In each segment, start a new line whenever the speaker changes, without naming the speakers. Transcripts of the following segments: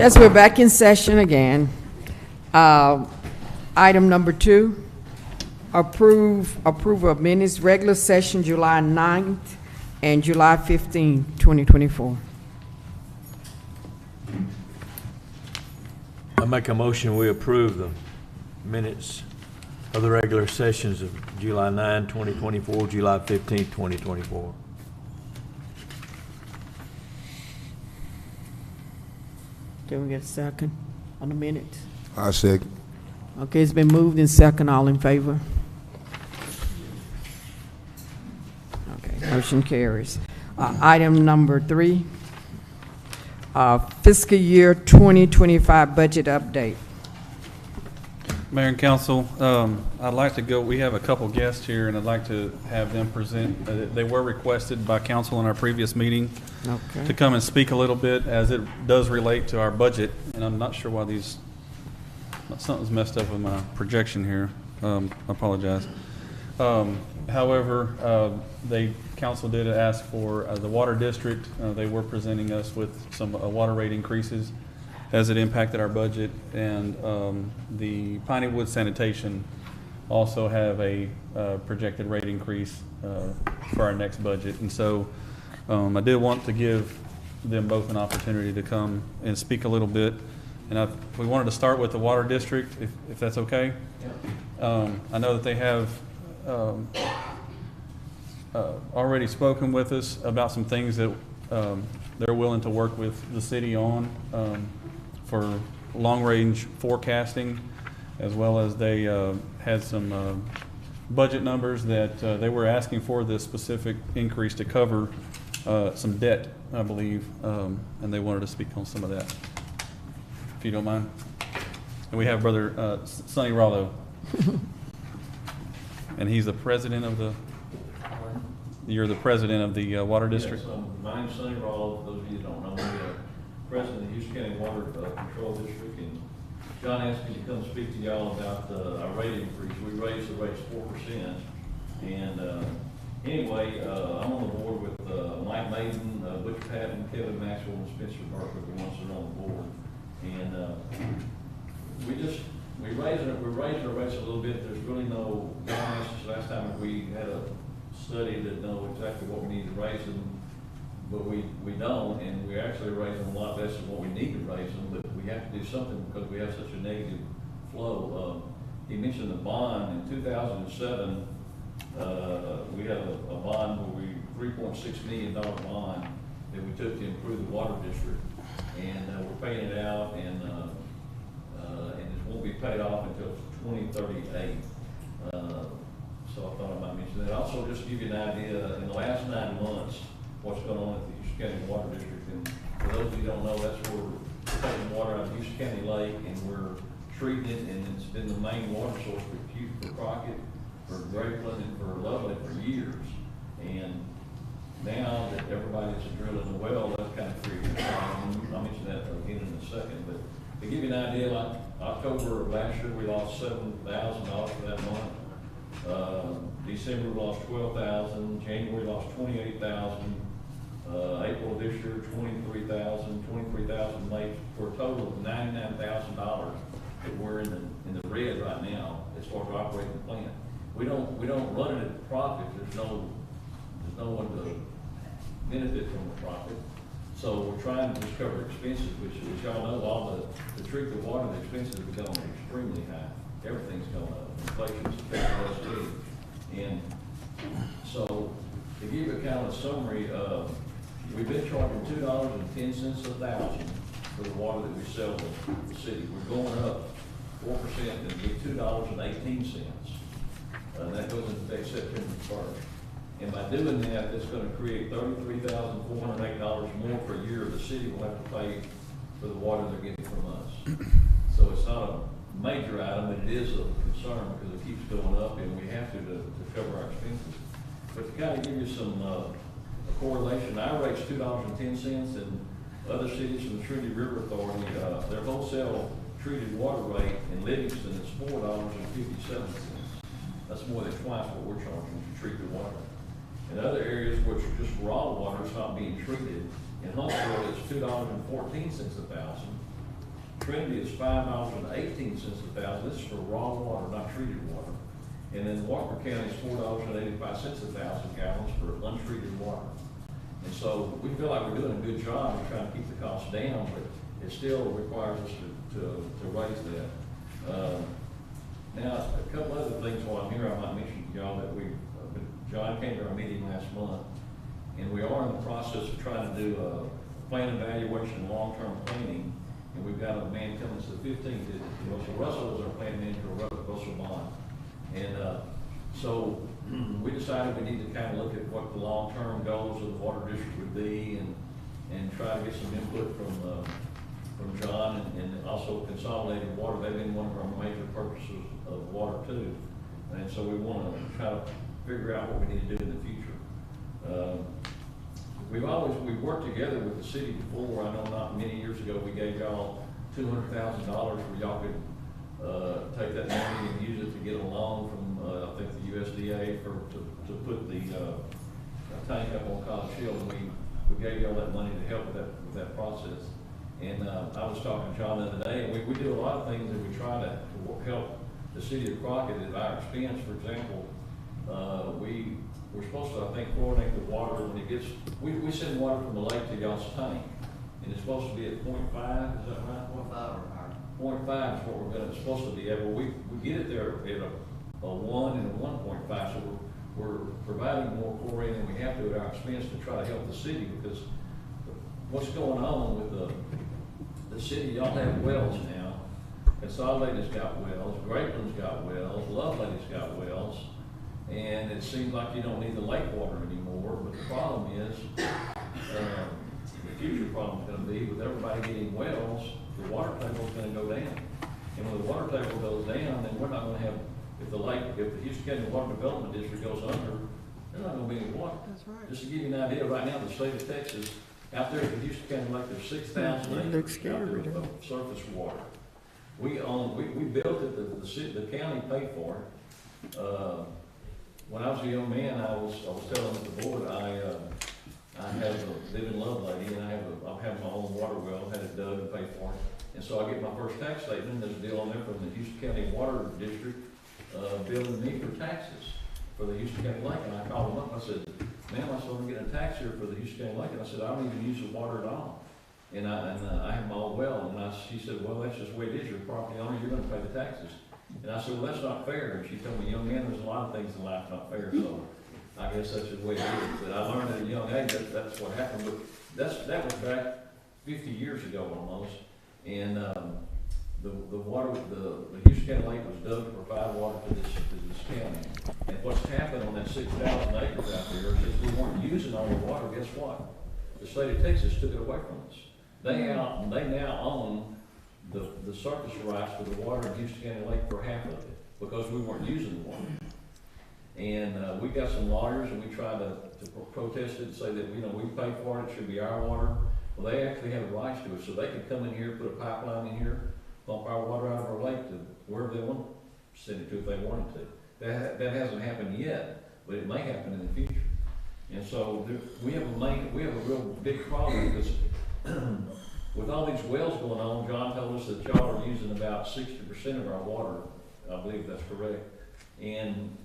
Yes, we're back in session again. Item number 2, approval of minutes, regular session July 9th and July 15th, 2024.
I make a motion we approve the minutes of the regular sessions of July 9, 2024, July 15, 2024.
Can we get a second on the minutes?
I second.
Okay, it's been moved in second. All in favor? Okay, motion carries. Item number 3, fiscal year 2025 budget update.
Mayor and Council, I'd like to go, we have a couple guests here, and I'd like to have them present. They were requested by council in our previous meeting to come and speak a little bit, as it does relate to our budget. And I'm not sure why something's messed up with my projection here. I apologize. However, council did ask for the water district. They were presenting us with some water rate increases as it impacted our budget, and the Pineywood Sanitation also have a projected rate increase for our next budget. And so I did want to give them both an opportunity to come and speak a little bit. And we wanted to start with the water district, if that's okay. I know that they have already spoken with us about some things that they're willing to work with the city on for long-range forecasting, as well as they had some budget numbers that they were asking for this specific increase to cover some debt, I believe, and they wanted to speak on some of that, if you don't mind. And we have Brother Sonny Rollo, and he's the president of the. You're the president of the water district.
Yes, my name's Sonny Rollo. For those of you who don't know me, president of the Houston County Water Control District, and John asked me to come speak to y'all about our rate increase. We raised the rates 4%, and anyway, I'm on the board with Mike Maiden, Butch Patton, Kevin Maxwell, and Spencer Barker, the ones that are on the board. And we're raising our rates a little bit. There's really no, John asked us last time we had a study that know exactly what we need to raise them, but we don't, and we're actually raising a lot less than what we need to raise them, but we have to do something because we have such a negative flow. He mentioned the bond. In 2007, we had a bond where $3.6 million bond that we took to improve the water district, and we're paying it out, and it won't be paid off until 2038. So I thought I might mention that. Also, just to give you an idea, in the last 9 months, what's going on at the Houston County Water District. And for those of you who don't know, that's where we're taking water out of Houston County Lake, and we're treating it, and it's been the main water source for Crockett, for Grapeland, and for Loveland for years. And now that everybody's drilling the well, that's kind of creating. I'll mention that again in a second. But to give you an idea, like October of last year, we lost $7,000 for that month. December we lost $12,000. January lost $28,000. April of this year, $23,000 late, for a total of $99,000 that we're in the red right now as far as operating the plant. We don't run it at a profit. There's no one to benefit from the profit. So we're trying to just cover expenses, which, as y'all know, all the treat the water, the expenses have gone extremely high. Everything's going up. Inflation's affecting us too. And so, to give you a kind of summary, we've been charging $2.10 a thousand for the water that we sell to the city. We're going up 4% and be $2.18. That goes into effect September 1st. And by doing that, it's going to create $33,408 more per year the city will have to pay for the water they're getting from us. So it's not a major item, but it is a concern because it keeps going up, and we have to cover our expenses. But to kind of give you some a correlation, our rate's $2.10, and other cities from the Trinity River Authority, their wholesale treated water rate in Livingston is $4.57. That's more than twice what we're charging to treat the water. In other areas which are just raw water, it's not being treated. In Huntsville, it's $2.14 a thousand, Trinity is $5.18 a thousand. This is for raw water, not treated water. And then Walker County is $4.85 a thousand gallons for untreated water. And so we feel like we're doing a good job of trying to keep the costs down, but it still requires us to raise that. Now, a couple other things while I'm here, I might mention to y'all that John came to our meeting last month, and we are in the process of trying to do a plan evaluation and long-term planning, and we've got a man coming to the 15th. Russell is our plan manager, Russell Bond. And so we decided we need to kind of look at what the long-term goals of the water district would be, and try to get some input from John, and also Consolidated Water. They've been one of our major purchasers of water too. And so we want to try to figure out what we need to do in the future. We've worked together with the city before. I know not many years ago we gave y'all $200,000 where y'all could take that money and use it to get a loan from I think the USDA to put the tank up on College Hill. And we gave y'all that money to help with that process. And I was talking to John the other day, and we do a lot of things that we try to help the city of Crockett at our expense. For example, we're supposed to, I think, chlorinate the water when it gets, we send water from the lake to y'all's tank, and it's supposed to be at 0.5, is that right? 0.5 or higher. 0.5 is what it's supposed to be at, but we get it there at a 1 and a 1.5, so we're providing more chlorine than we have to at our expense to try to help the city, because what's going on with the city, y'all have wells now. Consolidated's got wells, Grapeland's got wells, Lovelady's got wells, and it seems like you don't need the lake water anymore. But the problem is, the future problem is going to be with everybody getting wells, the water table is going to go down. And when the water table goes down, then we're not going to have, if the Houston County Water Development District goes under, there's not going to be any water.
That's right.
Just to give you an idea, right now, the state of Texas, out there at the Houston County Lake, there's 6,000 acres out there of surface water. We built it, the county paid for it. When I was a young man, I was telling the board, I live in Lovelady, and I have my own water well, had it dug and paid for it. And so I get my first tax statement, there's a deal on there from the Houston County Water District, billing me for taxes for the Houston County Lake. And I called them up, I said, ma'am, I said, I'm getting a tax here for the Houston County Lake. And I said, I don't even use the water at all. And I have my own well. And she said, well, that's just the way it is. You're a property owner, you're gonna pay the taxes. And I said, well, that's not fair. And she told me, young man, there's a lot of things in life not fair. So I guess that's the way it is. But I learned at a young age that's what happened. But that was back 50 years ago almost. And the Houston County Lake was dug to provide water to this county. And what's happened on that 6,000 acres out there is we weren't using all the water. Guess what? The state of Texas took it away from us. They now own the surface rights for the water in Houston County Lake for half of it because we weren't using the water. And we got some lawyers, and we tried to protest it and say that we pay for it, it should be our water. Well, they actually have the rights to it, so they could come in here, put a pipeline in here, pump our water out of our lake to wherever they want to send it to if they wanted to. That hasn't happened yet, but it may happen in the future. And so we have a real big problem because with all these wells going on, John told us that y'all are using about 60% of our water. I believe that's correct. And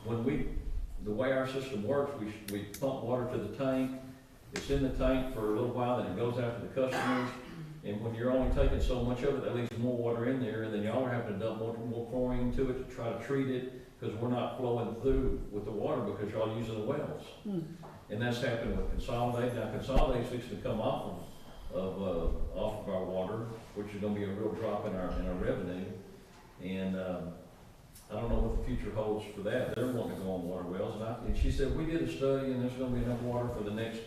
the way our system works, we pump water to the tank. It's in the tank for a little while, then it goes out to the customers. And when you're only taking so much of it, that leaves more water in there, and then y'all are having to dump more chlorine into it to try to treat it, because we're not flowing through with the water because y'all are using the wells. And that's happened with Consolidated. Now Consolidated is fixing to come off of our water, which is going to be a real drop in our revenue. And I don't know what the future holds for that. They're wanting to go on water wells, and she said we did a study, and there's going to be enough water for the next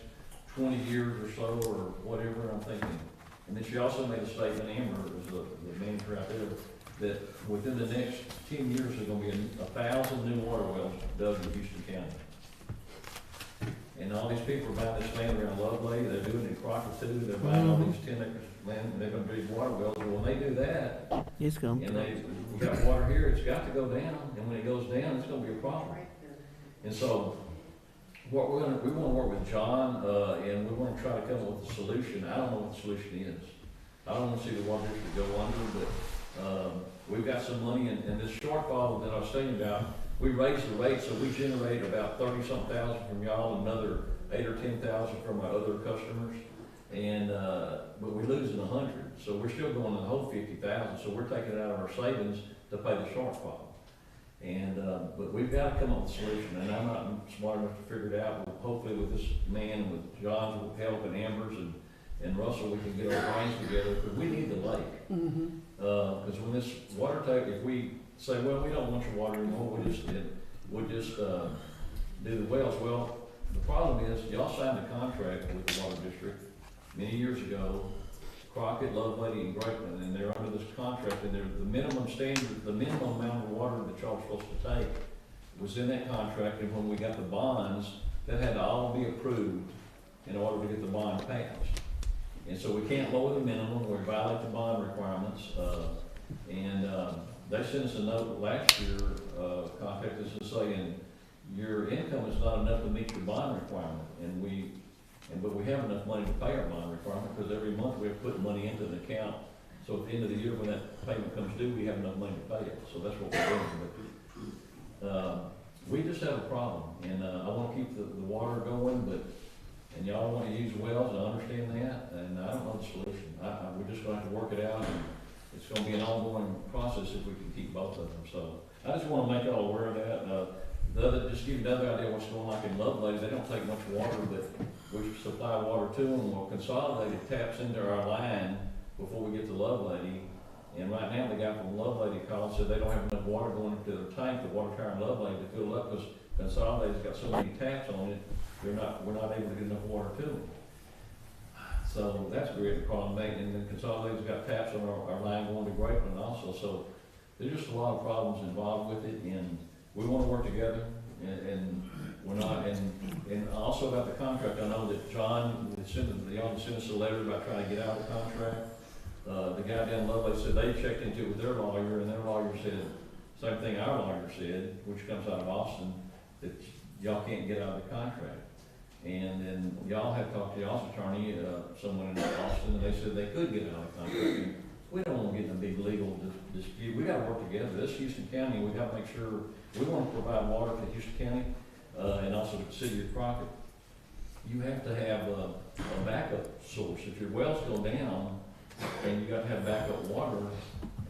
20 years or so, or whatever. I'm thinking. And then she also made a statement, Amber was the manager out there, that within the next 10 years, there's going to be 1,000 new water wells dug in Houston County. And all these people are buying this land around Lovelady. They're doing it in Crockett too. They're buying all these 10 acres of land, and they're going to dig water wells. And when they do that,
It's going
and we got water here, it's got to go down. And when it goes down, it's going to be a problem. And so what we want to work with John, and we want to try to come up with a solution. I don't know what the solution is. I don't wanna see the water district go under, but, we've got some money, and this shortfall that I was saying about, we raised the rate, so we generate about 30-something thousand from y'all, another 8 or 10,000 from our other customers. And, but we're losing 100, so we're still going to the whole 50,000, so we're taking it out of our savings to pay the shortfall. And, but we've got to come up with a solution, and I'm not smart enough to figure it out, but hopefully with this man, with John's help and Amber's and Russell, we can get our brains together, because we need the lake. Because when this water take, if we say, well, we don't want your water anymore, we'll just do the wells. Well, the problem is, y'all signed a contract with the water district many years ago, Crockett, Lovelady, and Greatland, and they're under this contract, and the minimum standard, the minimum amount of water that y'all are supposed to take was in that contract, and when we got the bonds, that had to all be approved in order to get the bond passed. And so we can't lower the minimum, we violate the bond requirements, and they sent us a note last year, contacted us and saying, your income is not enough to meet your bond requirement, but we have enough money to pay our bond requirement, because every month we have to put money into the account. So at the end of the year, when that payment comes due, we have enough money to pay it. So that's what we're doing. But we just have a problem, and I want to keep the water going, and y'all want to use wells, I understand that, and I don't know the solution. We're just going to have to work it out, and it's going to be an ongoing process if we can keep both of them. So I just want to make y'all aware of that. Just give you another idea of what's going on, like in Lovelady, they don't take much water, but we supply water to them. Well, Consolidated taps into our line before we get to Lovelady. And right now, the guy from Lovelady called, said they don't have enough water going into their tank, the water tower in Lovelady, to fill up, because Consolidated's got so many taps on it, we're not able to get enough water to them. So that's creating a problem, and then Consolidated's got taps on our line going to Greatland also. So there's just a lot of problems involved with it, and we want to work together, and we're not, and also about the contract, I know that John sent us a letter about trying to get out of the contract. The guy down in Lovelady said they checked into it with their lawyer, and their lawyer said, same thing our lawyer said, which comes out of Austin, that y'all can't get out of the contract. And then y'all have talked to y'all's attorney, someone in Austin, and they said they could get out of the contract. And we don't want to get in a big legal dispute. We got to work together. This Houston County, we got to make sure we want to provide water to Houston County and also to the city of Crockett. You have to have a backup source. If your wells go down, then you got to have backup water.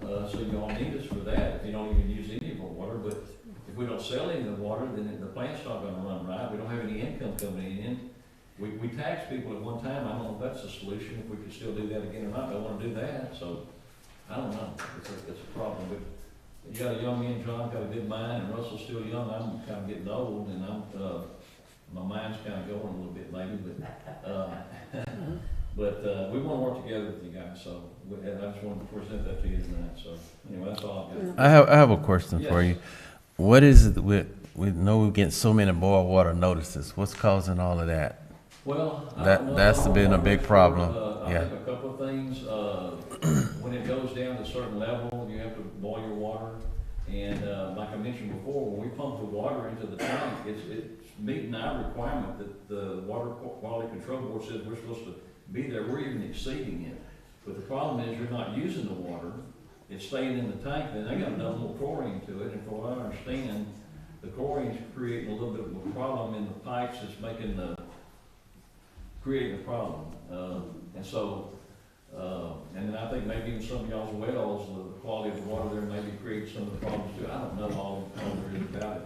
So you all need us for that if you don't even use any of our water. But if we don't sell any of the water, then the plant's not going to run right. We don't have any income coming in. We tax people at one time. I don't know if that's the solution, if we could still do that again or not. I don't want to do that, so I don't know. It's a problem. But you got a young man, John, got a good mind, and Russell's still young. I'm kind of getting old, and my mind's kind of going a little bit maybe, but we want to work together with you guys. So I just wanted to present that to you tonight. So anyway, that's all I've got.
I have a question for
Yes.
you. What is it we know we're getting so many boil water notices? What's causing all of that?
Well, I
That-
don't know.
that's been a big problem.
I
Yeah.
think a couple of things. When it goes down to a certain level, you have to boil your water. And like I mentioned before, when we pump the water into the tank, it's meeting our requirement that the Water Quality Control Board says we're supposed to be there. We're even exceeding it. But the problem is you're not using the water. It's staying in the tank. Then they got enough more chlorine to it. And from what I understand, the chlorine's creating a little bit of a problem in the pipes. It's creating a problem. And so, and then I think maybe in some of y'all's wells, the quality of the water there maybe creates some of the problems too. I don't know all there is about it.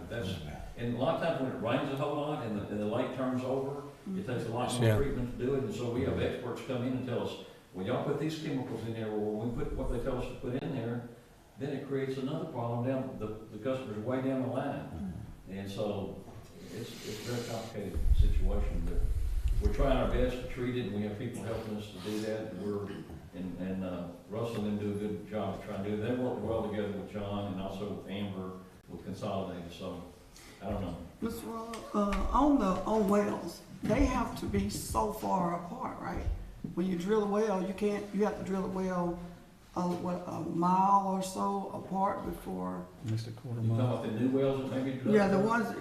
And a lot of times when it rains a whole lot and the lake turns over, it takes a lot more treatment to do it. And so we have experts come in and tell us, well, y'all put these chemicals in there, or when we put what they tell us to put in there, then it creates another problem down, the customers way down the line. And so it's a very complicated situation, but we're trying our best to treat it, and we have people helping us to do that. And Russell and them do a good job of trying to do it. They work well together with John and also with Amber with Consolidated. So I don't know.
Mr. Roll, on wells, they have to be so far apart, right? When you drill a well, you have to drill a well, a mile or so apart before.
Missed a quarter
You talking
mile.
about the new wells that maybe?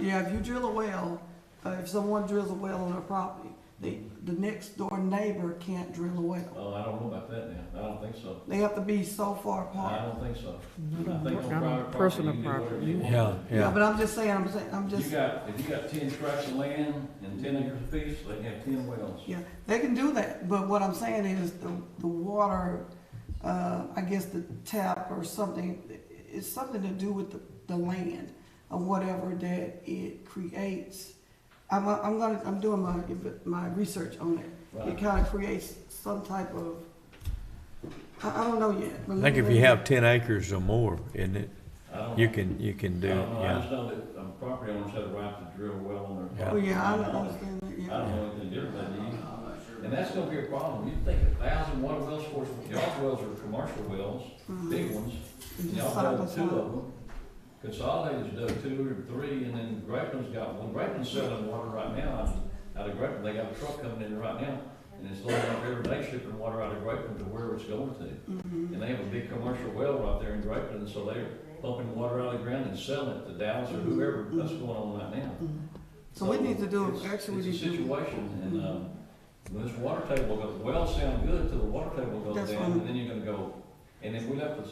Yeah, if you drill a well, if someone drills a well on their property, the next door neighbor can't drill a well.
Oh, I don't know about that now. I don't think so.
They have to be so far
I
apart.
don't think so.
No,
I think on
no,
private
personal
property, you can do whatever
property.
you want.
Yeah,
Yeah,
yeah.
but I'm just saying, I'm
If
just,
you got 10 tracts of land and 10 acres apiece, they can have 10 wells.
yeah, they can do that, but what I'm saying is the water, I guess the tap or something, it's something to do with the land or whatever that it creates. I'm doing my research on it. It
Right.
kind of creates some type of, I don't know yet.
I think if you have 10 acres or more, isn't it,
I don't
you
know.
can do
I
it,
don't know. I
yeah.
just know that property owners have the right to drill a well on their
Oh,
property.
yeah, I understand that,
I
yeah.
don't know anything different than you. And that's gonna be a problem. You think 1,000 water wells, of course, y'all's wells are commercial wells, big ones. And y'all
Side by
dug 2
side.
of them. Consolidated's dug 2 or 3, and then Grapeland's got one. Grapeland's selling water right now out of Grapeland. They got a truck coming in right now, and it's loading up every day shipping water out of Grapeland to wherever it's going to. And they have a big commercial well right there in Grapeland, so they're pumping water out of the ground and selling it to Dallas or whoever that's going on right now.
So we need to do,
It's-
actually, we need
It's a
to do.
situation, and, when this water table goes, the wells sound good till the water table goes
That's
down,
right.
and then you're gonna go, and if we let the,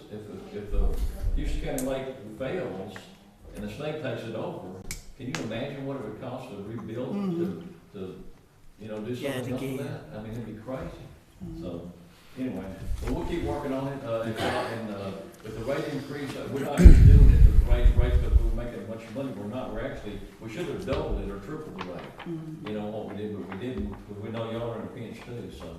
if the Houston County Lake fails, and the state takes it over, can you imagine what it would cost to rebuild, to, you know, do something else with that? I mean, it'd be crazy. So, anyway, but we'll keep working on it, if the rate increase, we're not just doing it to raise rates because we're making a bunch of money, we're not, we should have doubled it or tripled the rate. You know, what we did, but we didn't, because we know y'all are in a pinch too, so.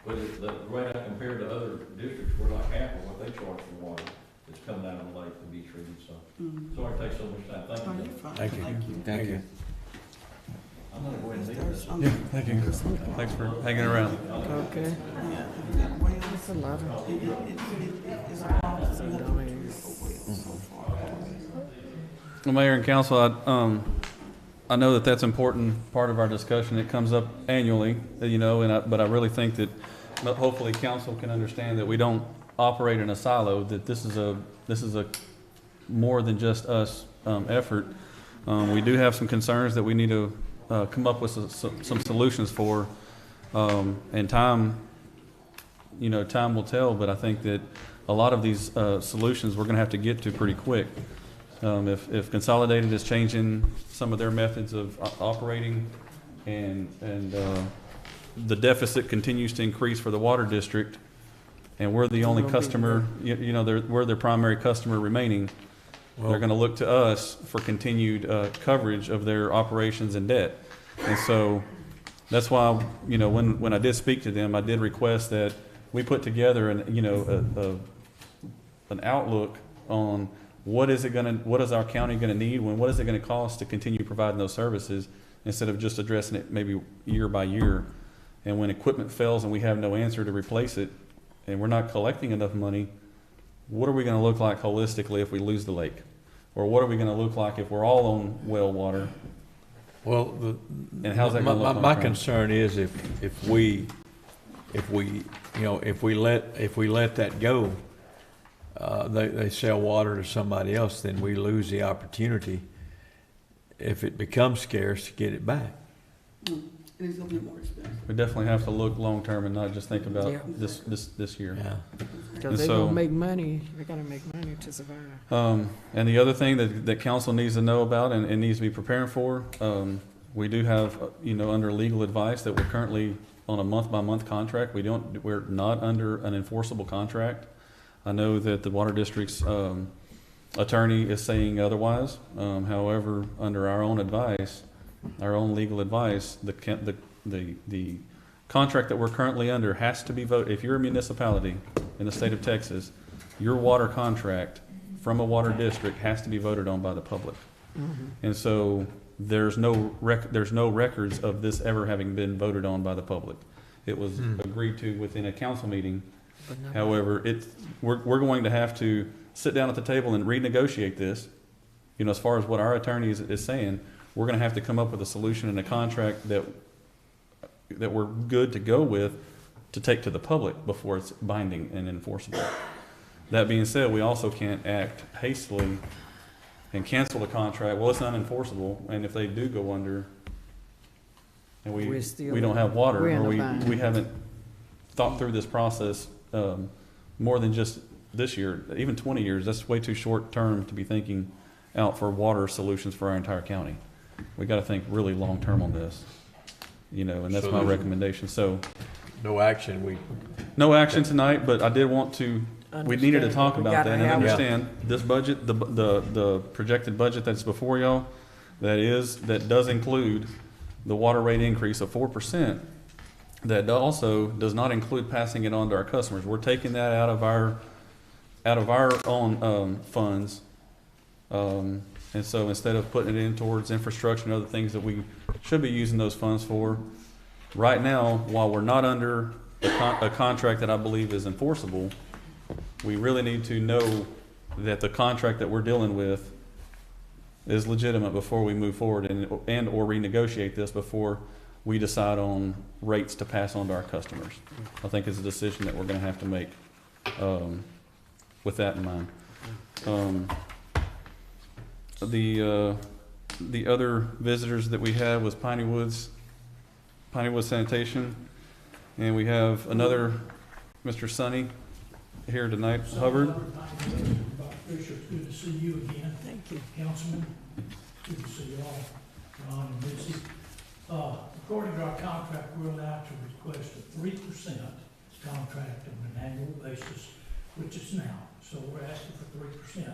But the rate I compared to other districts, we're like half of what they charge for water that's coming out of the lake to be treated, so. Sorry it takes so much time,
Oh,
thank
you're
you.
fine.
Thank you.
Thank you.
I'm gonna go ahead and leave
There's
this.
some-
Thank you. Thanks for hanging around.
Okay,
Yeah, that well,
that's a lot of,
it's a problem. So you have to drill a well so far apart.
Well, Mayor and Council, I know that that's important part of our discussion. It comes up annually, you know, but I really think that hopefully council can understand that we don't operate in a silo, that this is a more than just us effort. We do have some concerns that we need to come up with some solutions for, and time will tell, but I think that a lot of these solutions we're going to have to get to pretty quick. If Consolidated is changing some of their methods of operating, and the deficit continues to increase for the water district, and we're the only customer, we're their primary customer remaining, they're going to look to us for continued coverage of their operations and debt. And so that's why, when I did speak to them, I did request that we put together an outlook on what is our county going to need, what is it going to cost to continue providing those services, instead of just addressing it maybe year by year. And when equipment fails and we have no answer to replace it, and we're not collecting enough money, what are we going to look like holistically if we lose the lake? Or what are we going to look like if we're all on well water?
Well,
And how's that gonna look
my
long-term?
concern is if we let that go, they sell water to somebody else, then we lose the opportunity, if it becomes scarce, to get it back.
It's gonna be more expensive.
We definitely have to look long-term and not just think about
Yeah.
this year.
Yeah.
because they
so-
gonna make money, they gotta make money to survive.
And the other thing that council needs to know about and needs to be preparing for, we do have, under legal advice that we're currently on a month-by-month contract. We're not under an enforceable contract. I know that the water district's attorney is saying otherwise. However, under our own advice, our own legal advice, the contract that we're currently under has to be voted. If you're a municipality in the state of Texas, your water contract from a water district has to be voted on by the public. And so there's no records of this ever having been voted on by the public. It was agreed to within a council meeting.
But not-
However, we're going to have to sit down at the table and renegotiate this. As far as what our attorney is saying, we're going to have to come up with a solution and a contract that we're good to go with to take to the public before it's binding and enforceable. That being said, we also can't act hastily and cancel the contract. Well, it's unenforceable, and if they do go under, and
We're still
we don't have water,
we're in
or
the
we
bind.
haven't thought through this process more than just this year, even 20 years. That's way too short term to be thinking out for water solutions for our entire county. We got to think really long term on this, and that's
So
my
there's-
recommendation. So
No action,
no action tonight, but I did want to. We needed to talk
We
about
gotta
that and
have it.
understand this budget, the projected budget that's before y'all, that does include the water rate increase of 4%. That also does not include passing it on to our customers. We're taking that out of our own funds. And so instead of putting it in towards infrastructure and other things that we should be using those funds for, right now, while we're not under a contract that I believe is enforceable, we really need to know that the contract that we're dealing with is legitimate before we move forward and or renegotiate this before we decide on rates to pass on to our customers. I think it's a decision that we're gonna have to make, with that in mind. The other visitors that we had was Piney Woods Sanitation, and we have another Mr. Sonny here tonight, Hubbard.
Fisher, it's good to see you again. Thank you. Councilman, good to see you all, Ron and Missy. According to our contract, we're allowed to request a 3% contract on an annual basis, which is now, so we're asking for 3%.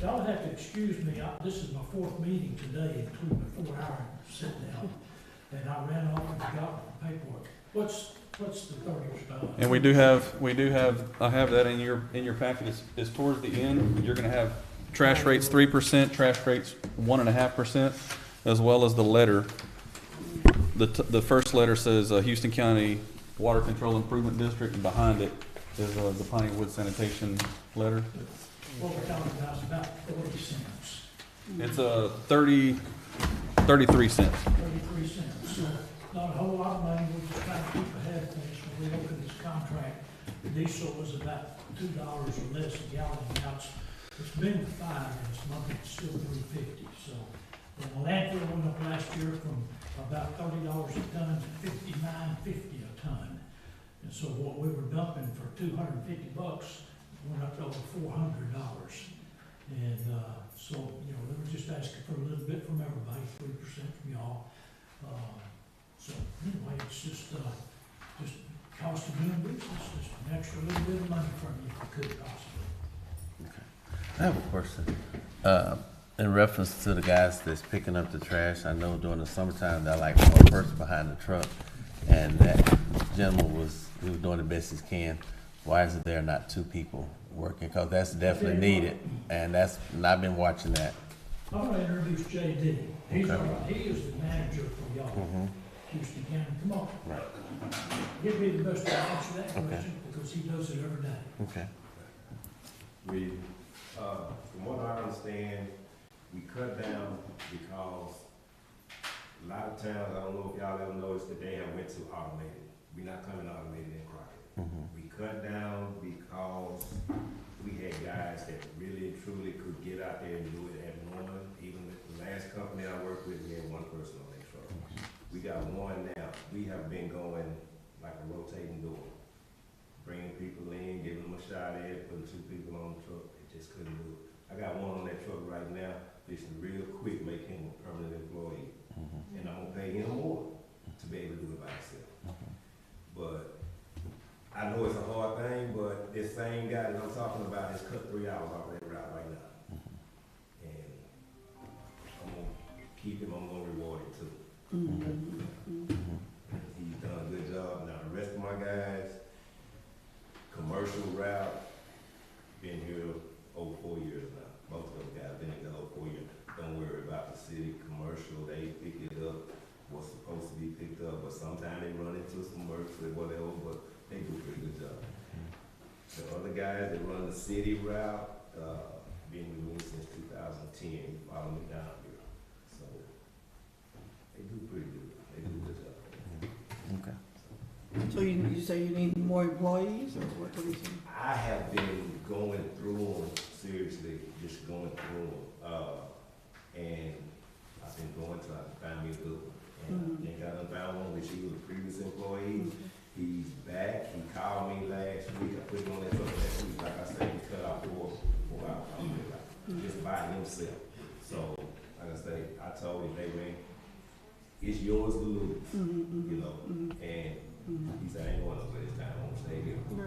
Y'all have to excuse me, this is my 4th meeting today, including a 4-hour sit down, and I ran off and forgot the paperwork. What's the 30%?
And we do have, I have that in your packet, is towards the end. You're gonna have trash rates 3%, trash rates 1.5%, as well as the letter. The first letter says Houston County Water Control Improvement District, and behind it is the Piney Woods Sanitation letter.
What we're talking about is about 40 cents.
It's 33 cents.
33 cents, so not a whole lot of money, we're just trying to keep ahead of things. When we opened this contract, the diesel was about $2 or less a gallon, now it's been to $5, and it's monthly, it's still $3.50, so. And the landfill went up last year from about $30 a ton to $59.50 a ton. And so what we were dumping for $250 went up to over $400. And, so, they were just asking for a little bit from everybody, 3% from y'all. So anyway, it's just cost of doing business, just an extra little bit of money from you if you could possibly.
I have a question. In reference to the guys that's picking up the trash, I know during the summertime, they're like one person behind the truck, and that gentleman was doing the best he can. Why is it there not 2 people working? Because that's definitely needed, and I've been watching that.
I'm gonna introduce JD. He's
Okay.
he is the manager for y'all, Houston County. Come on.
Right.
He'll be the best to answer that
Okay.
question because he does it every day.
Okay.
From what I understand, we cut down because a lot of towns, I don't know if y'all ever noticed that they have went to automated. We're not coming automated in Crockett. We cut down because we had guys that really and truly could get out there and do it at one. Even the last company I worked with, we had 1 person on that truck. We got 1 now. We have been going like a rotating door, bringing people in, giving them a shot at it, putting 2 people on the truck. They just couldn't do it. I got 1 on that truck right now. Fixing real quick, make him a permanent employee, and I'm gonna pay him more to be able to do it by himself. But I know it's a hard thing, but this same guy that I'm talking about has cut 3 hours off that route right now. And I'm gonna keep him, I'm gonna reward him too. He's done a good job. Now the rest of my guys, commercial route, been here over 4 years now. Most of those guys been here the whole 4 years. Don't worry about the city commercial, they pick it up, what's supposed to be picked up, but sometimes they run into some work or whatever, but they do a pretty good job. The other guys that run the city route, been with me since 2010, follow me down here. So, they do pretty good, they do a good job.
Okay.
So you say you need more employees, or what do you say?
I have been going through them, seriously, just going through them. And I've been going till I find me a good one. And I think I done found one, which He's back, he called me last week, I put him on that truck last week, like I said, he cut out 4 hours, just by himself. So, like I say, I told him, hey man, it's yours to lose, you know, and he said, I ain't going nowhere this time, I'm gonna stay here. So,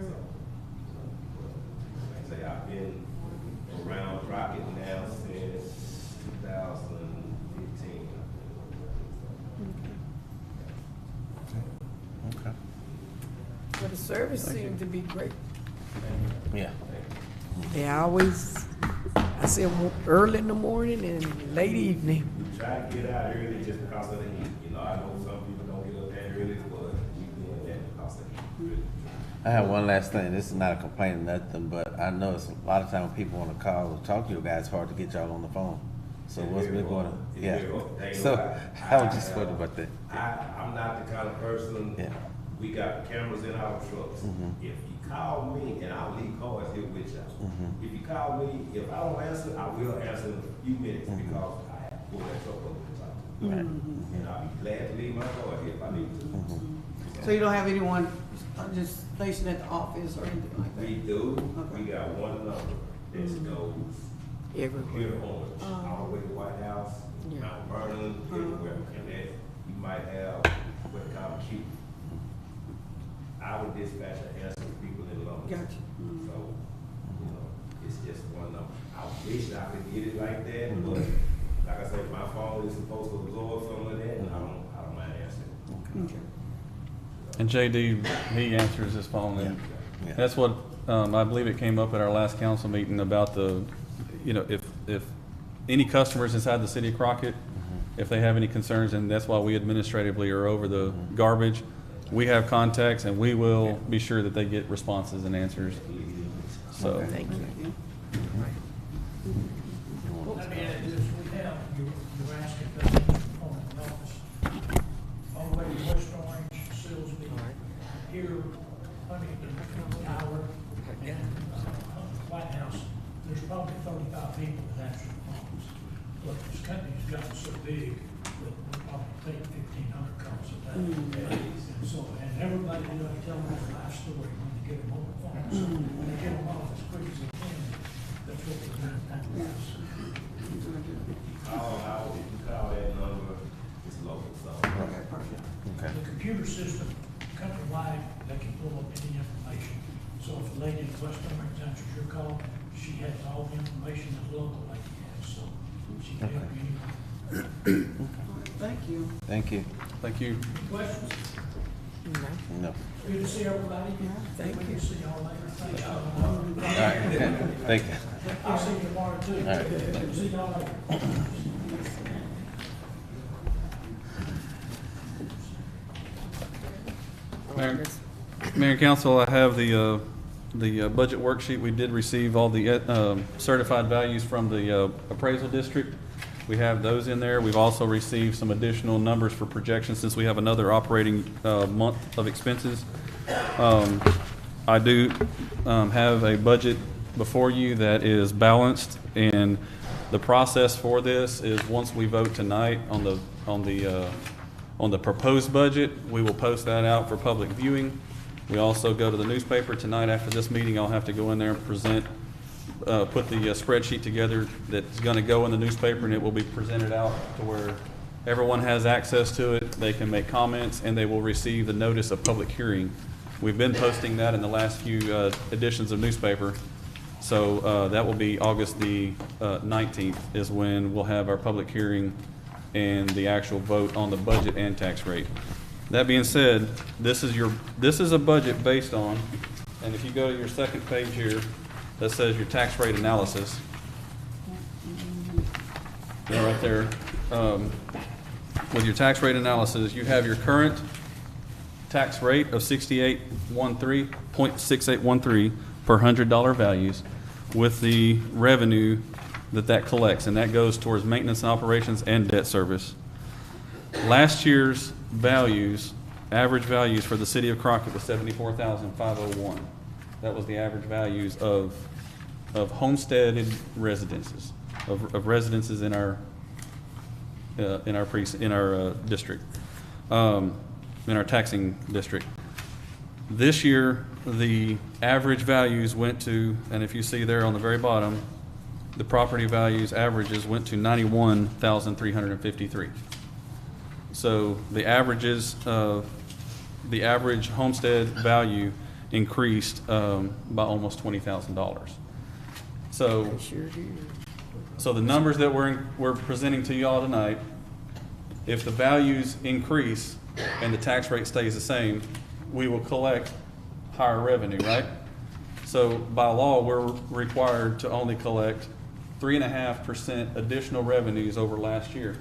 like I say, I've been around Crockett now since 2015.
Okay.
But the service seemed to be great.
Yeah.
They always, I see them early in the morning and late evening.
We try to get out early just because of the heat. You know, I know some people don't get up that early, but we doing that because of the heat.
I have one last thing. This is not a complaint or nothing, but I notice a lot of times when people want to call or talk to you guys, it's hard to get y'all on the phone. So what's been going on? Yeah. So I was just wondering about that.
I'm not the kind of person,
Yeah.
we got cameras in our trucks. If you call me, and I'll leave cards here with y'all. If you call me, if I don't answer, I will answer in a few minutes because I have to pull that truck over to talk to you.
Right.
And I'll be glad to leave my card here if I need to.
So you don't have anyone just stationed at the office or anything like that?
We do,
Okay.
we got one number that goes
Everywhere.
here on, all the way to White House,
Yeah.
Mount Vernon, everywhere. And that you might have what they call a queue. Our dispatcher answers people in London.
Gotcha.
So, you know, it's just one number. I wish I could get it like that, but like I said, my phone is supposed to absorb some of that, and I don't mind answering.
Okay.
And JD, he answers his phone, and
Yeah.
that's what, I believe it came up at our last council meeting about the, you know, if any customers inside the city of Crockett, if they have any concerns, and that's why we administratively are over the garbage, we have contacts and we will be sure that they get responses and answers. So,
Thank you.
Let me add this, we have, you're asking for the phone in the office. All the way to West Orange, Silsbee, here, Huntington, Tower, and White House, there's probably 35 people that answer the phones. Look, this company's gotten so big that we probably take 1,500 calls a day. And so, and everybody, you know, tell them their life story when they get them on the phone. So when they get them off as quick as they can, that's what we're doing.
If you call that number, it's local, so.
Okay, perfect.
Okay.
The computer system, countrywide, they can pull up any information. So if a lady in West Orange answers your call, she has all the information that's local like you have, so she can help you.
All right, thank you.
Thank you.
thank you.
Questions?
No.
Good to see everybody.
Thank
Good
you.
to see y'all later. Thanks.
All right. Thank you.
I'll see you tomorrow too.
All right.
See y'all later.
Mayor and Council, I have the budget worksheet. We did receive all the certified values from the appraisal district. We have those in there. We've also received some additional numbers for projections since we have another operating month of expenses. I do have a budget before you that is balanced, and the process for this is once we vote tonight on the proposed budget, we will post that out for public viewing. We also go to the newspaper tonight. After this meeting, I'll have to go in there and present, put the spreadsheet together that's going to go in the newspaper, and it will be presented out to where everyone has access to it. They can make comments, and they will receive the notice of public hearing. We've been posting that in the last few editions of newspaper. So that will be August the 19th is when we'll have our public hearing and the actual vote on the budget and tax rate. That being said, this is a budget based on, and if you go to your second page here, that says your tax rate analysis. Yeah, right there. With your tax rate analysis, you have your current tax rate of 0.6813 per $100 values with the revenue that collects, and that goes towards maintenance and operations and debt service. Last year's values, average values for the city of Crockett was $74,501. That was the average values of homesteaded residences, of residences in our district, in our taxing district. This year, the average values went to, and if you see there on the very bottom, the property values averages went to 91,353. So the averages, the average homestead value increased by almost $20,000. So, so the numbers that we're presenting to y'all tonight, if the values increase and the tax rate stays the same, we will collect higher revenue, right? So by law, we're required to only collect 3.5% additional revenues over last year.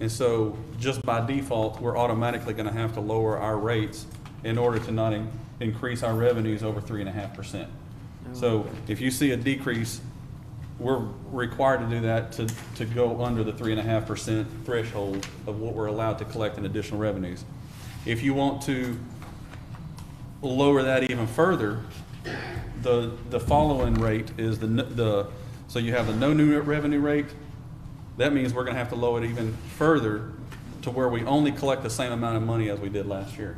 And so just by default, we're automatically going to have to lower our rates in order to not increase our revenues over 3.5%. So if you see a decrease, we're required to do that to go under the 3.5% threshold of what we're allowed to collect in additional revenues. If you want to lower that even further, the following rate is so you have the no new revenue rate. That means we're going to have to lower it even further to where we only collect the same amount of money as we did last year.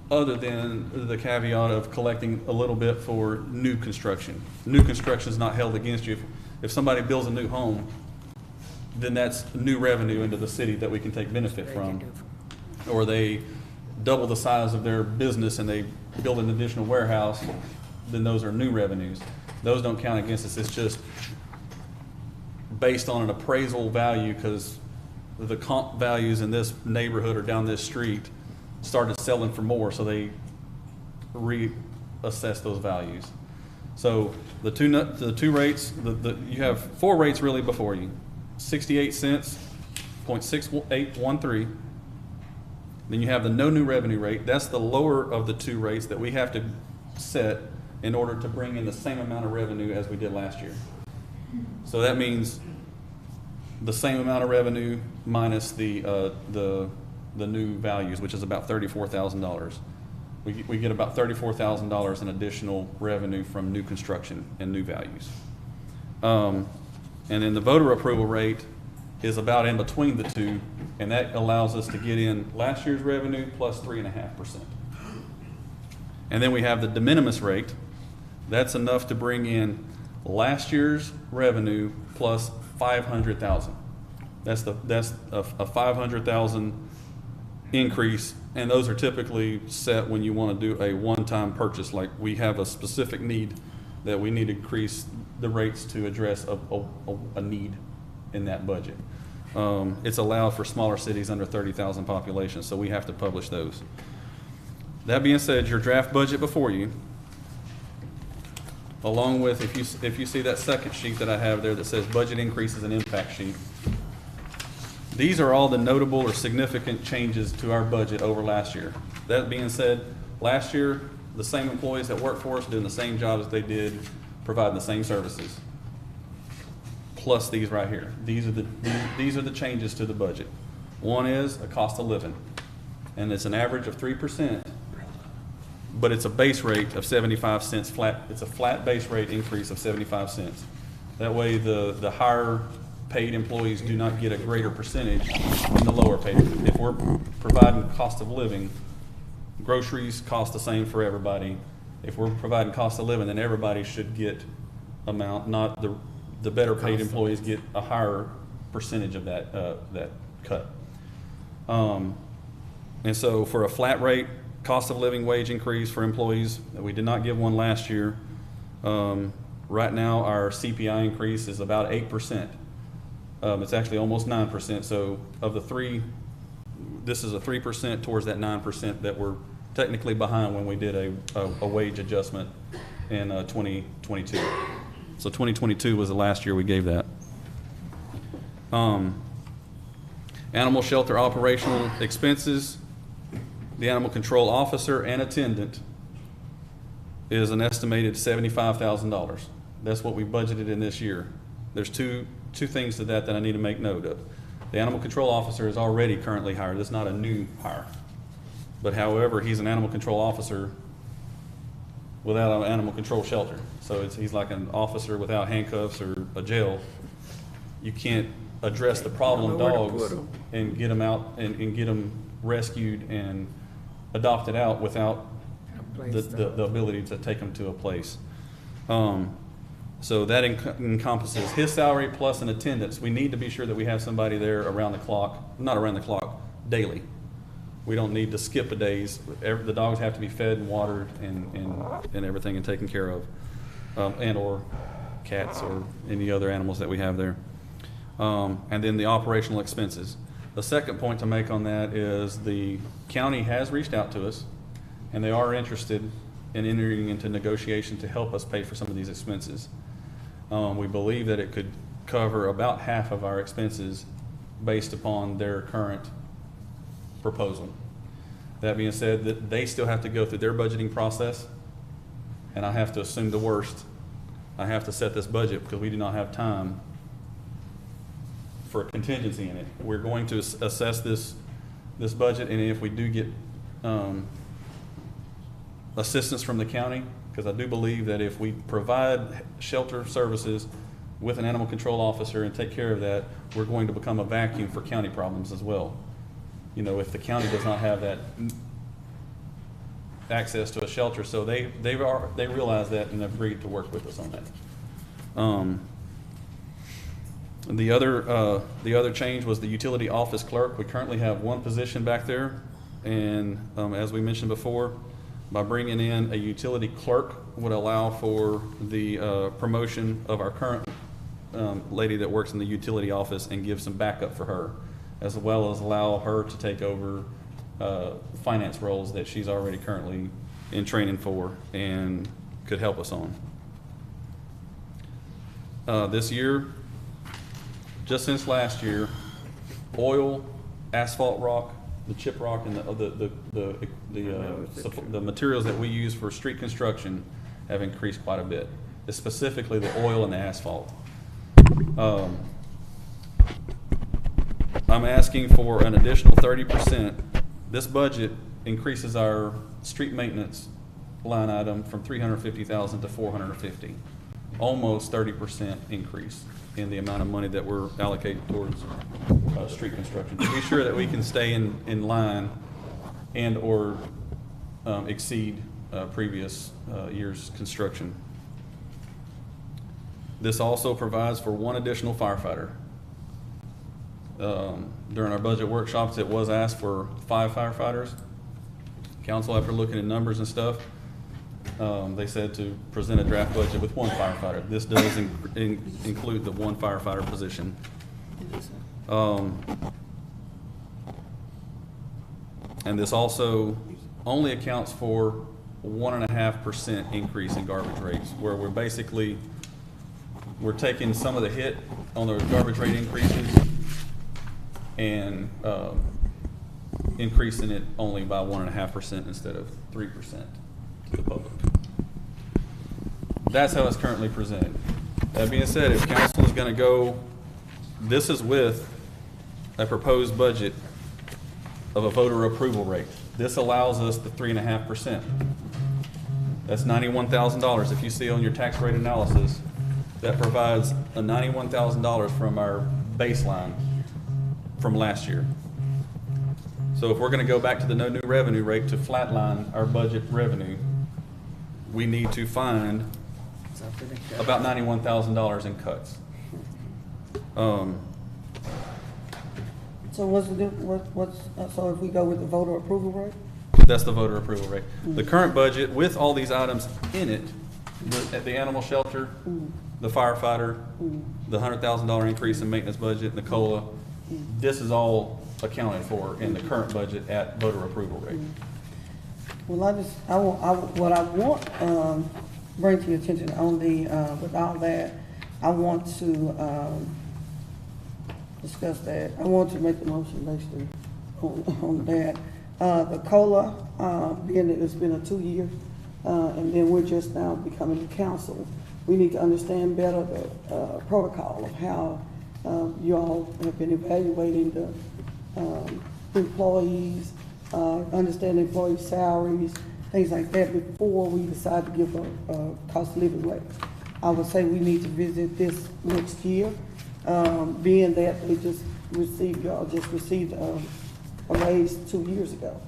Other than the caveat of collecting a little bit for new construction. New construction is not held against you. If somebody builds a new home, then that's new revenue into the city that we can take benefit from. Or they double the size of their business and they build an additional warehouse, then those are new revenues. Those don't count against us. It's just based on an appraisal value because the comp values in this neighborhood or down this street started selling for more, so they reassess those values. So the two rates, you have four rates really before you: 68 cents, 0.6813. Then you have the no new revenue rate. That's the lower of the two rates that we have to set in order to bring in the same amount of revenue as we did last year. So that means the same amount of revenue minus the new values, which is about $34,000. We get about $34,000 in additional revenue from new construction and new values. And then the voter approval rate is about in between the two, and that allows us to get in last year's revenue plus 3.5%. And then we have the de minimis rate. That's enough to bring in last year's revenue plus 500,000. That's a 500,000 increase, and those are typically set when you want to do a one-time purchase. Like we have a specific need that we need to increase the rates to address a need in that budget. It's allowed for smaller cities under 30,000 population, so we have to publish those. That being said, your draft budget before you, along with, if you see that second sheet that I have there that says budget increases and impact sheet, these are all the notable or significant changes to our budget over last year. That being said, last year, the same employees that worked for us doing the same jobs they did, providing the same services. Plus these right here. These are the changes to the budget. One is a cost of living, and it's an average of 3%, but it's a base rate of 75 cents flat. It's a flat base rate increase of 75 cents. That way the higher paid employees do not get a greater percentage than the lower paid. If we're providing cost of living, groceries cost the same for everybody. If we're providing cost of living, then everybody should get amount, not the better paid employees get a higher percentage of that cut. And so for a flat rate cost of living wage increase for employees, we did not give one last year. Right now our CPI increase is about 8%. It's actually almost 9%. So of the three, this is a 3% towards that 9% that we're technically behind when we did a wage adjustment in 2022. So 2022 was the last year we gave that. Animal shelter operational expenses, the animal control officer and attendant is an estimated $75,000. That's what we budgeted in this year. There's two things to that I need to make note of. The animal control officer is already currently hired. That's not a new hire. But however, he's an animal control officer without an animal control shelter. So he's like an officer without handcuffs or a jail. You can't address the problem dogs and get them out and get them rescued and adopted out without
Place
the ability to take them to a place. So that encompasses his salary plus an attendance. We need to be sure that we have somebody there around the clock, not around the clock, daily. We don't need to skip a days. The dogs have to be fed and watered and everything and taken care of, and or cats or any other animals that we have there. And then the operational expenses. The second point to make on that is the county has reached out to us, and they are interested in entering into negotiation to help us pay for some of these expenses. We believe that it could cover about half of our expenses based upon their current proposal. That being said, that they still have to go through their budgeting process, and I have to assume the worst. I have to set this budget because we do not have time for a contingency in it. We're going to assess this budget, and if we do get assistance from the county, because I do believe that if we provide shelter services with an animal control officer and take care of that, we're going to become a vacuum for county problems as well. You know, if the county does not have that access to a shelter, so they realize that and have agreed to work with us on that. The other change was the utility office clerk. We currently have one position back there, and as we mentioned before, by bringing in a utility clerk would allow for the promotion of our current lady that works in the utility office and give some backup for her, as well as allow her to take over finance roles that she's already currently in training for and could help us on. This year, just since last year, oil, asphalt rock, the chip rock, and the materials that we use for street construction have increased quite a bit. It's specifically the oil and the asphalt. I'm asking for an additional 30%. This budget increases our street maintenance line item from $350,000 to $450,000. Almost 30% increase in the amount of money that we're allocating towards street construction, to be sure that we can stay in line and or exceed previous year's construction. This also provides for one additional firefighter. During our budget workshops, it was asked for 5 firefighters. Council, after looking at numbers and stuff, they said to present a draft budget with 1 firefighter. This does include the 1 firefighter position. And this also only accounts for 1.5% increase in garbage rates, where we're taking some of the hit on those garbage rate increases and increasing it only by 1.5% instead of 3% to the public. That's how it's currently presented. That being said, if council is going to go, this is with a proposed budget of a voter approval rate. This allows us the 3.5%. That's $91,000. If you see on your tax rate analysis, that provides a $91,000 from our baseline from last year. So if we're going to go back to the no new revenue rate to flatline our budget revenue, we need to find about $91,000 in cuts.
So so if we go with the voter approval rate?
That's the voter approval rate. The current budget, with all these items in it, the animal shelter, the firefighter, the $100,000 increase in maintenance budget, and the COLA, this is all accounted for in the current budget at voter approval rate.
Well, what I want bring to your attention on the with all that, I want to discuss that. I want to make the motion basically on that. The COLA, being that it's been a 2-year, and then we're just now becoming the council, we need to understand better the protocol of how you all have been evaluating the employees, understand employee salaries, things like that before we decide to give a cost of living rate. I would say we need to visit this next year, being that they just received, y'all just received a raise 2 years ago.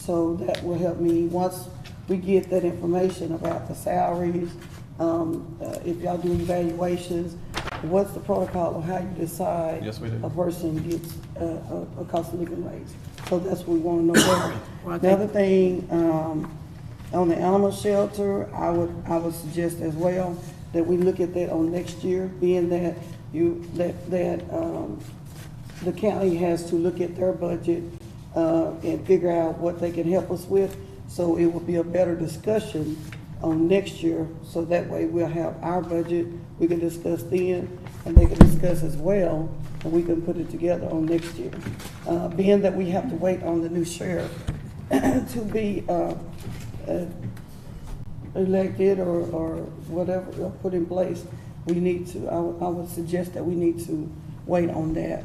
So that will help me, once we get that information about the salaries, if y'all do evaluations, what's the protocol of how you decide
Yes, we do.
a person gets a cost of living raise? So that's what we want to know better.
Well, I
The other thing, on the animal shelter, I would suggest as well that we look at that on next year, being that the county has to look at their budget, and figure out what they can help us with. So it will be a better discussion on next year, so that way we'll have our budget, we can discuss then, and they can discuss as well, and we can put it together on next year. Being that we have to wait on the new sheriff to be, elected or whatever, or put in place, we need to, I would suggest that we need to wait on that.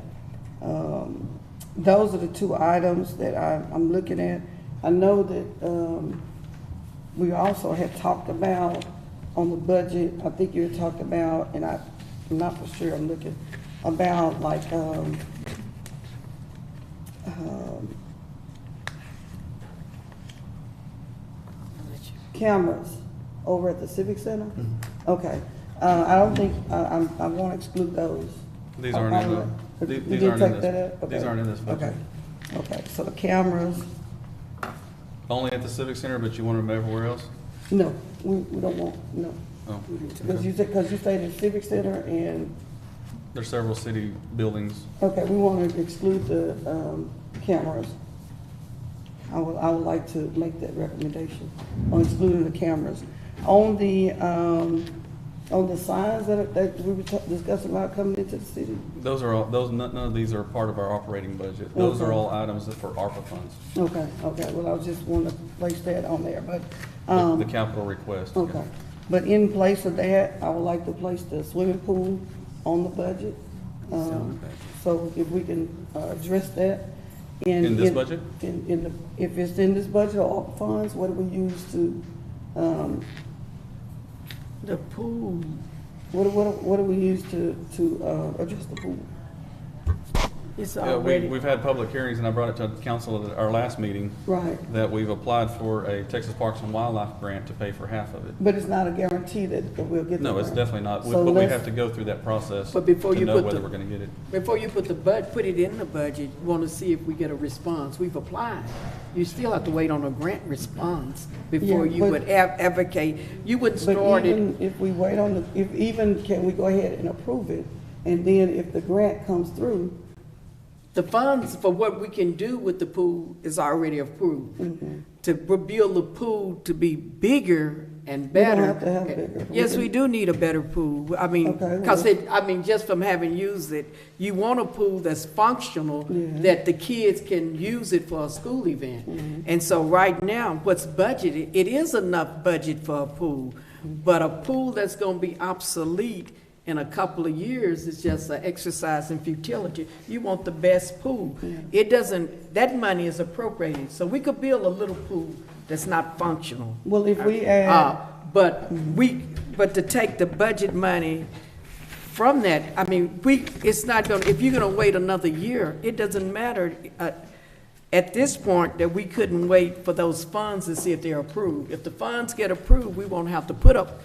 Those are the two items that I'm looking at. I know that, we also had talked about on the budget, I think you had talked about, and I'm not for sure, I'm looking, about like, cameras over at the Civic Center? Okay, I don't think, I won't exclude those.
These aren't in the,
You
these
did
aren't in
take that out?
this, these
Okay.
aren't in this budget.
Okay, so the cameras,
Only at the Civic Center, but you want them everywhere else?
no, we don't want, no.
Oh,
Because you stated Civic Center and,
there's several city buildings.
okay, we want to exclude the, cameras. I would like to make that recommendation on excluding the cameras. On the signs that we were discussing about coming into the city.
Those are all, none of these are part of our operating budget. Those are
Okay.
all items that for ARPA funds.
Okay, well, I was just wanting to place that on there, but,
The capital request.
okay. But in place of that, I would like to place the swimming pool on the budget. So if we can, address that.
In this budget?
If it's in this budget or all funds, what do we use to,
The pool,
what do we use to address the pool?
it's
Yeah,
already,
we've had public hearings, and I brought it to the council at our last meeting,
Right,
that we've applied for a Texas Parks and Wildlife grant to pay for half of it.
but it's not a guarantee that we'll get the
No, it's
grant.
definitely not,
So
but we
let's-
have to go through that process
But before
to
you
know
put
whether
the-
we're gonna get it.
before you put put it in the budget, you want to see if we get a response. We've applied. You still have to wait on a grant response before
Yeah,
you
but-
would advocate. You would
But
start it.
even if we wait on can we go ahead and approve it? And then if the grant comes through,
The funds for what we can do with the pool is already approved.
Mm-hmm.
To build the pool to be bigger and
we don't
better.
have to have bigger.
Yes, we do need a better pool. I mean,
Okay,
because
well-
just from having used it, you want a pool that's functional,
Yeah.
that the kids can use it for a school event. And so right now, what's budgeted, it is enough budget for a pool, but a pool that's gonna be obsolete in a couple of years is just an exercise in futility. You want the best pool. It doesn't, that money is appropriated, so we could build a little pool that's not functional.
Well, if we add,
But to take the budget money from that, I mean, it's not gonna, if you're gonna wait another year, it doesn't matter, at this point, that we couldn't wait for those funds to see if they're approved. If the funds get approved, we won't have to put up,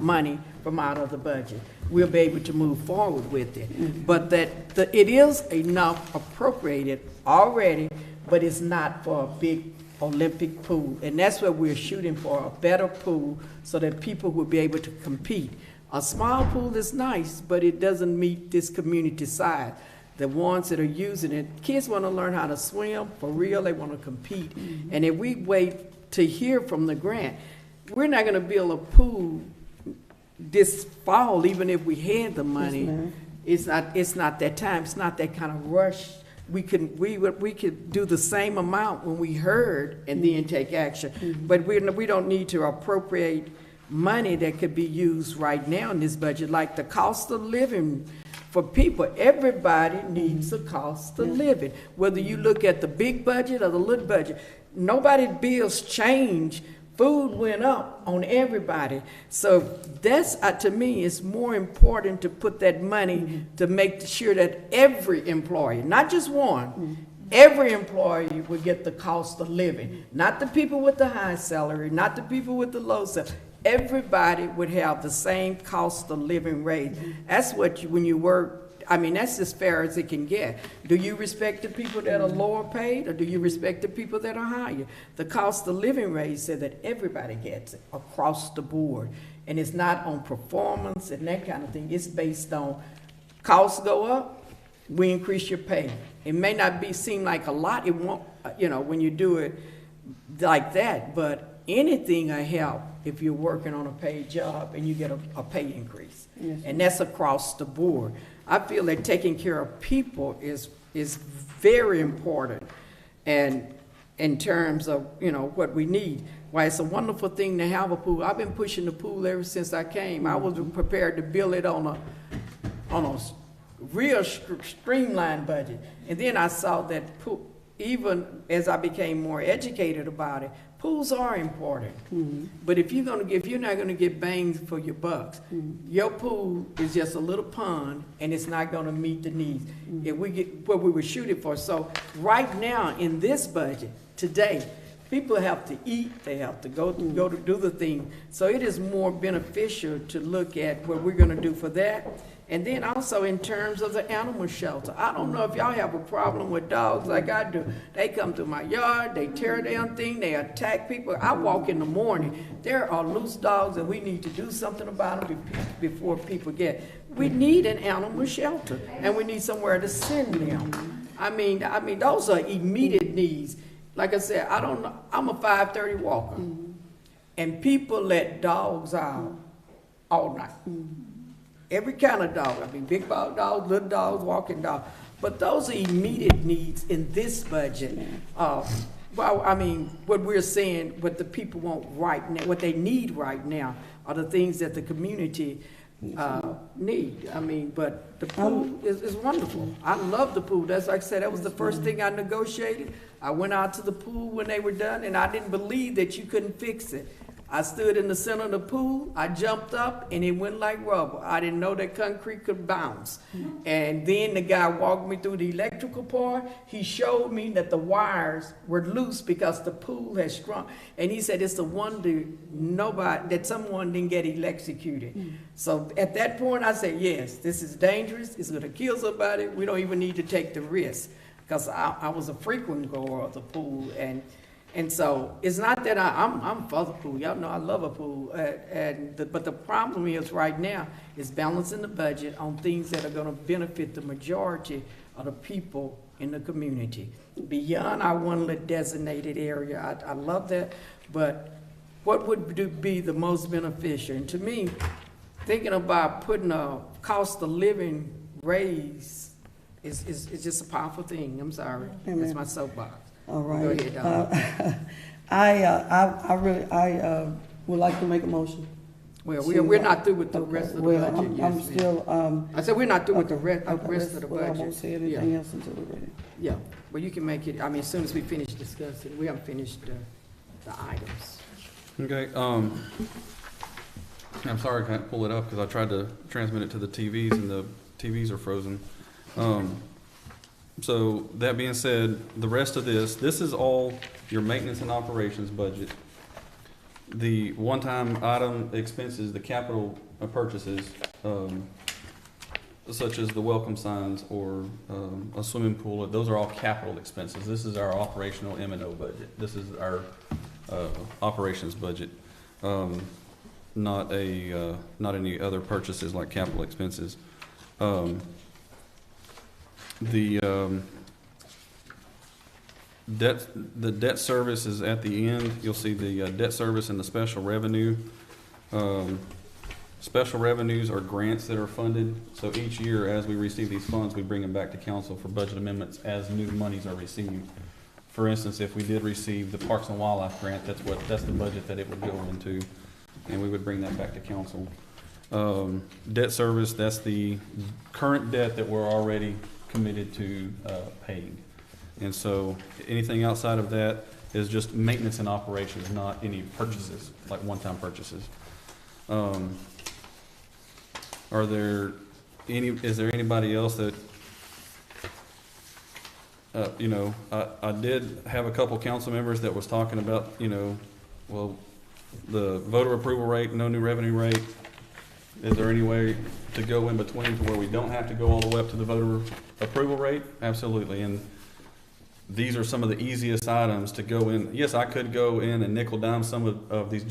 money from out of the budget. We'll be able to move forward with it. But it is enough appropriated already, but it's not for a big Olympic pool. And that's what we're shooting for, a better pool, so that people will be able to compete. A small pool is nice, but it doesn't meet this community side. The ones that are using it, kids want to learn how to swim, for real, they want to compete. And if we wait to hear from the grant, we're not going to build a pool this fall, even if we had the money. It's not that time, it's not that kind of rush. We could do the same amount when we heard and then take action. But we don't need to appropriate money that could be used right now in this budget, like the cost of living for people. Everybody needs a cost of living, whether you look at the big budget or the little budget. Nobody's bills change. Food went up on everybody. So that's, to me, it's more important to put that money to make sure that every employee, not just one, every employee would get the cost of living, not the people with the high salary, not the people with the low salary. Everybody would have the same cost of living rate. That's what you, when you work, I mean, that's as fair as it can get. Do you respect the people that are lower paid, or do you respect the people that are higher? The cost of living rate said that everybody gets it across the board. And it's not on performance and that kind of thing. It's based on costs go up, we increase your pay. It may not seem like a lot, it won't, when you do it like that, but anything will help if you're working on a paid job and you get a pay increase.
Yes.
And that's across the board. I feel that taking care of people is very important, and in terms of, what we need. Why it's a wonderful thing to have a pool. I've been pushing the pool ever since I came. I was prepared to build it on a real streamlined budget. And then I saw that pool, even as I became more educated about it, pools are important. But if you're not gonna get bangs for your bucks, your pool is just a little pond and it's not gonna meet the needs. If we get what we were shooting for. So right now in this budget, today, people have to eat, they have to go to do the thing. So it is more beneficial to look at what we're gonna do for that. And then also in terms of the animal shelter. I don't know if y'all have a problem with dogs like I do. They come through my yard, they tear down things, they attack people. I walk in the morning, there are loose dogs and we need to do something about them before people get. We need an animal shelter and we need somewhere to send them. I mean, those are immediate needs. Like I said, I don't know, I'm a 5:30 walker. And people let dogs out all night. Every kind of dog. I mean, big dogs, little dogs, walking dogs. But those are immediate needs in this budget. What we're saying, what the people want right now, what they need right now are the things that the community need. I mean, but the pool is wonderful. I love the pool. That's like I said, that was the first thing I negotiated. I went out to the pool when they were done, and I didn't believe that you couldn't fix it. I stood in the center of the pool, I jumped up, and it went like rubber. I didn't know that concrete could bounce. And then the guy walked me through the electrical part. He showed me that the wires were loose because the pool had shrunk. And he said it's a wonder that someone didn't get electrocuted. So at that point, I said, yes, this is dangerous. It's gonna kill somebody. We don't even need to take the risk. Because I was a frequent goer of the pool, and so it's not that I'm for the pool. Y'all know I love a pool, but the problem is right now is balancing the budget on things that are going to benefit the majority of the people in the community beyond our one little designated area. I love that, but what would be the most beneficial? And to me, thinking about putting a cost of living raise is just a powerful thing. I'm sorry, that's my soapbox.
All right.
Go ahead, Donna.
I would like to make a motion.
Well, we're not through with the rest of the budget.
I'm
Yes, ma'am.
still,
I said we're not through with the
okay,
rest of the
well, I
budget.
won't say anything else until we're ready.
Yeah, well, you can make it, as soon as we finish discussing, we haven't finished the items.
Okay, I'm sorry I can't pull it up because I tried to transmit it to the TVs and the TVs are frozen. So that being said, the rest of this is all your maintenance and operations budget. The one-time item expenses, the capital purchases, such as the welcome signs or a swimming pool, those are all capital expenses. This is our operational M&O budget. This is our operations budget, not any other purchases like capital expenses. The debt service is at the end. You'll see the debt service and the special revenue. Special revenues are grants that are funded. So each year as we receive these funds, we bring them back to council for budget amendments as new monies are received. For instance, if we did receive the Parks and Wildlife grant, that's the budget that it would go into, and we would bring that back to council. Debt service, that's the current debt that we're already committed to paying. And so anything outside of that is just maintenance and operations, not any purchases, like one-time purchases. Is there anybody else that you know, I did have a couple council members that was talking about, you know, well, the voter approval rate, no new revenue rate. Is there any way to go in between to where we don't have to go all the way up to the voter approval rate? Absolutely. And these are some of the easiest items to go in. Yes, I could go in and nickel down some of these.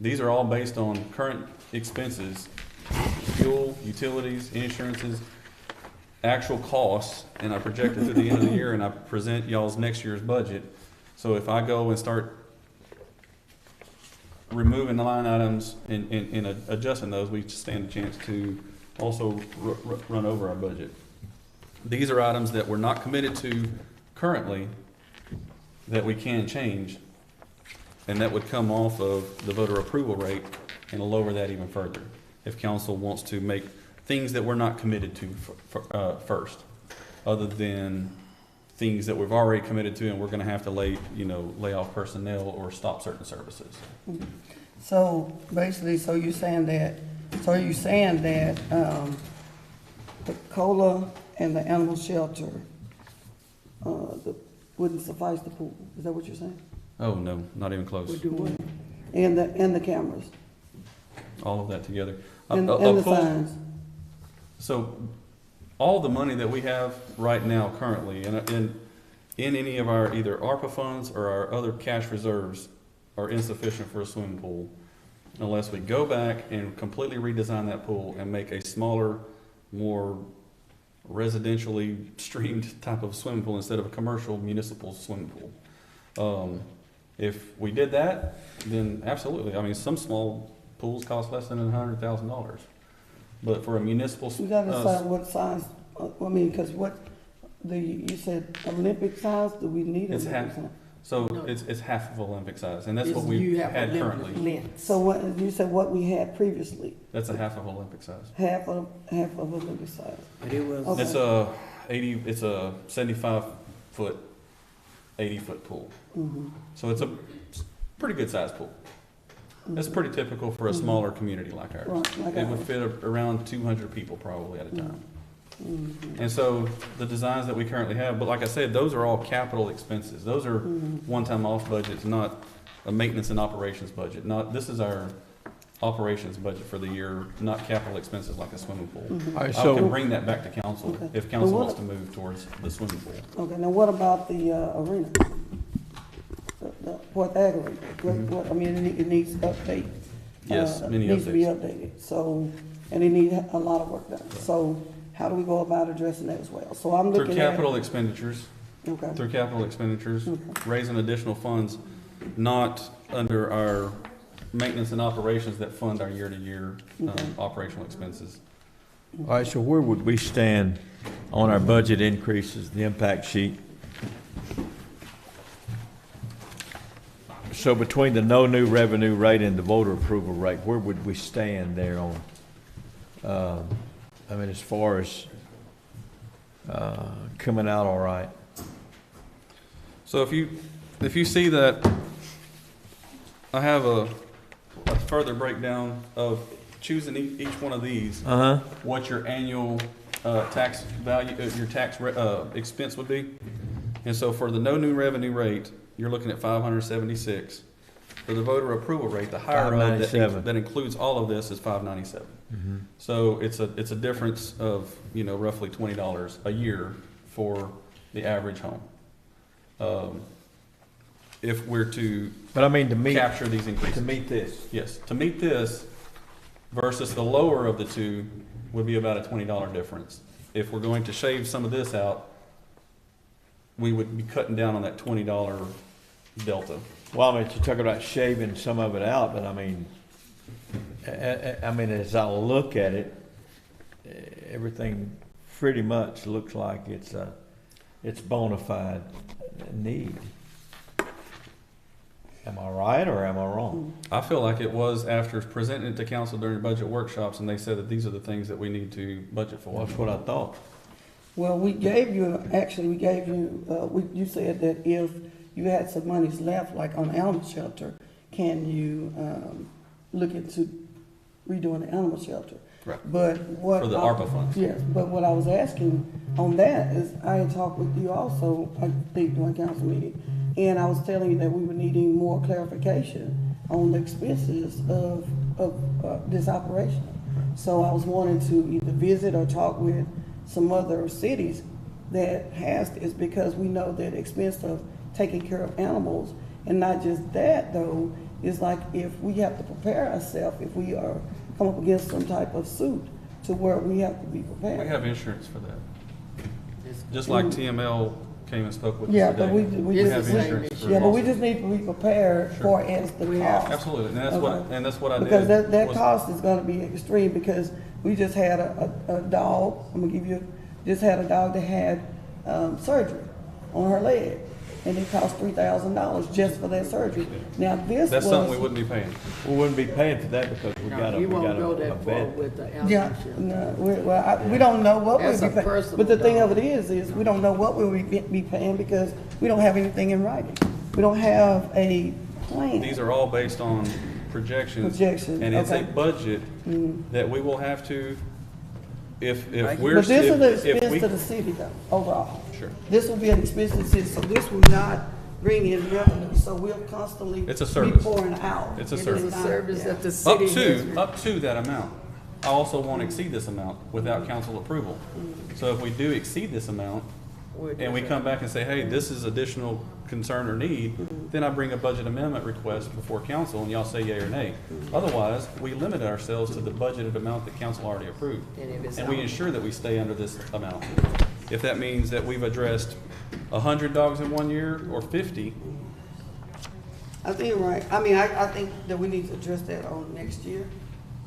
These are all based on current expenses, fuel, utilities, insurances, actual costs, and I project it through the end of the year, and I present y'all's next year's budget. So if I go and start removing the line items and adjusting those, we stand a chance to also run over our budget. These are items that we're not committed to currently that we can change, and that would come off of the voter approval rate and lower that even further if council wants to make things that we're not committed to first, other than things that we've already committed to and we're gonna have to lay off personnel or stop certain services.
So basically, so you're saying that the COLA and the animal shelter, wouldn't suffice the pool? Is that what you're saying?
Oh, no, not even close.
We do what?
And the cameras?
All of that together.
And
A
the
pool-
signs?
So, all the money that we have right now currently, in any of our either ARPA funds or our other cash reserves, are insufficient for a swimming pool unless we go back and completely redesign that pool and make a smaller, more residentially streamed type of swimming pool instead of a commercial municipal swimming pool. If we did that, then absolutely. I mean, some small pools cost less than $100,000. But for a municipal,
You gotta decide what size, I mean, because you said Olympic size, do we need
It's
Olympic
half.
size?
So
No.
it's half of Olympic size, and that's what
Is
we
you have
had
Olympic
currently.
lengths.
So what, you said what we had previously,
That's a half of Olympic size.
half of Olympic size?
But it was,
Okay.
It's a 75-foot, 80-foot pool.
Mm-hmm.
So it's a pretty good sized pool. That's pretty typical for a smaller community like ours.
Right, like
It would
ours.
fit around 200 people probably at a time.
Mm-hmm.
And so the designs that we currently have, but like I said, those are all capital expenses. Those are one-time off budgets, not a maintenance and operations budget. This is our operations budget for the year, not capital expenses like a swimming pool.
Mm-hmm.
All right,
I can
so,
bring that back to council
Okay.
if council
Well,
wants to move towards the swimming pool.
Okay, now what about the arena? The Port Ag arena? What, I mean, it needs update.
Yes, many
Needs to be
updates.
updated, so, and it needs a lot of work done. So how do we go about addressing that as well? So I'm
Through
looking at.
capital expenditures,
Okay,
raising additional funds, not under our maintenance and operations that fund our year-to-year operational expenses.
all right, so where would we stand on our budget increases, the impact sheet? So between the no new revenue rate and the voter approval rate, where would we stand there on, I mean, as far as coming out all right?
So if you see that, I have a further breakdown of choosing each one of these,
Uh-huh.
what your annual tax value, your tax expense would be. And so for the no new revenue rate, you're looking at 576. For the voter approval rate, the higher of
$597.
that includes all of this is 597. So it's a difference of, roughly $20 a year for the average home. If we're to
But I mean, to meet,
capture these increases.
to meet this.
Yes, to meet this versus the lower of the two would be about a $20 difference. If we're going to shave some of this out, we would be cutting down on that $20 delta.
Well, I mean, you talk about shaving some of it out, but I mean, as I look at it, everything pretty much looks like it's bona fide need. Am I right or am I wrong?
I feel like it was after presenting it to council during budget workshops, and they said that these are the things that we need to budget for.
Well, that's what I thought.
well, you said that if you had some monies left, like on animal shelter, can you, look into redoing the animal shelter?
Right.
But what.
For the ARPA funds.
Yes, but what I was asking on that is, I had talked with you also, I think during council meeting, and I was telling you that we were needing more clarification on the expenses of this operation. So I was wanting to either visit or talk with some other cities that has this, because we know that expense of taking care of animals, and not just that though, is like if we have to prepare ourselves, if we are come up against some type of suit to where we have to be prepared.
We have insurance for that. Just like TML came and spoke with us
Yeah,
today.
but we
have
just,
insurance for
yeah, but we
lawsuits.
just need to be prepared for as the cost.
Absolutely, and that's what,
Okay.
and that's what I did.
Because that
was-
cost is gonna be extreme, because we just had a dog, I'm gonna give you, just had a dog that had, surgery on her leg, and it cost $3,000 just for that surgery. Now, this was.
That's something we wouldn't be paying.
We wouldn't be paying for that because we got
No,
a,
you
we
won't
got
go
a
that far
vet.
with the animal
Yeah,
shelter.
no, we don't know what we'll
That's
be
a
paying.
personal
But the thing
dog.
of it is we don't know what we'll be paying, because we don't have anything in writing. We don't have a plan.
These are all based on projections.
Projections,
And it's a
okay.
budget that we will have to, if we're.
But this is the
if we-
expense to the city though, overall.
Sure.
This will be an expense to the city, so this will not bring in revenue, so we'll constantly.
It's a
be
service.
pouring out.
It's a
It is
service.
It's a
not-
service
yeah.
that the city has.
Up to that amount. I also won't exceed this amount without council approval. So if we do exceed this amount, and we come back and say, hey, this is additional concern or need, then I bring a budget amendment request before council, and y'all say yea or nay. Otherwise, we limit ourselves to the budgeted amount that council already approved.
And if it's
And we
not-
ensure that we stay under this amount. If that means that we've addressed 100 dogs in 1 year or 50,
I think you're right. I mean, I think that we need to address that on next year,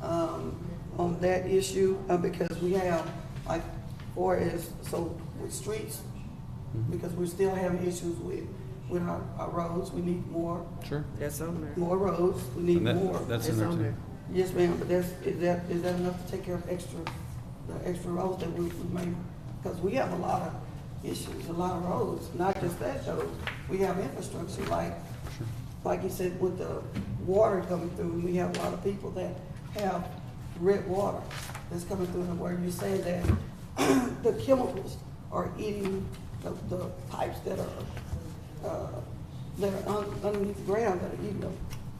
on that issue, because we have, like, or is, so with streets, because we're still having issues with our roads, we need more
That's on there.
roads, we need
and that,
more.
that's in
It's
there
on
too.
there.
Yes, ma'am, but is that enough to take care of the extra roads that we may, because we have a lot of issues, a lot of roads, not just that though. We have infrastructure, like you said, with the water coming through, we have a lot of people that have red water that's coming through, and where you say that the chemicals are eating the pipes that are underneath the ground, that are eating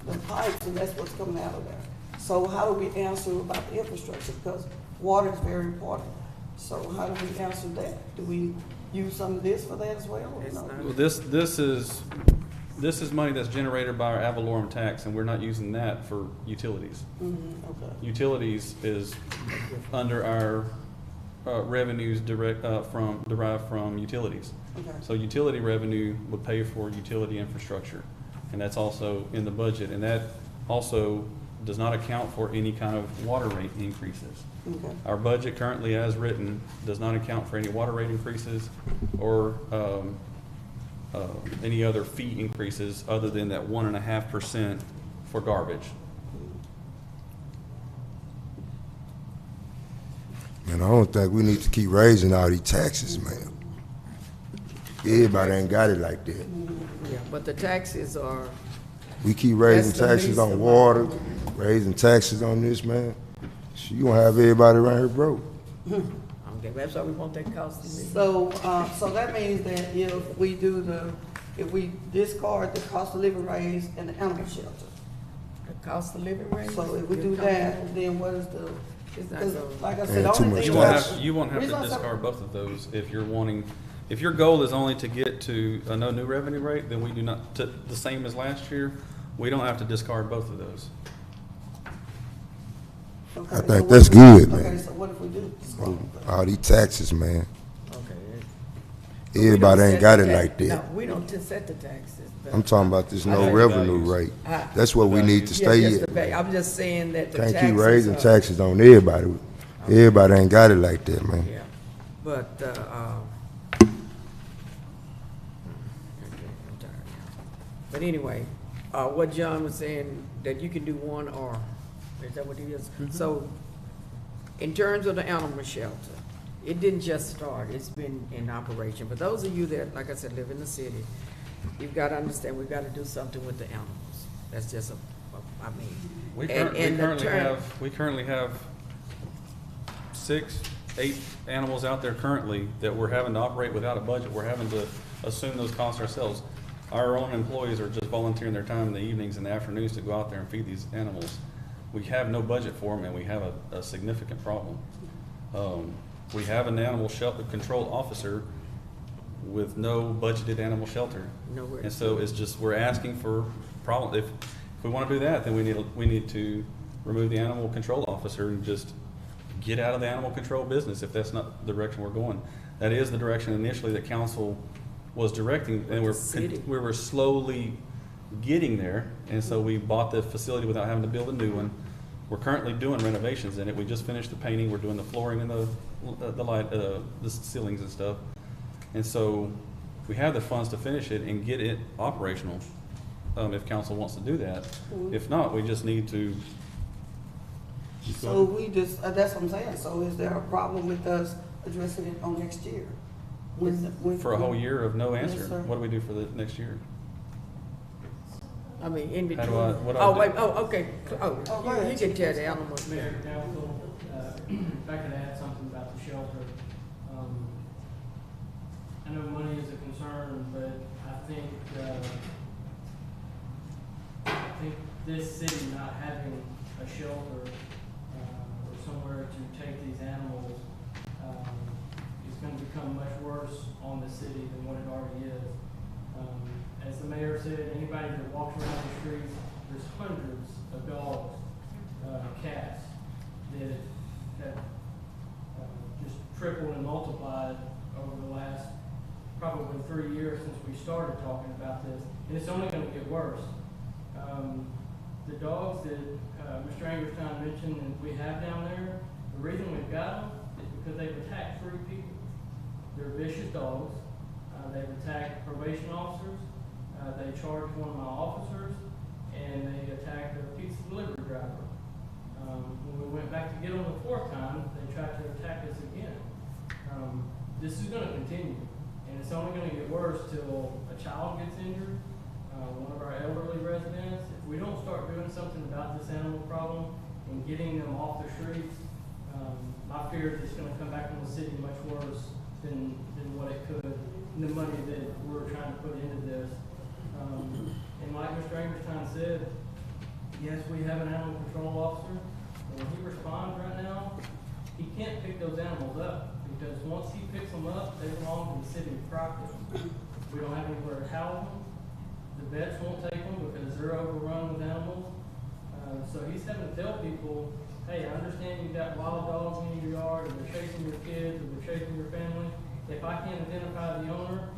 the pipes, and that's what's coming out of there. So how do we answer about the infrastructure? Because water is very important. So how do we answer that? Do we use some of this for that as well, or
It's
no?
not.
Well, this is money that's generated by our ad valorem tax, and we're not using that for utilities.
Okay.
Utilities is under our revenues derived from utilities.
Okay.
So utility revenue would pay for utility infrastructure, and that's also in the budget, and that also does not account for any kind of water rate increases.
Okay.
Our budget currently as written does not account for any water rate increases or any other fee increases other than that 1.5% for garbage.
Man, I don't think we need to keep raising all these taxes, man. Everybody ain't got it like that.
Yeah, but the taxes are,
We keep raising
That's the
taxes
least
on
amount.
water, raising taxes on this, man. So you gonna have everybody around here broke.
okay, that's why we want that cost to be.
So, so that means that if we discard the cost of living raise and the animal shelter,
The cost of living rate.
so if we do that, then what is the,
It's not
because
gonna.
like I said,
Man,
the
too
only
much
thing.
tax.
You won't have
Reason
to
I said-
discard both of those if you're wanting, if your goal is only to get to a no new revenue rate, then we do not, to the same as last year, we don't have to discard both of those.
Okay,
I
so
think
what
that's
if we-
good,
Okay,
man.
so what if we do discard them?
All these taxes, man.
Okay.
Everybody ain't got it like
No,
that.
we don't just set the taxes. but-
I'm talking about this
I
no
think
revenue
values.
rate.
Ah.
That's what we need to
Yeah,
stay
just
at.
the I'm just saying that the
Can't
taxes.
keep raising
are-
taxes on everybody. Everybody ain't got it like that, man.
Yeah, but, okay, I'm tired now. But anyway, what John was saying, that you can do one or, is that what he is? So, in terms of the animal shelter, it didn't just start, it's been in operation. But those of you that, like I said, live in the city, you've got to understand, we've got to do something with the animals. That's just I mean.
We
and the term-
currently have 6, 8 animals out there currently that we're having to operate without a budget. We're having to assume those costs ourselves. Our own employees are just volunteering their time in the evenings and the afternoons to go out there and feed these animals. We have no budget for them, and we have a significant problem. We have an animal shelter control officer with no budgeted animal shelter.
Nowhere.
And so it's just, we're asking for problem. If we want to do that, then we need to remove the animal control officer and just get out of the animal control business if that's not the direction we're going. That is the direction initially that council was directing, and we were slowly getting there. And so we bought the facility without having to build a new one. We're currently doing renovations in it. We just finished the painting. We're doing the flooring and the light, the ceilings and stuff. And so we have the funds to finish it and get it operational, if council wants to do that. If not, we just need to.
So we just, that's what I'm saying, so is there a problem with us addressing it on next year?
For a whole year of no
Yes,
answer,
sir.
what do we do for the next year?
I mean, in
How
between.
do I- what do I do?
Wait, okay.
Oh, go ahead.
You can tell the animals.
Mayor, Council, if I could add something about the shelter. I know money is a concern, but I think this city not having a shelter or somewhere to take these animals is going to become much worse on the city than what it already is. As the mayor said, anybody that walks around the streets, there's hundreds of dogs, cats that have just tripled and multiplied over the last probably 3 years since we started talking about this, and it's only going to get worse. The dogs that Mr. Angerstein mentioned that we have down there, the reason we've got them is because they've attacked 3 people. They're vicious dogs. They've attacked probation officers. They charged one of my officers, and they attacked a pizza delivery driver. When we went back to get them the 4th time, they tried to attack us again. This is going to continue, and it's only going to get worse till a child gets injured, one of our elderly residents. If we don't start doing something about this animal problem and getting them off the streets, my fear is it's going to come back on the city much worse than what it could, and the money that we're trying to put into this. And like Mr. Angerstein said, yes, we have an animal control officer, but when he responds right now, he can't pick those animals up, because once he picks them up, they belong to the city of Crockett. We don't have anywhere to house them. The vets won't take them because they're overrun with animals. So he's having to tell people, hey, I understand you've got wild dogs in your yard, and they're chasing your kids, or they're chasing your family. If I can't identify the owner,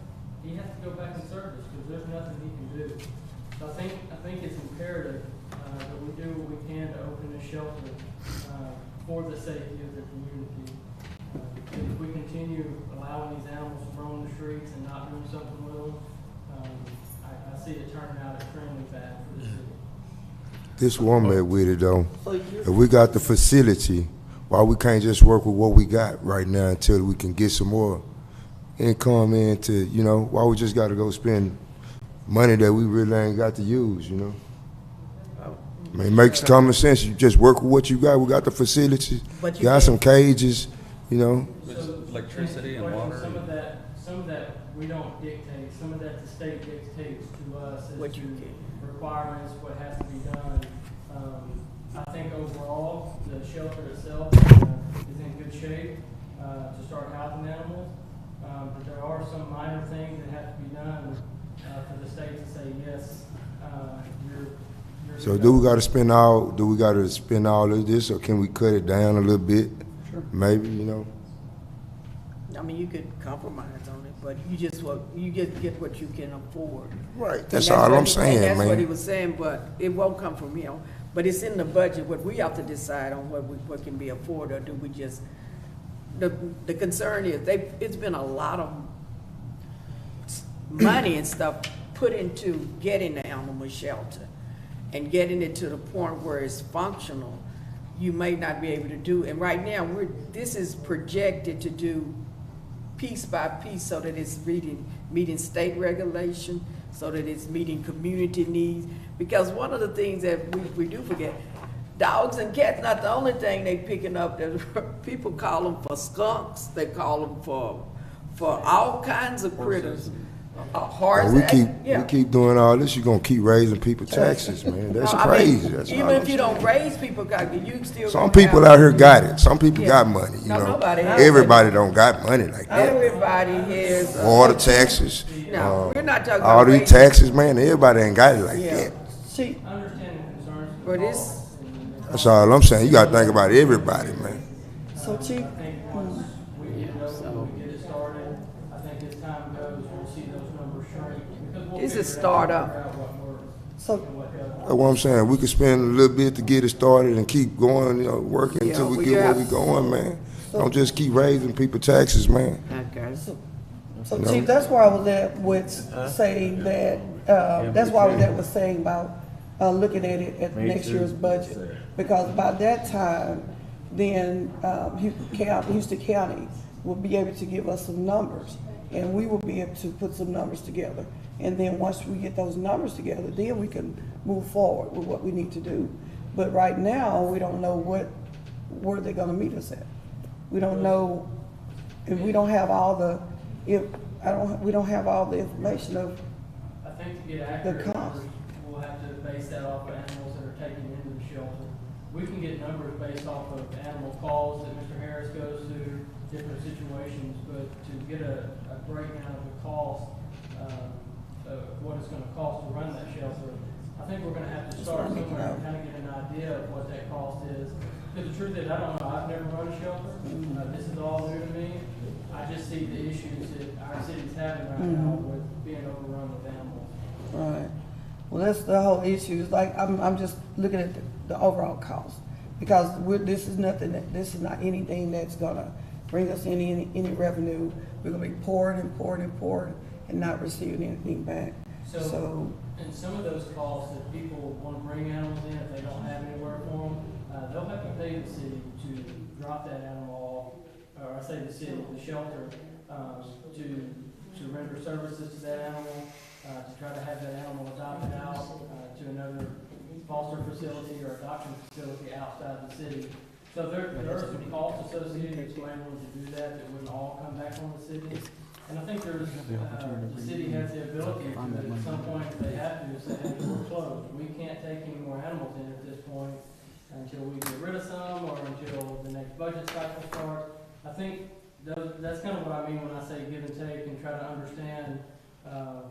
he has to go back and service, because there's nothing he can do. So I think it's imperative that we do what we can to open this shelter for the safety of the community. If we continue allowing these animals to roam the streets and not doing something with them, I see it turning out extremely bad for the city.
This woman with it though,
So
if we got the facility, why we can't just work with what we got right now until we can get some more income into, you know, why we just gotta go spend money that we really ain't got to use, you know? I mean, it makes common sense. You just work with what you got. We got the facilities,
But you
got
can't-
some cages, you know?
Electricity and water.
Some of that we don't dictate. Some of that the state dictates to us as
What you
to
get.
requirements, what has to be done. I think overall, the shelter itself is in good shape to start housing animals. But there are some minor things that have to be done for the state to say, yes, you're.
So do we gotta spend all of this, or can we cut it down a little bit?
Sure.
Maybe, you know?
I mean, you could compromise on it, but you just get what you can afford.
Right,
And
that's all
what
I'm
he-
saying,
and that's what he
man.
was saying, but it won't come from him. But it's in the budget, what we have to decide on what can be afforded, or do we just, the concern is, it's been a lot of money and stuff put into getting the animal shelter and getting it to the point where it's functional. You may not be able to do, and right now, this is projected to do piece by piece so that it's meeting state regulation, so that it's meeting community needs. Because one of the things that we do forget, dogs and cats not the only thing they picking up. There's people call them for skunks. They call them for all kinds of critters. Horses.
We keep doing all this. You're gonna keep raising people's taxes, man. That's
No, I
crazy.
mean,
That's
even
all
if
I'm
you
saying.
don't raise people, you still.
Some
gonna
people
have-
out here got it. Some people
Yeah.
got money. You
No,
know,
nobody has
everybody don't got money like that.
Everybody has.
Water taxes,
No, we're not talking
all
about
these
raising-
taxes, man. Everybody ain't got it like
Yeah.
that.
Chief,
I understand the concerns. of the
But it's-
calls and the
That's all I'm saying. You got to think about everybody, man.
so Chief,
I think once we get it started, I think as time goes, we'll see those numbers shrink. Because we'll
It's a
figure
startup.
out what works
so,
and what doesn't.
That's what I'm saying. We could spend a little bit to get it started and keep going, working
Yeah,
until we
well,
get
yeah.
where we going, man. Don't just keep raising people's taxes, man.
Okay.
so Chief, that's where I was at with saying that, that's why I was at with saying about, looking at it at next year's budget. Because by that time, then, Houston County will be able to give us some numbers. And we will be able to put some numbers together. And then once we get those numbers together, then we can move forward with what we need to do. But right now, we don't know where they're gonna meet us at. We don't know, if we don't have all the, we don't have all the information of,
I think to get accurate
cost.
numbers, we'll have to base that off of animals that are taken into the shelter. We can get numbers based off of animal calls that Mr. Harris goes to, different situations, but to get a breakdown of the cost, of what it's gonna cost to run that shelter, I think we're gonna have to start somewhere and kind of get an idea of what that cost is. Because the truth is, I don't know, I've never run a shelter, this is all new to me. I just see the issues that our city's having right now with being overrun with animals.
right. Well, that's the whole issue. It's like, I'm just looking at the overall cost. Because this is not anything that's gonna bring us any revenue. We're gonna be pouring and not receiving anything back. So,
And some of those costs, if people want to bring animals in, if they don't have anywhere for them, they'll have to pay the city to drop that animal off, or I say the city, the shelter, to render services to that animal, to try to have that animal adopted out to another foster facility or adoption facility outside the city. So there are some costs associated with planning to do that wouldn't all come back on the city. And I think the city has the ability to, at some point, if they have to, say, hey, we're closed. We can't take any more animals in at this point until we get rid of some or until the next budget cycle starts. I think that's kind of what I mean when I say give and take and try to understand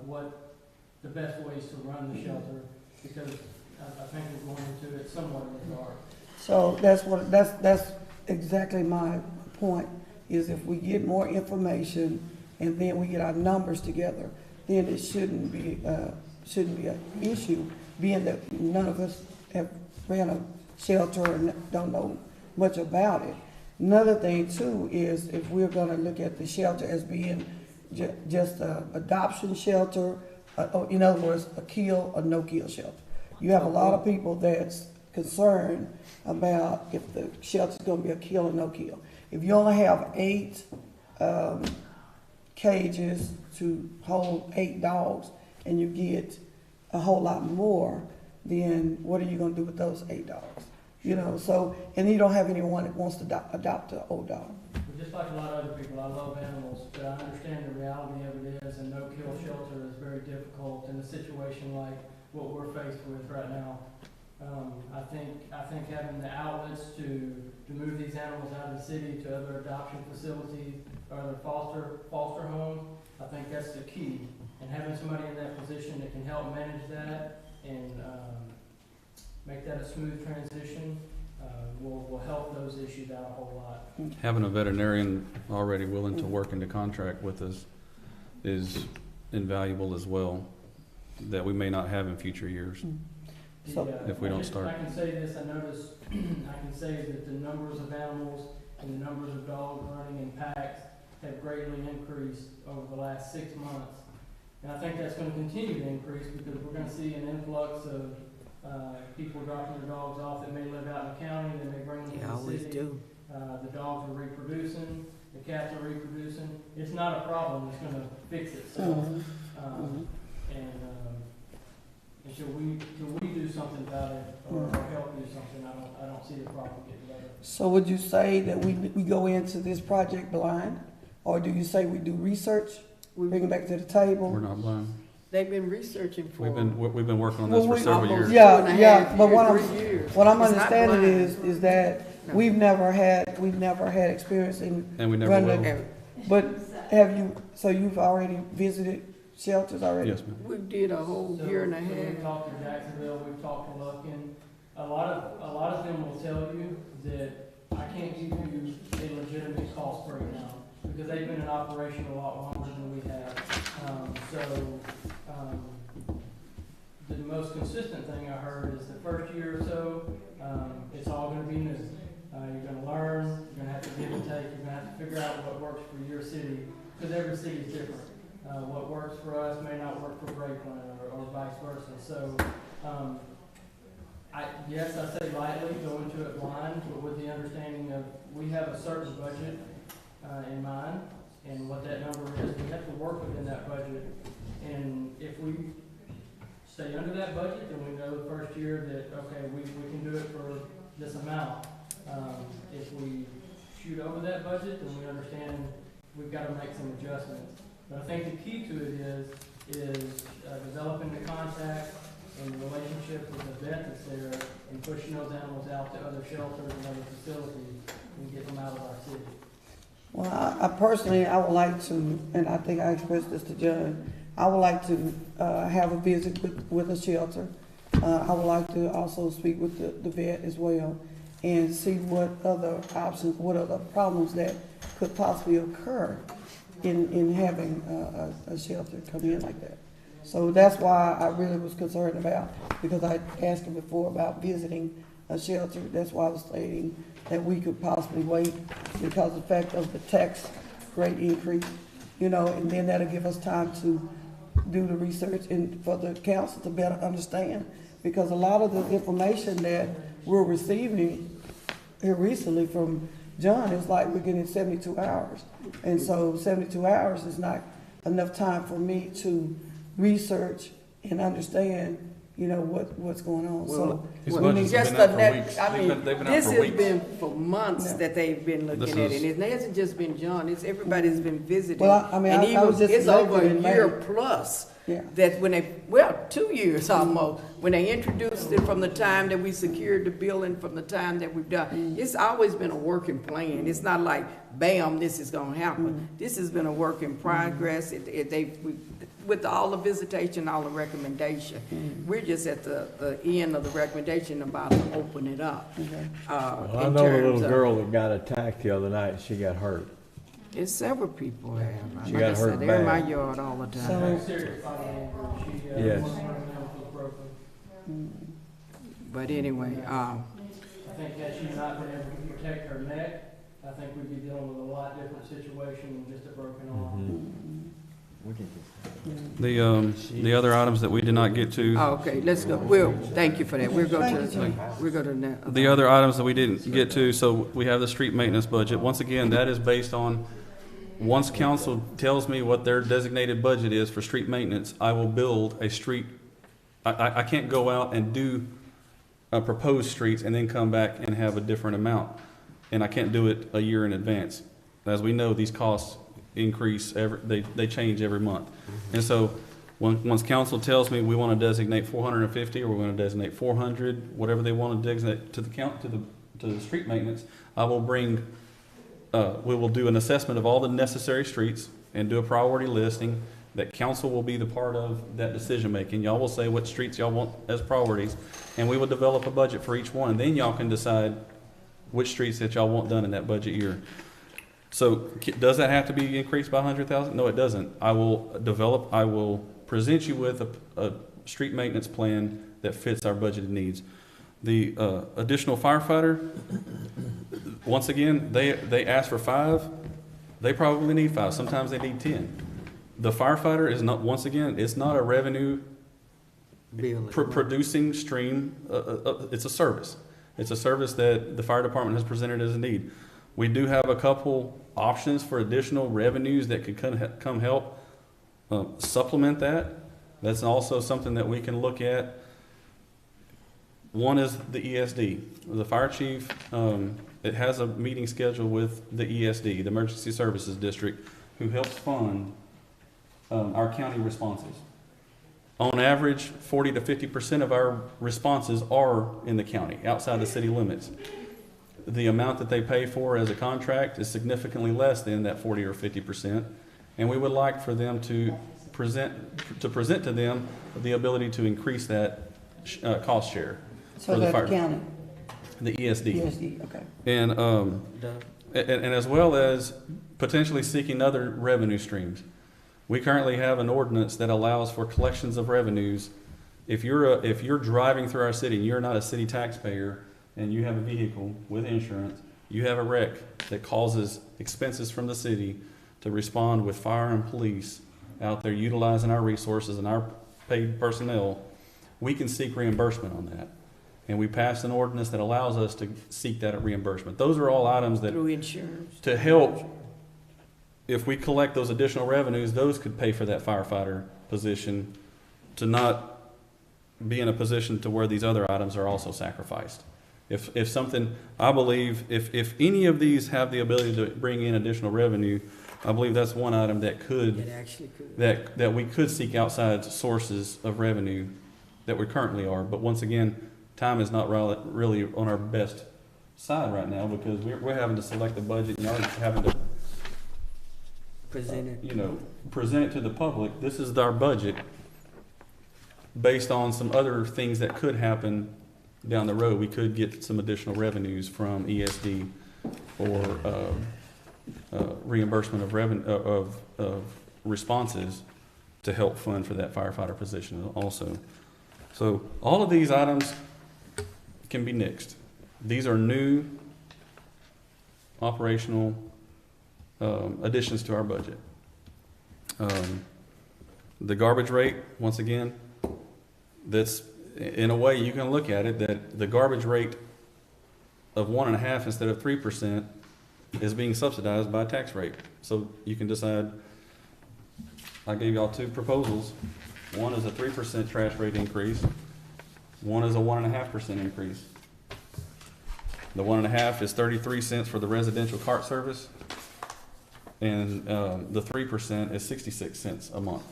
what the best ways to run the shelter, because I think we're going into it somewhat in the dark.
so that's exactly my point, is if we get more information and then we get our numbers together, then it shouldn't be an issue, being that none of us have ran a shelter and don't know much about it. Another thing too is if we're gonna look at the shelter as being just a adoption shelter, or in other words, a kill or no kill shelter. You have a lot of people that's concerned about if the shelter's gonna be a kill or no kill. If you only have 8 cages to hold 8 dogs and you get a whole lot more, then what are you gonna do with those 8 dogs? So, and you don't have anyone that wants to adopt an old dog.
Just like a lot of other people, I love animals, but I understand the reality of it is a no-kill shelter is very difficult in a situation like what we're faced with right now. I think having the outlets to move these animals out of the city to other adoption facilities or other foster homes, I think that's the key. And having somebody in that position that can help manage that and make that a smooth transition will help those issues out a whole lot.
Having a veterinarian already willing to work into contract with us is invaluable as well, that we may not have in future years. If we don't start.
I can say this, I noticed, I can say that the numbers of animals and the numbers of dogs running in packs have greatly increased over the last 6 months. And I think that's gonna continue to increase because we're gonna see an influx of people dropping their dogs off that may live out in the county, they may bring them to the city.
Always do.
The dogs are reproducing, the cats are reproducing. It's not a problem, it's gonna fix itself. And until we do do something about it or help do something, I don't see the problem getting better.
So would you say that we go into this project blind? Or do you say we do research, bring it back to the table?
We're not blind.
They've been researching for.
We've been working on this
Well,
for several years.
Almost
Yeah,
2.5
but
years, 3 years.
what I'm
It's not
understanding
blind.
is that
No.
we've never had experience in
And we never
running.
will.
But have you, so you've already visited shelters already?
Yes, ma'am.
We did a whole
So-
year and a
so We've
half.
talked to Jacksonville, we've talked to Lufkin. A lot of them will tell you that I can't give you a legitimate cost breakdown because they've been in operation a lot longer than we have. The most consistent thing I heard is the first year or so, it's all gonna be new. You're gonna learn, you're gonna have to give and take, you're gonna have to figure out what works for your city, because every city is different. What works for us may not work for Brakeland or vice versa. So, yes, I say lightly, go into it blind, but with the understanding of we have a certain budget in mind, and what that number is, we have to work within that budget. And if we stay under that budget, then we know the first year that, okay, we can do it for this amount. If we shoot over that budget, then we understand we've got to make some adjustments. But I think the key to it is developing the contact and the relationship with the vet that's there and pushing those animals out to other shelters and other facilities and get them out of our city.
Well, I personally, I would like to, and I think I expressed this to John, I would like to have a visit with a shelter. I would like to also speak with the vet as well and see what other options, what other problems that could possibly occur in having a shelter come in like that. So that's why I really was concerned about, because I asked him before about visiting a shelter. That's why I was stating that we could possibly wait because of the fact of the tax rate increase, and then that'll give us time to do the research and for the council to better understand. Because a lot of the information that we're receiving here recently from John is like we're getting 72 hours. And so 72 hours is not enough time for me to research and understand, what's going on. So
His
Well,
budget's
just
been out
the
for
net-
weeks.
I
They've
mean,
been- they've been out
this
for
has
weeks.
been for months
Yeah.
that they've been looking
This
at
is-
it. It hasn't just been John, it's everybody's been visiting.
Well, I mean,
And
I was just
it's over a
elected in May.
year plus.
Yeah.
That when 2 years almost, when they introduced it from the time that we secured the building, from the time that we've done, it's always been a working plan. It's not like, bam, this is gonna happen. This has been a work in progress. With all the visitation, all the recommendation, we're just at the end of the recommendation about to open it up.
Well, I
in
know the
terms
little
of-
girl that got attacked the other night, she got hurt.
It's several people have.
She
Like I
got
said,
hurt
they're in my
bad.
yard all the time.
So-
Serious bodily injury.
Yes.
One of her nails was broken.
But anyway,
I think had she not been able to protect her neck, I think we'd be dealing with a lot different situation than just a broken arm.
The other items that we did not get to,
okay, let's go. Thank you for that. We'll go to
the other items that we didn't get to, so we have the street maintenance budget. Once again, that is based on, once council tells me what their designated budget is for street maintenance, I will build a street. I can't go out and do proposed streets and then come back and have a different amount. And I can't do it a year in advance. As we know, these costs increase they change every month. And so once council tells me we want to designate 450 or we want to designate 400, whatever they want to designate to the street maintenance, I will bring, we will do an assessment of all the necessary streets and do a priority listing that council will be the part of that decision making. Y'all will say what streets y'all want as priorities, and we will develop a budget for each one. And then y'all can decide which streets that y'all want done in that budget year. So does that have to be increased by 100,000? No, it doesn't. I will present you with a street maintenance plan that fits our budgeted needs. The additional firefighter, once again, they ask for 5. They probably need 5. Sometimes they need 10. The firefighter is not, once again, it's not a revenue producing stream. It's a service. It's a service that the fire department has presented as a need. We do have a couple options for additional revenues that could come help supplement that. That's also something that we can look at. One is the ESD. The fire chief, it has a meeting scheduled with the ESD, the Emergency Services District, who helps fund our county responses. On average, 40 to 50% of our responses are in the county, outside the city limits. The amount that they pay for as a contract is significantly less than that 40 or 50%, and we would like for them to present to them the ability to increase that cost share
So
for the
that
fire.
county,
The ESD.
ESD, okay.
And as well as potentially seeking other revenue streams. We currently have an ordinance that allows for collections of revenues. If you're driving through our city and you're not a city taxpayer and you have a vehicle with insurance, you have a wreck that causes expenses from the city to respond with fire and police out there utilizing our resources and our paid personnel, we can seek reimbursement on that. And we passed an ordinance that allows us to seek that reimbursement. Those are all items that,
Through insurance.
to help, if we collect those additional revenues, those could pay for that firefighter position, to not be in a position to where these other items are also sacrificed. If something, I believe, if any of these have the ability to bring in additional revenue, I believe that's one item that
It actually could.
that we could seek outside sources of revenue that we currently are. But once again, time is not really on our best side right now, because we're having to select the budget and already having to
Presented.
present it to the public. This is our budget based on some other things that could happen down the road. We could get some additional revenues from ESD or reimbursement of of responses to help fund for that firefighter position also. So all of these items can be nixed. These are new operational additions to our budget. The garbage rate, once again, that's, in a way, you can look at it that the garbage rate of 1.5% instead of 3% is being subsidized by a tax rate. So you can decide. I gave y'all two proposals. One is a 3% trash rate increase. One is a 1.5% increase. The 1.5 is 33 cents for the residential cart service, and the 3% is 66 cents a month.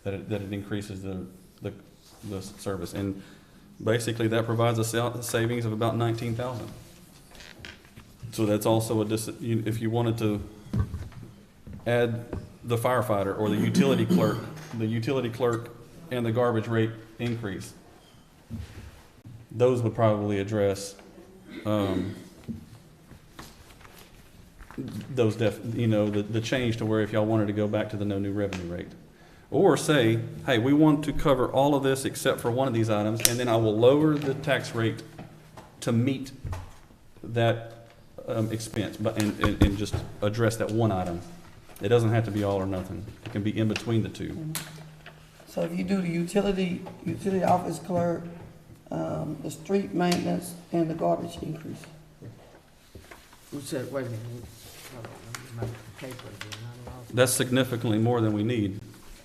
That it increases the service, and basically that provides a savings of about $19,000. So that's also if you wanted to add the firefighter or the utility clerk and the garbage rate increase, those would probably address the change to where if y'all wanted to go back to the no new revenue rate. Or say, hey, we want to cover all of this except for one of these items, and then I will lower the tax rate to meet that expense, and just address that one item. It doesn't have to be all or nothing. It can be in between the two.
So if you do the utility office clerk, the street maintenance, and the garbage increase.
Who said, wait a minute, hold on, let me make the paper again. I lost it.
That's significantly more than we need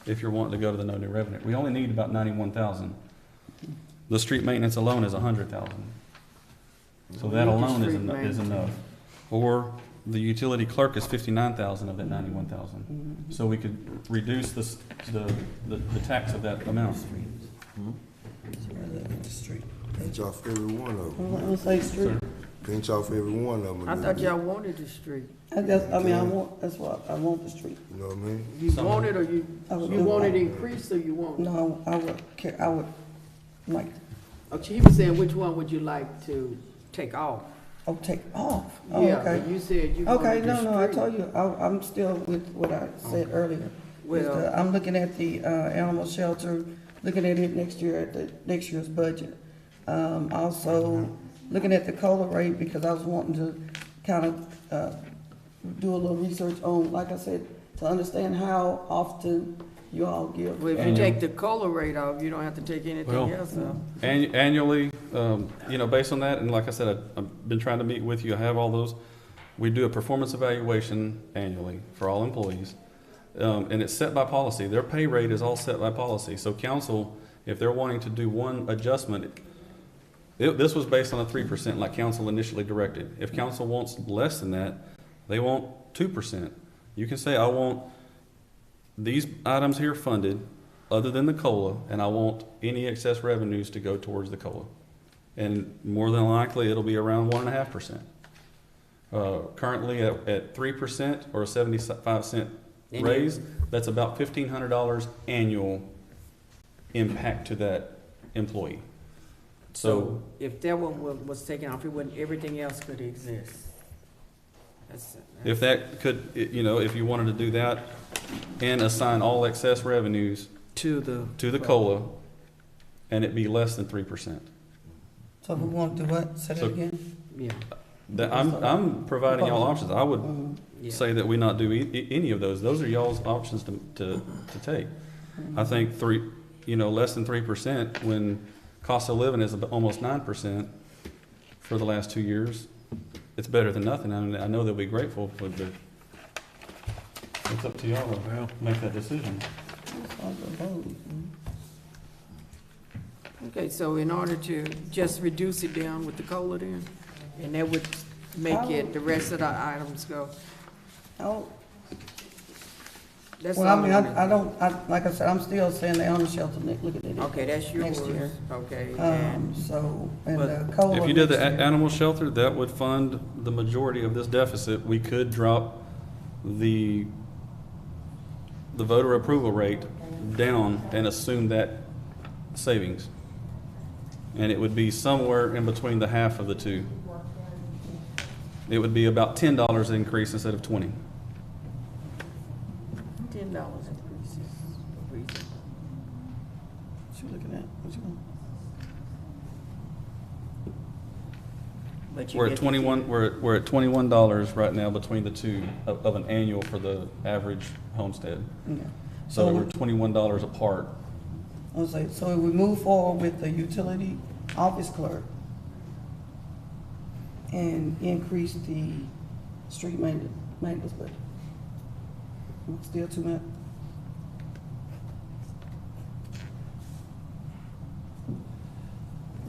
if you're wanting to go to the no new revenue. We only need about 91,000. The street maintenance alone is 100,000. So that
We need the
alone is
street
is enough.
maintenance.
Or the utility clerk is 59,000 of that 91,000. So we could reduce the tax of that amount.
Pinch off every one of them.
I'm gonna say street.
Pinch off every one of them.
I thought y'all wanted the street.
I want the street.
You know what I mean?
You want it, or you
I would
want it
do-
increased, or you want it?
No, I would like,
Okay, he was saying, which one would you like to take off?
take off. Oh,
Yeah,
okay.
but you said you
Okay,
wanted the street.
no, I told you, I'm still with what I said earlier.
Well,
I'm looking at the, animal shelter, looking at it next year, at the next year's budget. Also looking at the COLA rate, because I was wanting to kind of, do a little research on, like I said, to understand how often you all give.
well, if you take the COLA rate off, you don't have to take anything
Well,
else off.
Annually, based on that, and like I said, I've been trying to meet with you, I have all those. We do a performance evaluation annually for all employees, and it's set by policy. Their pay rate is all set by policy. So council, if they're wanting to do one adjustment, This was based on a 3% like council initially directed. If council wants less than that, they want 2%. You can say, I want these items here funded other than the COLA, and I want any excess revenues to go towards the COLA. And more than likely, it'll be around 1.5%. Currently at 3% or a 75-cent raise, that's about $1,500 annual impact to that employee. So
if that one was taken off, it wouldn't, everything else could exist.
if that could, if you wanted to do that and assign all excess revenues
To the
COLA, and it be less than 3%.
So we want to do what? Say that
So-
again?
Yeah.
I'm providing y'all options. I would
Yeah.
say that we not do any of those. Those are y'all's options to take. I think less than 3% when cost of living is almost 9% for the last 2 years. It's better than nothing. I mean, I know they'll be grateful, but it's up to y'all to make that decision.
Okay, so in order to just reduce it down with the COLA then, and that would make it, the rest of the items go.
Oh,
That's
well,
all
I mean,
wanna-
like I said, I'm still saying the animal shelter, look at it.
Okay, that's yours.
Next year.
Okay, and
So, and
But
the COLA.
If you did the
next year.
animal shelter, that would fund the majority of this deficit. We could drop the voter approval rate down and assume that savings. And it would be somewhere in between the half of the two. It would be about $10 increase instead of 20.
$10 increases.
What you looking at? What you want?
But you
We're
get
at
the
21, we're at $21 right now between the two of an annual for the average homestead.
Okay.
So we're
we-
$21 apart.
I was like, so if we move forward with the utility office clerk and increase the street maintenance budget. Still too much?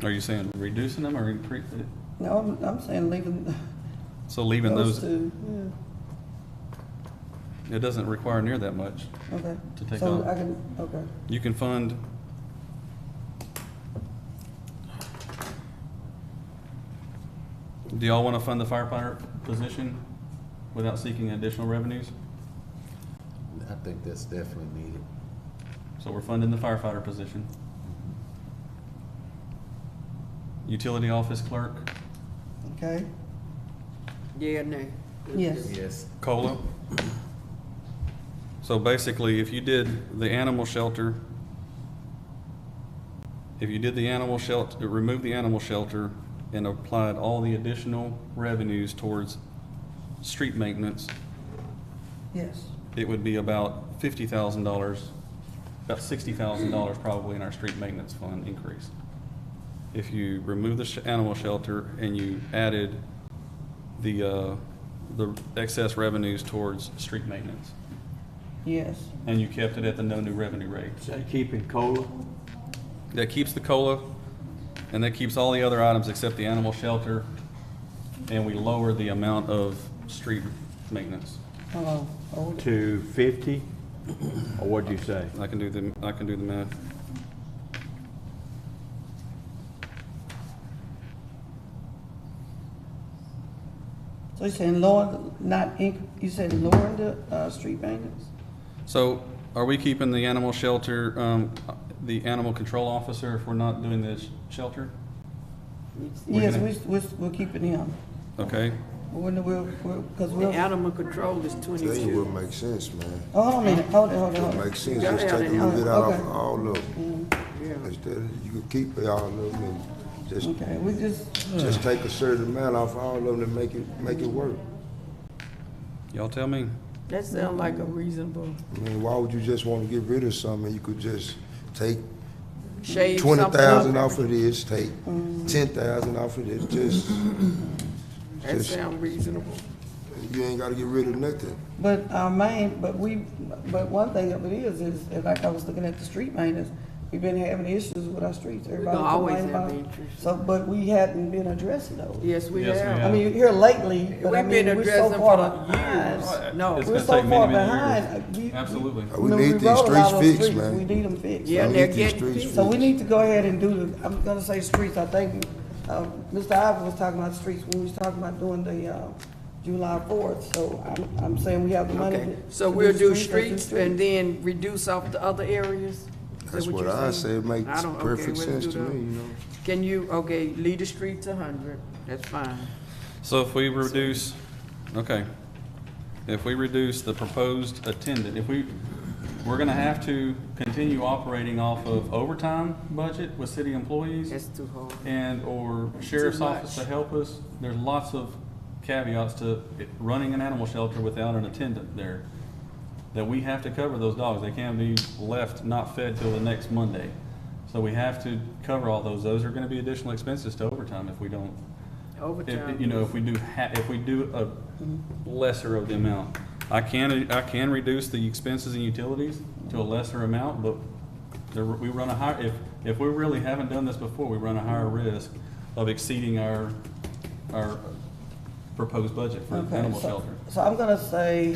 Are you saying reducing them or increase it?
No, I'm saying leaving
So leaving
those
those,
two,
it doesn't require near that much
yeah, okay.
to take
So
on.
I can, okay.
You can fund. Do y'all want to fund the firefighter position without seeking additional revenues?
I think that's definitely needed.
So we're funding the firefighter position. Utility office clerk,
Okay,
Yeah, and nay.
yes.
Yes.
COLA. So basically, if you did the animal shelter, removed the animal shelter and applied all the additional revenues towards street maintenance,
Yes,
it would be about $50,000, about $60,000 probably in our street maintenance fund increase. If you remove the animal shelter and you added the excess revenues towards street maintenance,
yes.
and you kept it at the no new revenue rate.
Is that keeping COLA?
That keeps the COLA, and that keeps all the other items except the animal shelter, and we lower the amount of street maintenance.
Hello, hold it.
To 50? Or what'd you say?
I can do the math.
So you're saying you said lowering the, street maintenance?
So are we keeping the animal shelter, the animal control officer if we're not doing the shelter? We're
Yes,
gonna-
we're keeping him.
Okay,
Because
The
we'll,
animal control is
Tell you
22.
what makes sense, man.
oh, hold on a minute, hold it.
What makes sense,
Yeah,
just
yeah,
take a
yeah.
little bit out
Okay.
of all of them.
Yeah.
Instead, you could keep all of them and
Okay, we
just take a certain amount off all of them and make it work.
y'all tell me.
That sounds like a reasonable,
I mean, why would you just want to get rid of something? You could just take
shave something
20,000
up.
off of this, take 10,000 off of this,
That
just-
sounds reasonable.
you ain't gotta get rid of nothing.
but one thing of it is like I was looking at the street maintenance, we've been having issues with our streets. Everybody
gonna always
complain
have
about.
issues.
So, but we hadn't been addressing those.
Yes, we
Yes, we
have.
have.
I mean, here lately, but I
We've
mean,
been
we're so
addressing
far
for
behind.
years. No,
It's
We're
gonna
so
take
far
many, many
behind.
years. Absolutely.
We
when
need these
roll a lot
streets
of those
fixed,
streets,
man.
We need them fixed.
yeah,
We
they're
need these
getting
streets
fixed.
So we need to go ahead and do the, I'm gonna say streets, I think, Mr. Ivan was talking about streets when we was talking about doing the, July 4th, so I'm saying we have the money.
Okay,
to-
so
to
we'll do
let's
streets and then reduce off the other areas? Is that
That's what
you're
I
saying?
say, makes
I don't- okay,
perfect
let's
sense
do
to
that.
me, you know.
Can you, okay, lead the streets 100, that's fine.
So if we reduce, okay, if we reduce the proposed attendant, we're gonna have to continue operating off of overtime budget with city employees
That's too hard.
and/or sheriff's
Too
office to
much.
help us. There's lots of caveats to running an animal shelter without an attendant there. That we have to cover those dogs. They can't be left not fed till the next Monday. So we have to cover all those. Those are gonna be additional expenses to overtime if we don't.
Overtime.
You know, if we do a lesser of the amount. I can reduce the expenses and utilities to a lesser amount, but we run a higher, if we really haven't done this before, we run a higher risk of exceeding our proposed budget for
Okay,
animal
so-
shelter.
So I'm gonna say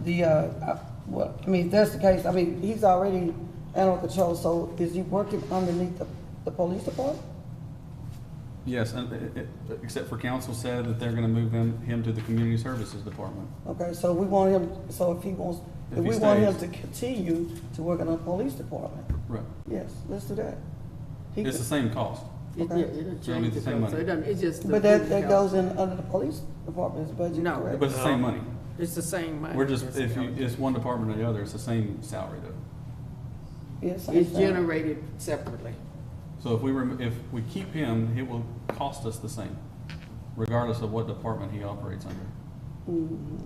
the, well, I mean, if that's the case, I mean, he's already animal control, so is he working underneath the police department?
Yes, and except for council said that they're gonna move him to the community services department.
Okay, so we want him, so if he wants,
If
if
he
we want him
stays.
to continue to work in the police department,
Right.
yes, let's do that. He
It's the
could-
same cost.
It-
Okay.
Yeah, it'll
So it'll be
change
the
the
same
cost, so
money.
it doesn't, it's just. the
But that
food
goes
cost.
in under the police department's budget,
No.
correct?
But it's the same money.
It's the same money.
We're just,
That's
if
all.
it's one department or the other, it's the same salary though.
Yes,
It's generated separately.
So if we keep him, it will cost us the same, regardless of what department he operates under.
Mhm.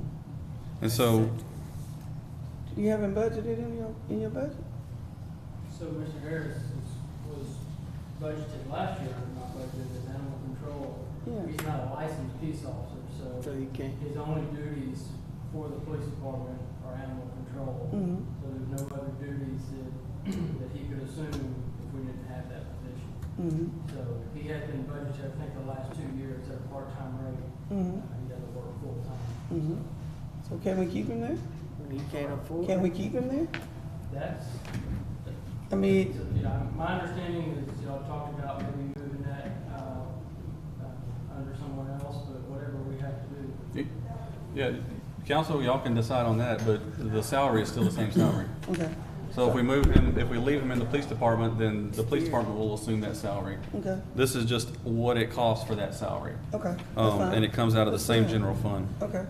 And so,
You haven't budgeted in your budget?
So Mr. Harris was budgeted last year, not budgeted as animal control.
Yeah.
He's not a licensed peace officer,
So
so
you can't.
his only duties for the police department are animal control.
Mhm.
So there's no other duties that he could assume if we didn't have that position.
Mhm.
So he has been budgeted, I think, the last 2 years at a part-time rate.
Mhm.
He doesn't work full-time.
Mhm. So can we keep him there?
He can't afford.
Can we keep him there?
That's,
I mean,
you know, my understanding is y'all talked about maybe moving that, under someone else, but whatever we have to do.
yeah, council, y'all can decide on that, but the salary is still the same salary.
okay,
So if we move him, if we leave him in the police department, then the police department will assume that salary.
okay,
This is just what it costs for that salary.
okay. That's fine.
And it comes out of the
That's
same
fine.
general fund.
Okay.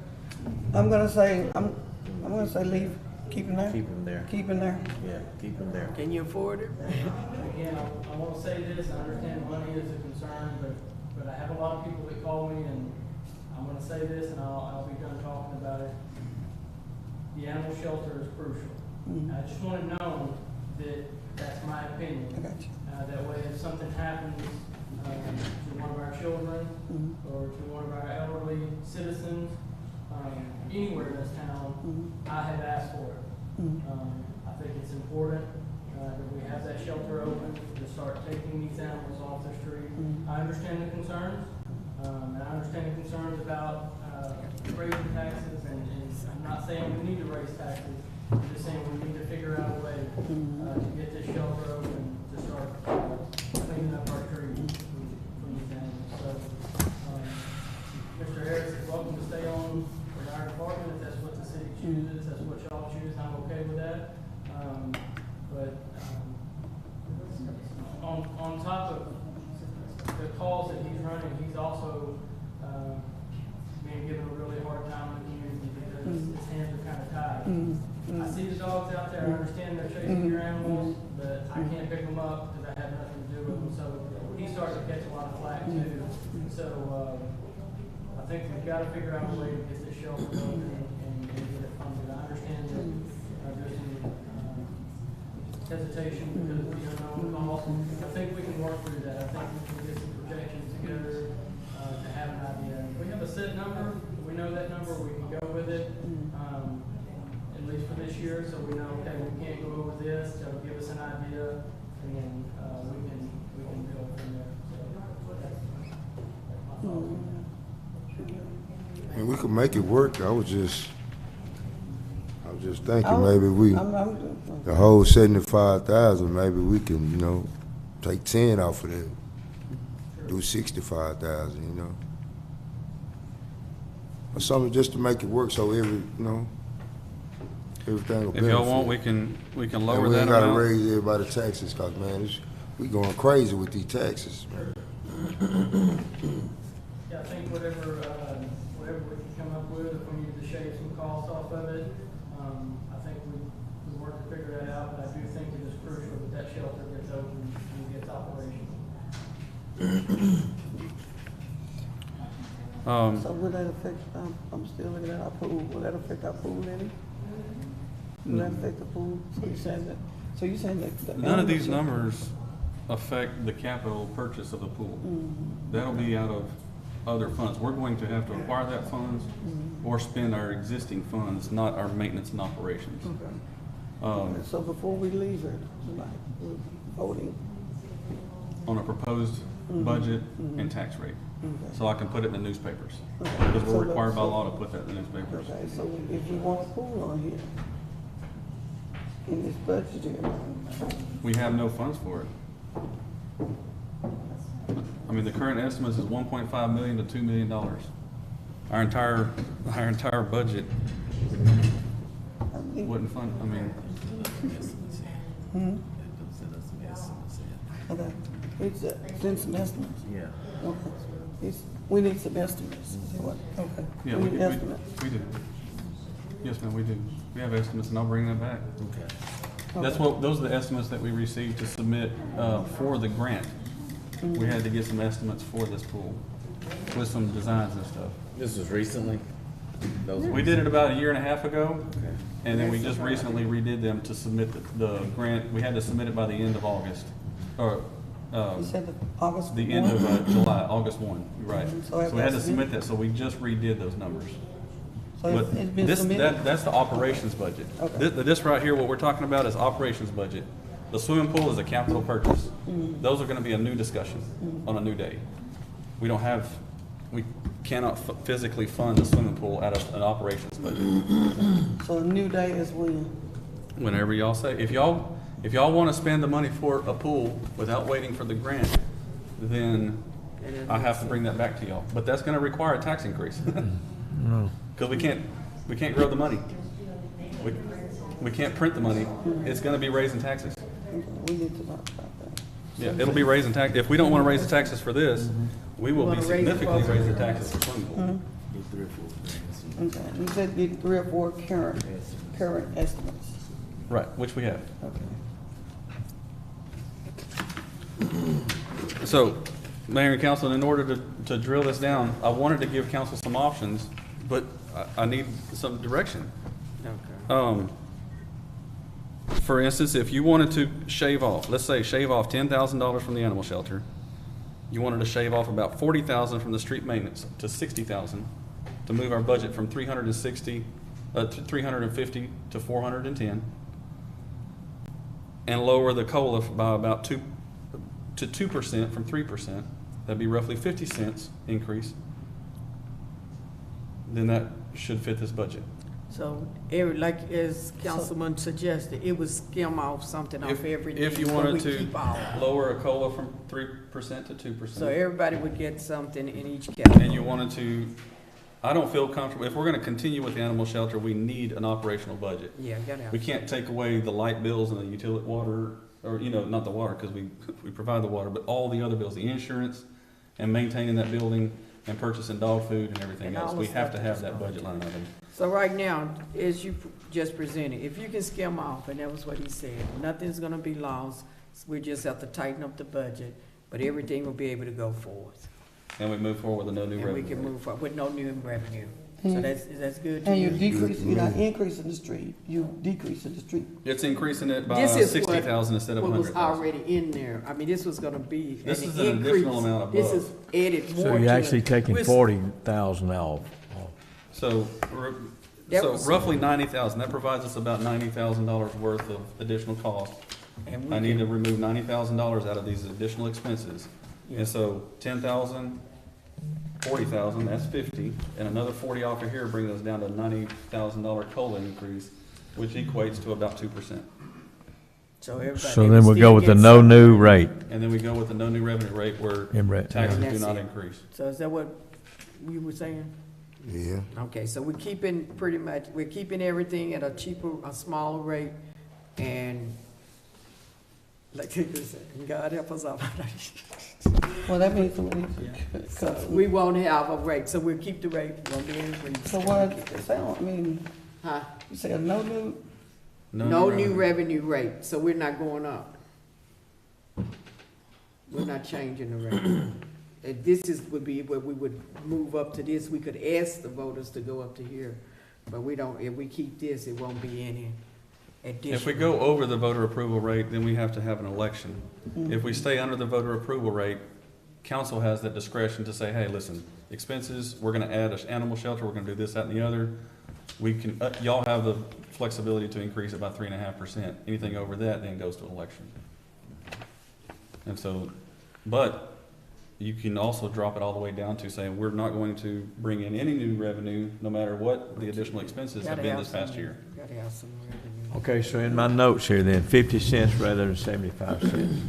I'm gonna say leave, keep him there.
Keep him there.
Keep him there.
Yeah, keep him there.
Can you afford it?
Again, I want to say this, I understand money is a concern, but I have a lot of people that call me, and I'm going to say this, and I'll be done talking about it. The animal shelter is crucial.
Mhm.
I just want it known that that's my opinion.
I got you.
That way, if something happens to one of our children
Mhm.
or to one of our elderly citizens, anywhere in this town,
Mhm.
I have asked for it.
Mhm.
I think it's important that we have that shelter open to start taking these animals off the street.
Mhm.
I understand the concerns, and I understand the concerns about raising taxes, and I'm not saying we need to raise taxes. I'm just saying we need to figure out a way to get this shelter open, to start cleaning up our trees from these animals. So, Mr. Harris is welcome to stay on with our department if that's what the city chooses, that's what y'all choose, I'm okay with that. But on top of the calls that he's running, he's also being given a really hard time in the community because his hands are kind of tied.
Mhm.
I see the dogs out there, I understand they're chasing your animals, but I can't pick them up because I have nothing to do with them. So he's starting to catch a lot of flack too. So I think we've got to figure out a way to get this shelter open and get it funded. I understand that there's some hesitation because of the unknown cost. I think we can work through that. I think we can get some projections together to have an idea. If we have a set number, we know that number, we can go with it, at least for this this year, so we know, okay, we can't go over this, that'll give us an idea, and then, we can build from there. So that's my thought.
I mean, we could make it work. I was just thinking maybe the whole 75,000, maybe we can, you know, take 10 off of that. Do 65,000, you know. Or something just to make it work so everything will benefit.
If y'all want, we can lower
And we
that
ain't gotta
amount.
raise everybody's taxes, cause man, we going crazy with these taxes, man.
Yeah, I think whatever we can come up with, if we need to shave some costs off of it, I think we work to figure that out, but I do think it is crucial that that shelter gets open and gets operational.
So will that affect, I'm still looking at our pool, will that affect our pool any? Will that affect the pool? So you saying that?
None of these numbers affect the capital purchase of the pool. That'll be out of other funds. We're going to have to acquire that funds or spend our existing funds, not our maintenance and operations.
Okay. So before we leave it tonight, we're voting.
On a proposed budget and tax rate.
Okay.
So I can put it in the newspapers.
Okay.
Because
So
we're required by
so-
law to put that in the newspapers.
Okay, so if we want a pool on here, in this budget here,
We have no funds for it. I mean, the current estimate is 1.5 million to $2 million. Our entire budget wouldn't fund, I mean,
okay, it's, send some estimates.
Yeah.
Okay, we need some estimates, is what, okay.
yeah,
We need estimates.
we do. Yes, ma'am, we do. We have estimates and I'll bring that back.
Okay.
That's what, those are the estimates that we received to submit, for the grant. We had to get some estimates for this pool with some designs and stuff.
This was recently?
We did it about a year and a half ago,
Okay.
and then we just recently redid them to submit the grant. We had to submit it by the end of August, or,
You said the August.
the end of July, August 1, you're right.
So
So we had to
that's-
submit that, so we just redid those numbers.
So
But
it's been
this,
submitted?
that's the operations budget.
Okay.
This right here, what we're talking about is operations budget. The swimming pool is a capital purchase. Those are gonna be a new discussion on a new day. We don't have, we cannot physically fund the swimming pool out of an operations budget.
So a new day is when?
Whenever y'all say, if y'all wanna spend the money for a pool without waiting for the grant, then I have to bring that back to y'all. But that's gonna require a tax increase. Cause we can't grow the money. We can't print the money. It's gonna be raising taxes.
We need to talk about that.
Yeah, it'll be raising tax, if we don't wanna raise the taxes for this, we will be
Wanna raise it
significantly
for-
raising taxes for swimming pool.
Okay, you said get 3 or 4 current estimates.
Right, which we have.
Okay.
So, Mayor and Council, in order to drill this down, I wanted to give council some options, but I need some direction. For instance, if you wanted to shave off, let's say shave off $10,000 from the animal shelter, you wanted to shave off about $40,000 from the street maintenance to $60,000 to move our budget from 350 to 410, and lower the COLA by about 2% from 3%. That'd be roughly 50 cents increase. Then that should fit this budget.
So, like as Councilman suggested, it would skim off something off everything.
If you
so
wanted
we
to
keep all of it.
lower a COLA from 3% to 2%.
So everybody would get something in each category.
And you wanted to, I don't feel comfortable, if we're gonna continue with the animal shelter, we need an operational budget.
Yeah, gotta have.
We can't take away the light bills and the utility water, or, not the water, because we provide the water, but all the other bills, the insurance and maintaining that building and purchasing dog food and everything
And
else.
all the
We have
stuff
to have
that's
that
going
budget line item.
So right now, as you just presented, if you can skim off, and that was what he said, nothing's gonna be lost. We just have to tighten up the budget, but everything will be able to go forth.
And we move forward with no new
And we
revenue.
can move forward with no new revenue. So that's good to
And you
you?
decrease, you're not increasing the street, you decreasing the street.
It's increasing it by
This is
60,000 instead of
what was
100,000.
already in there. I mean, this was gonna be an
This is an
increase.
additional amount above.
This is added more
So
to
you're
it.
actually taking
We're-
40,000 off.
So
That
So
was-
roughly 90,000, that provides us about $90,000 worth of additional cost.
And we
I need to
can-
remove $90,000 out of these additional expenses.
Yeah.
And so 10,000, 40,000, that's 50, and another 40 off of here brings us down to $90,000 COLA increase, which equates to about 2%.
So everybody.
So
they
then
would
we
still
go with the
get
no
some.
new rate.
And then we go with the no new revenue rate where
In rate,
taxes
yeah.
do not
That's it.
increase.
So is that what you were saying?
Yeah.
Okay, so we're keeping pretty much, we're keeping everything at a cheaper, a smaller rate, and like you said, God help us out.
Well, that means we need to
So
cut
we won't have a rate, so we'll keep the rate, won't be increased.
So what, sound, I mean,
Huh?
you said no new,
No new revenue rate, so we're not going up. We're not changing the rate. If this would be where we would move up to this, we could ask the voters to go up to here, but we don't, if we keep this, it won't be any additional.
If we go over the voter approval rate, then we have to have an election.
Mm-hmm.
If we stay under the voter approval rate, council has that discretion to say, hey, listen, expenses, we're gonna add an animal shelter, we're gonna do this, that, and the other. We can, y'all have the flexibility to increase it by 3.5%. Anything over that then goes to an election. And so, but you can also drop it all the way down to saying, we're not going to bring in any new revenue, no matter what the additional expenses have been this past year.
Gotta have some revenue.
Okay, so in my notes here then, 50 cents rather than 75 cents.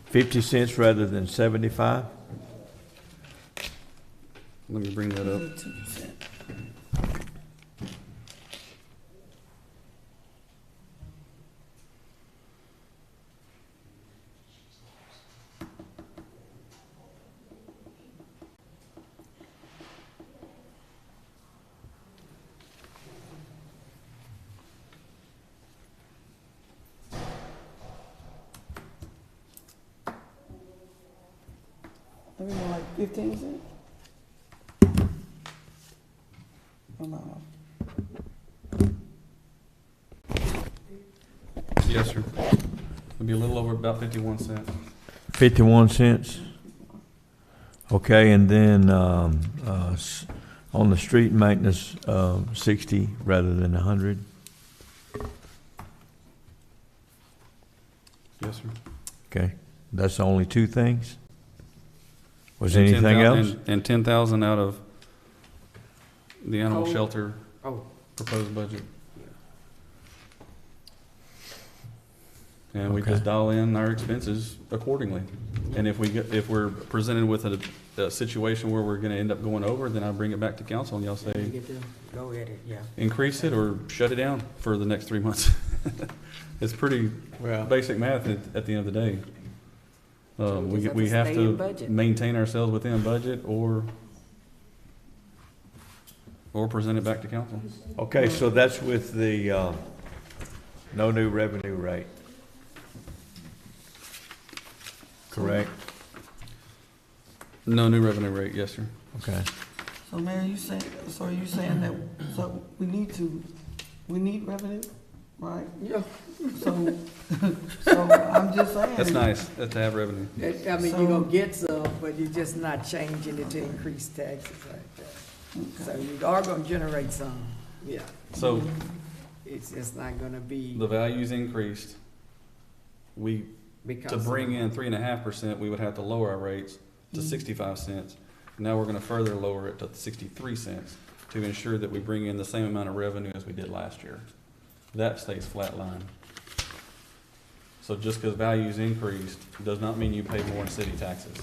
50 cents rather than 75?
Let me bring that up.
2%. Maybe more like 15 cents? Or no?
Yes, sir. It'll be a little over about 51 cents.
51 cents? Okay, and then on the street maintenance, 60 rather than 100?
Yes, sir.
Okay, that's the only two things? Was
And
anything
10,000
else?
And 10,000 out of the animal
Oh.
shelter
Oh,
proposed budget. And we
Okay.
just dial in our expenses accordingly. And if we're presented with a situation where we're gonna end up going over, then I bring it back to council and y'all
you
say,
get to go at it, yeah.
increase it or shut it down for the next 3 months. It's pretty
Well,
basic math at the end of the day.
So we just
We
have
have
to stay in
to
budget.
maintain ourselves within budget or present it back to council.
okay, so that's with the no new revenue rate. Correct?
No new revenue rate, yes, sir.
Okay.
So Mayor, you saying, so are you saying that, so we need revenue, right?
Yeah.
So, so I'm just saying.
That's nice, to have revenue.
I mean, you're gonna get some, but you're just not changing it to increase taxes like that. So you are gonna generate some, yeah.
So
It's just not gonna be
the value's increased. To
because.
bring in 3.5%, we would have to lower our rates to 65 cents. Now we're gonna further lower it to 63 cents to ensure that we bring in the same amount of revenue as we did last year. That stays flat line. So just because value's increased does not mean you pay more in city taxes.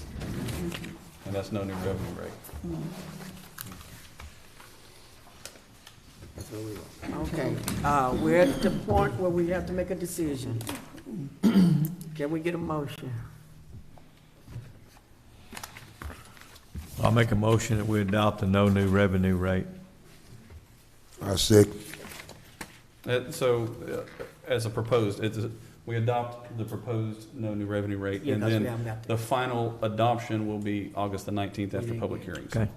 And that's no new revenue rate.
Okay, we're at the point where we have to make a decision. Can we get a motion?
I'll make a motion that we adopt the no new revenue rate.
I said,
As a proposed, we adopt the proposed no new revenue rate.
Yeah,
And
'cause we
then
haven't got
the final adoption will be August the 19th after
Yeah.
public hearings.
Okay,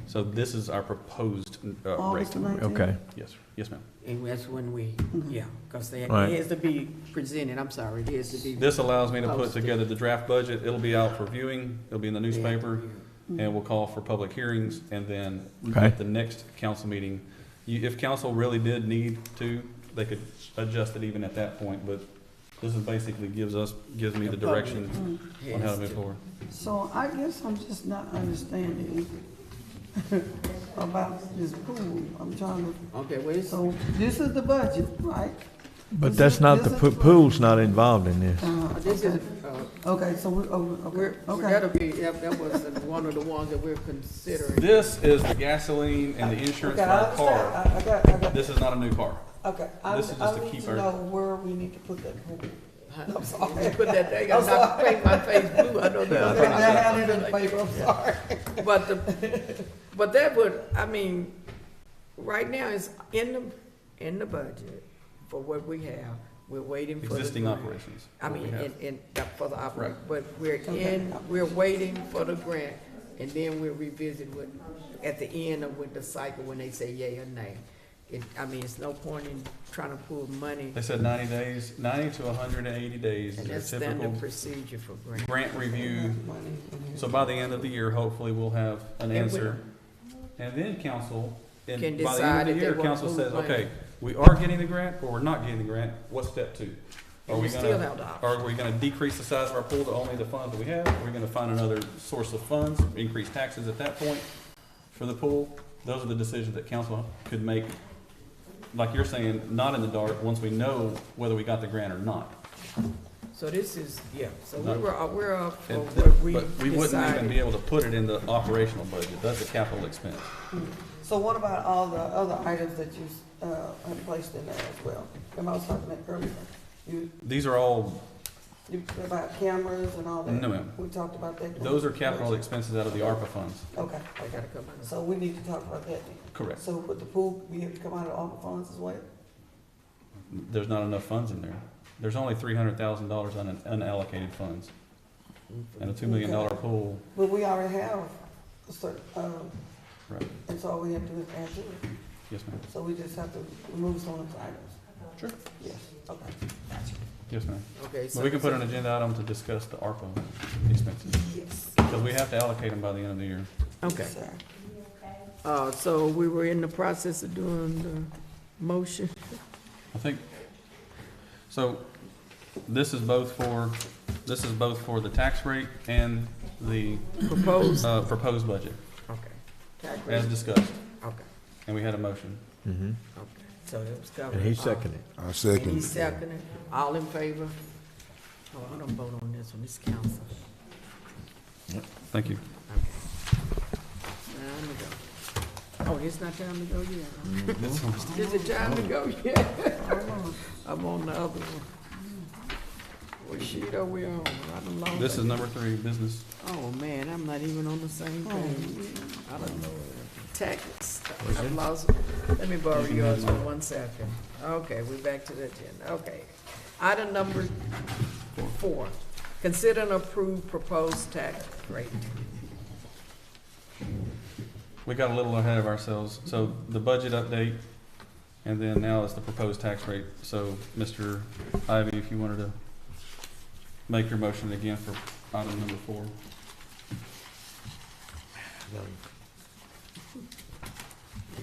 So this is our proposed rate.
August the 19th?
okay.
Yes, sir. Yes, ma'am.
And that's when we, yeah, because it
Right.
has to be presented, I'm sorry, it has to be.
This allows me to put
Posted.
together the draft budget. It'll be out for viewing. It'll be in the newspaper. and we'll call for public hearings, and then
Okay.
at the next council meeting, if council really did need to, they could adjust it even at that point, but this is basically gives me the direction on how to move forward.
So I guess I'm just not understanding about this pool. I'm trying to,
Okay, well, it's,
so this is the budget, right?
But that's not, the pool's not involved in this.
this is,
Okay, so we,
we're,
okay.
that'll be, that was one of the ones that we're considering.
This is the gasoline and the insurance
Okay,
for
I
our car.
understand, I got,
This is not a new car.
okay.
This is just to
I need
keep
to
our-
know where we need to put that pool.
I'm sorry. Put that, they got knocked, paint my face blue, I don't know.
Okay, I had it in the paper, I'm sorry.
But that would, I mean, right now it's in the budget for what we have. We're waiting for the
Existing
grant.
operations.
I
what we
mean,
have.
for the operation,
Right.
but we're waiting for the grant, and then we'll revisit with, at the end of with the cycle, when they say yay or nay. I mean, it's no point in trying to pull money,
They said 90 days, 90 to 180 days
and
is
that's
their typical
standard procedure for grant.
grant review. So by the end of the year, hopefully we'll have an
And we-
answer. And then council, and
Can
by the
decide
end of
if
the
they
year,
want
council
to
says,
move money.
okay, we are getting the grant or we're not getting the grant. What's step two? Are
And
we
you still
gonna,
have the option.
are we gonna decrease the size of our pool to only the funds that we have? Are we gonna find another source of funds, increase taxes at that point for the pool? Those are the decisions that council could make, like you're saying, not in the dark, once we know whether we got the grant or not.
So this is, yeah, so
No.
we're up for
And
what we
But we wouldn't even be
decided.
able to put it in the operational budget. That's a capital expense.
So what about all the other items that you, have placed in there as well? Remember I was talking about earlier,
These are all,
about cameras and all that?
No, ma'am.
We talked about that.
those are capital expenses out of the ARPA funds.
Okay,
They gotta come out.
so we need to talk about that then.
Correct.
So would the pool be able to come out of all the funds as well?
There's not enough funds in there. There's only $300,000 on unallocated funds. And a $2 million pool,
But we already have a certain,
right?
and so all we have to do is add to it.
Yes, ma'am.
So we just have to remove some of those items.
Sure.
Yes, okay.
Yes, ma'am.
Okay, so.
But we can put an agenda item to discuss the ARPA expenses.
Yes.
Because we have to allocate them by the end of the year.
Okay,
Sir.
so we were in the process of doing the motion.
I think, so this is both for the tax rate and the
Proposed,
proposed budget,
okay. Tax
as
rate.
discussed.
Okay,
And we had a motion.
Mm-hmm.
okay, so it was covered.
And he seconded it.
I
And
second.
he seconded, all in favor? Oh, I don't vote on this one, it's council.
Thank you.
Time to go. Oh, it's not time to go yet. Is it time to go yet? I'm on the other one. What sheet are we on? I done lost
This
it.
is number 3, business.
Oh, man, I'm not even on the same page. I don't know. Tax, I've lost, let me borrow yours for 1 second. Okay, we're back to the agenda, okay. Item number 4, consider and approve proposed tax rate.
We got a little ahead of ourselves. So the budget update, and then now it's the proposed tax rate. So, Mr. Ivy, if you wanted to make your motion again for item number 4.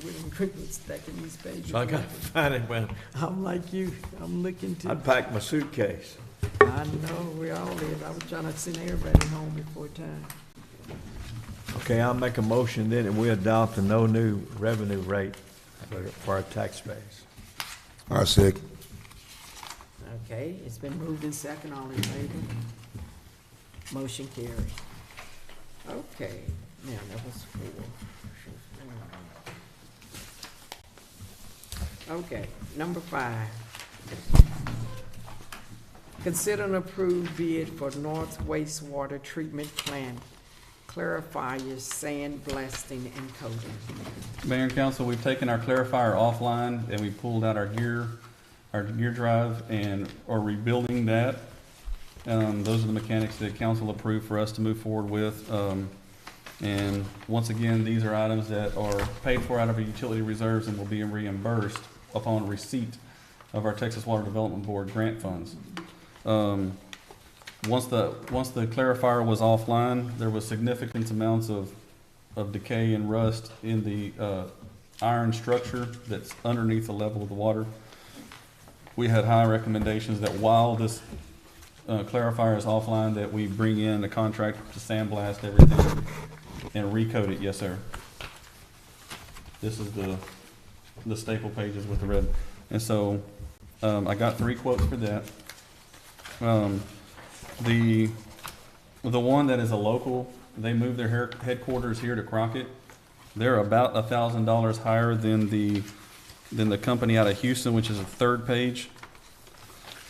We done quickly stacking these pages.
I gotta find it, well,
I'm like you, I'm looking to,
I'd pack my suitcase.
I know, we all did, I was trying to send everybody home before time.
Okay, I'll make a motion then that we adopt a no new revenue rate for our tax base.
I second.
Okay, it's been moved in second, all in favor? Motion carried. Okay, now that was 4. Okay, number 5. Consider and approve bid for North Wastewater Treatment Plant clarifiers, sand blasting and coating.
Mayor and council, we've taken our clarifier offline and we pulled out our gear drive and are rebuilding that. Those are the mechanics that council approved for us to move forward with. And once again, these are items that are paid for out of our utility reserves and will be reimbursed upon receipt of our Texas Water Development Board grant funds. once the clarifier was offline, there was significant amounts of decay and rust in the iron structure that's underneath the level of the water. We had high recommendations that while this clarifier is offline, that we bring in a contractor to sandblast everything and recoat it. Yes, sir. This is the staple pages with the red. And so I got 3 quotes for that. The one that is a local, they moved their headquarters here to Crockett. They're about $1,000 higher than the company out of Houston, which is the 3rd page,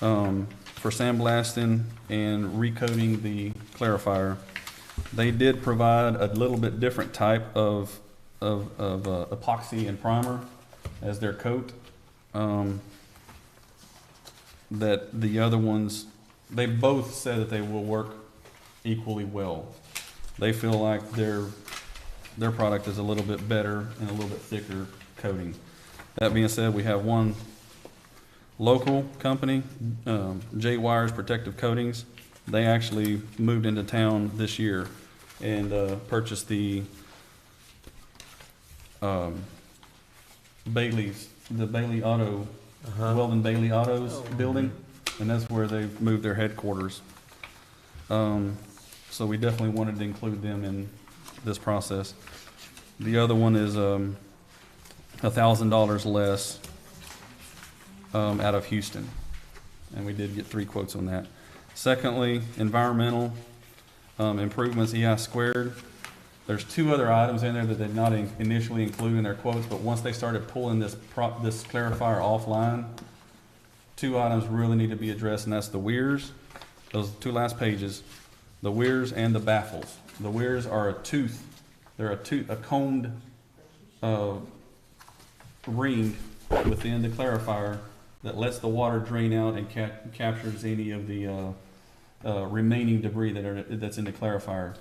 for sandblasting and recoating the clarifier. They did provide a little bit different type of epoxy and primer as their coat. That the other ones, they both said that they will work equally well. They feel like their product is a little bit better and a little bit thicker coating. That being said, we have one local company, J Wires Protective Coatings. They actually moved into town this year and purchased the Bailey Auto, Weldon Bailey Autos building, and that's where they've moved their headquarters. So we definitely wanted to include them in this process. The other one is $1,000 less out of Houston, and we did get 3 quotes on that. Secondly, environmental improvements, EI squared. There's 2 other items in there that did not initially include in their quotes, but once they started pulling this clarifier offline, 2 items really need to be addressed, and that's the weirs, those 2 last pages, the weirs and the baffles. The weirs are a tooth. They're a combed ring within the clarifier that lets the water drain out and captures any of the remaining debris that's in the clarifier.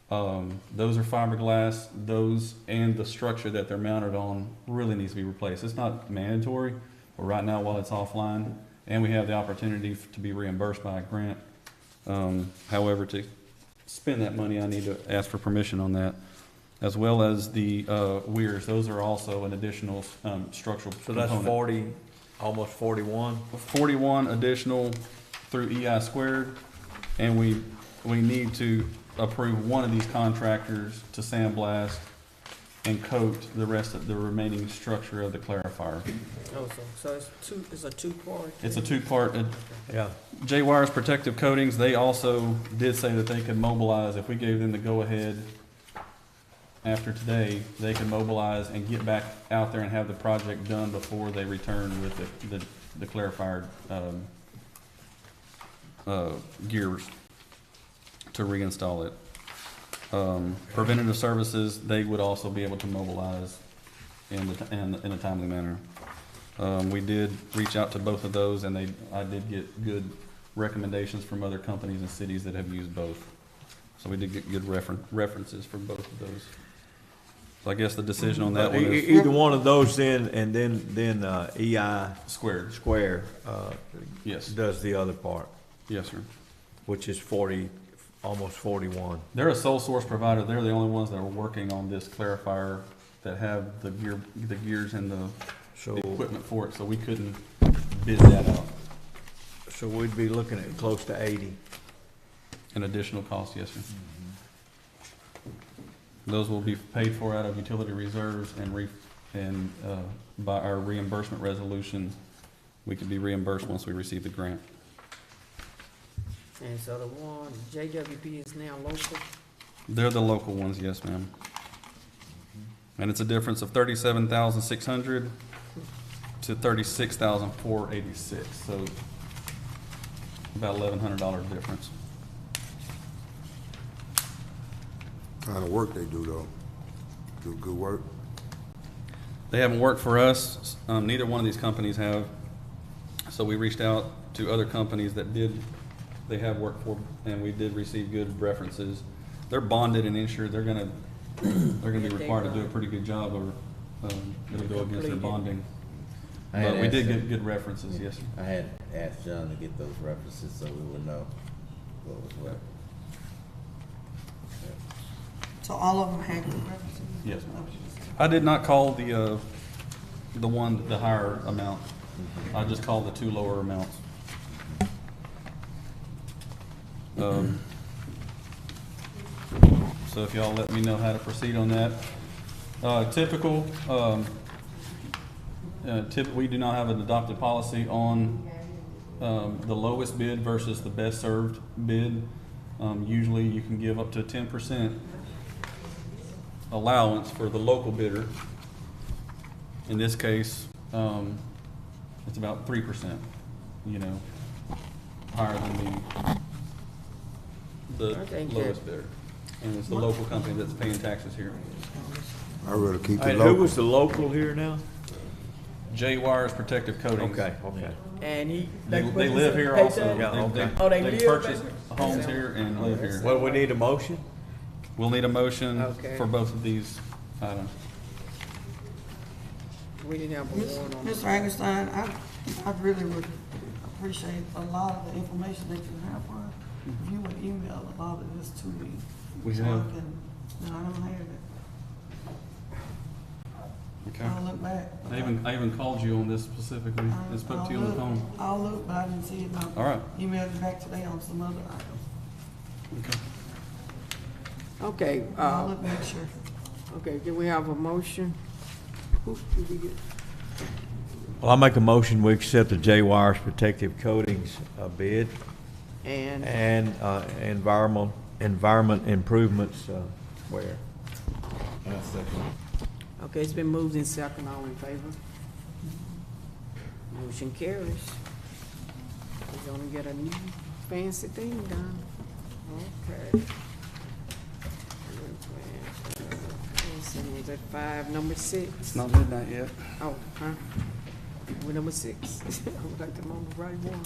Those are fiberglass. Those and the structure that they're mounted on really needs to be replaced. It's not mandatory, but right now while it's offline, and we have the opportunity to be reimbursed by a grant. However, to spend that money, I need to ask for permission on that, as well as the weirs. Those are also an additional structural
So that's
component.
40, almost 41.
41 additional through EI squared, and we need to approve one of these contractors to sandblast and coat the rest of the remaining structure of the clarifier.
Oh, so it's a 2-part?
It's a 2-part.
Yeah.
J Wires Protective Coatings, they also did say that they could mobilize, if we gave them the go-ahead after today, they could mobilize and get back out there and have the project done before they return with the clarifier gears to reinstall it. Preventative services, they would also be able to mobilize in a timely manner. We did reach out to both of those, and I did get good recommendations from other companies and cities that have used both. So we did get good references for both of those. So I guess the decision on that one is
Either one of those then, and then EI
squared.
square
Yes.
does the other part,
Yes, sir.
which is 40, almost 41.
They're a sole source provider. They're the only ones that are working on this clarifier that have the gears and the
So,
equipment for it, so we couldn't bid that out.
so we'd be looking at close to 80.
An additional cost, yes, sir. Those will be paid for out of utility reserves and by our reimbursement resolution, we could be reimbursed once we receive the grant.
And so the one, JWP is now local?
They're the local ones, yes, ma'am. And it's a difference of $37,600 to $36,486, so about $1,100 difference.
Kind of work they do though. Do good work.
They haven't worked for us. Neither one of these companies have. So we reached out to other companies that they have worked for, and we did receive good references. They're bonded and insured. They're gonna be required to do a pretty good job, or it'll go against their bonding. But we did get good references, yes, sir.
I had asked John to get those references so we would know.
So all of them had good references?
Yes. I did not call the higher amount. I just called the two lower amounts. So if y'all let me know how to proceed on that. We do not have an adopted policy on the lowest bid versus the best served bid. Usually you can give up to 10% allowance for the local bidder. In this case, it's about 3%, higher than the
Okay, good.
lowest bidder. And it's the local company that's paying taxes here.
I'd rather keep
Hey,
it
who
local.
was the local here now?
J Wires Protective Coatings.
Okay.
And he.
They live here also.
Yeah, okay.
Oh, they
They
live
purchase
back
homes here and live here.
Well, we need a motion?
We'll need a motion
Okay.
for both of these items.
We didn't have a warrant on it.
Mr. Angerstein, I really would appreciate a lot of the information that you have for us. If you would email a lot of this to me.
We
so
have.
I don't have it.
Okay.
I'll look back.
I even called you on this specifically. I spoke to you on the phone.
I'll look, but I didn't see it.
All right.
Emailed it back today on some other items.
Okay.
Okay,
I'll look, make sure.
okay, do we have a motion? Who did we get?
Well, I make a motion, we accept the J Wires Protective Coatings bid
And,
environment improvements, where?
okay, it's been moved in second, all in favor? Motion carries. We're gonna get a new fancy thing done. Okay. Was at 5, number 6?
It's not midnight yet.
Oh, huh? We're number 6. I would like to on the right one.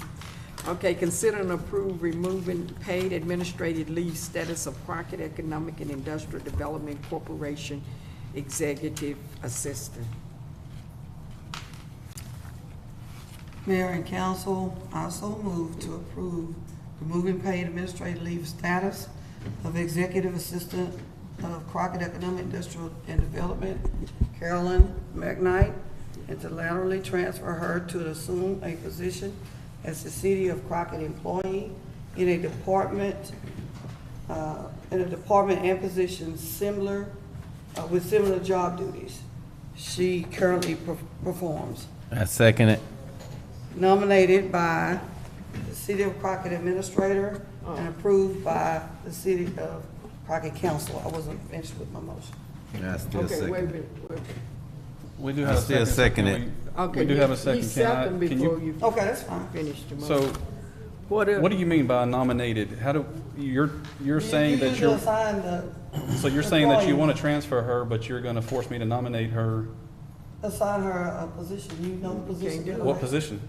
Okay, consider and approve removing paid administrative leave status of Crockett Economic and Industrial Development Corporation Executive Assistant.
Mayor and council, I also move to approve removing paid administrative leave status of Executive Assistant of Crockett Economic, Industrial, and Development, Carolyn McKnight, and to laterally transfer her to assume a position as the City of Crockett employee in a department and position similar, with similar job duties she currently performs.
I second it.
Nominated by the City of Crockett Administrator and approved by the City of Crockett Council. I wasn't finished with my motion.
I still
Okay,
second
wait a
it.
minute. wait.
We do
I
have a
still
second.
second
Can
it.
Okay,
We do have a
he
second.
second
Can
before
you?
you
Okay, that's fine.
finish the motion.
So what do you mean by nominated? How do, you're saying that
You
you're,
assign the,
so you're saying that you
employee.
want to transfer her, but you're going to force me to nominate her?
assign her a position. You know the position.
do it.
What position?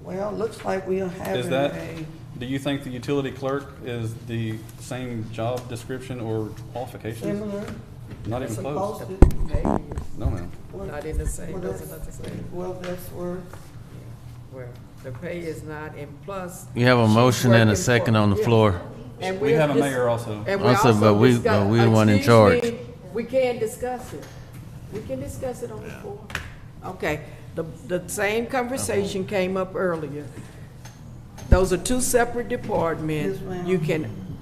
Well, it looks like we are having
Is that,
a,
do you think the utility clerk is the same job description or qualifications?
similar.
Not even close.
supposed
No, ma'am.
to-
Not in the same,
Well,
those are
that's-
not the same.
Well, that's where,
Well, the pay is not, and plus.
You have a
she's
motion and a
working
second
for-
on the
yeah.
floor.
And
We have a
dis-
mayor also.
And we
Also,
also
but we
discuss-
the one in
excuse
charge.
me, we can't discuss it. We can discuss it on the floor. Okay, the same conversation came up earlier. Those are two separate departments.
Yes, ma'am.
You can,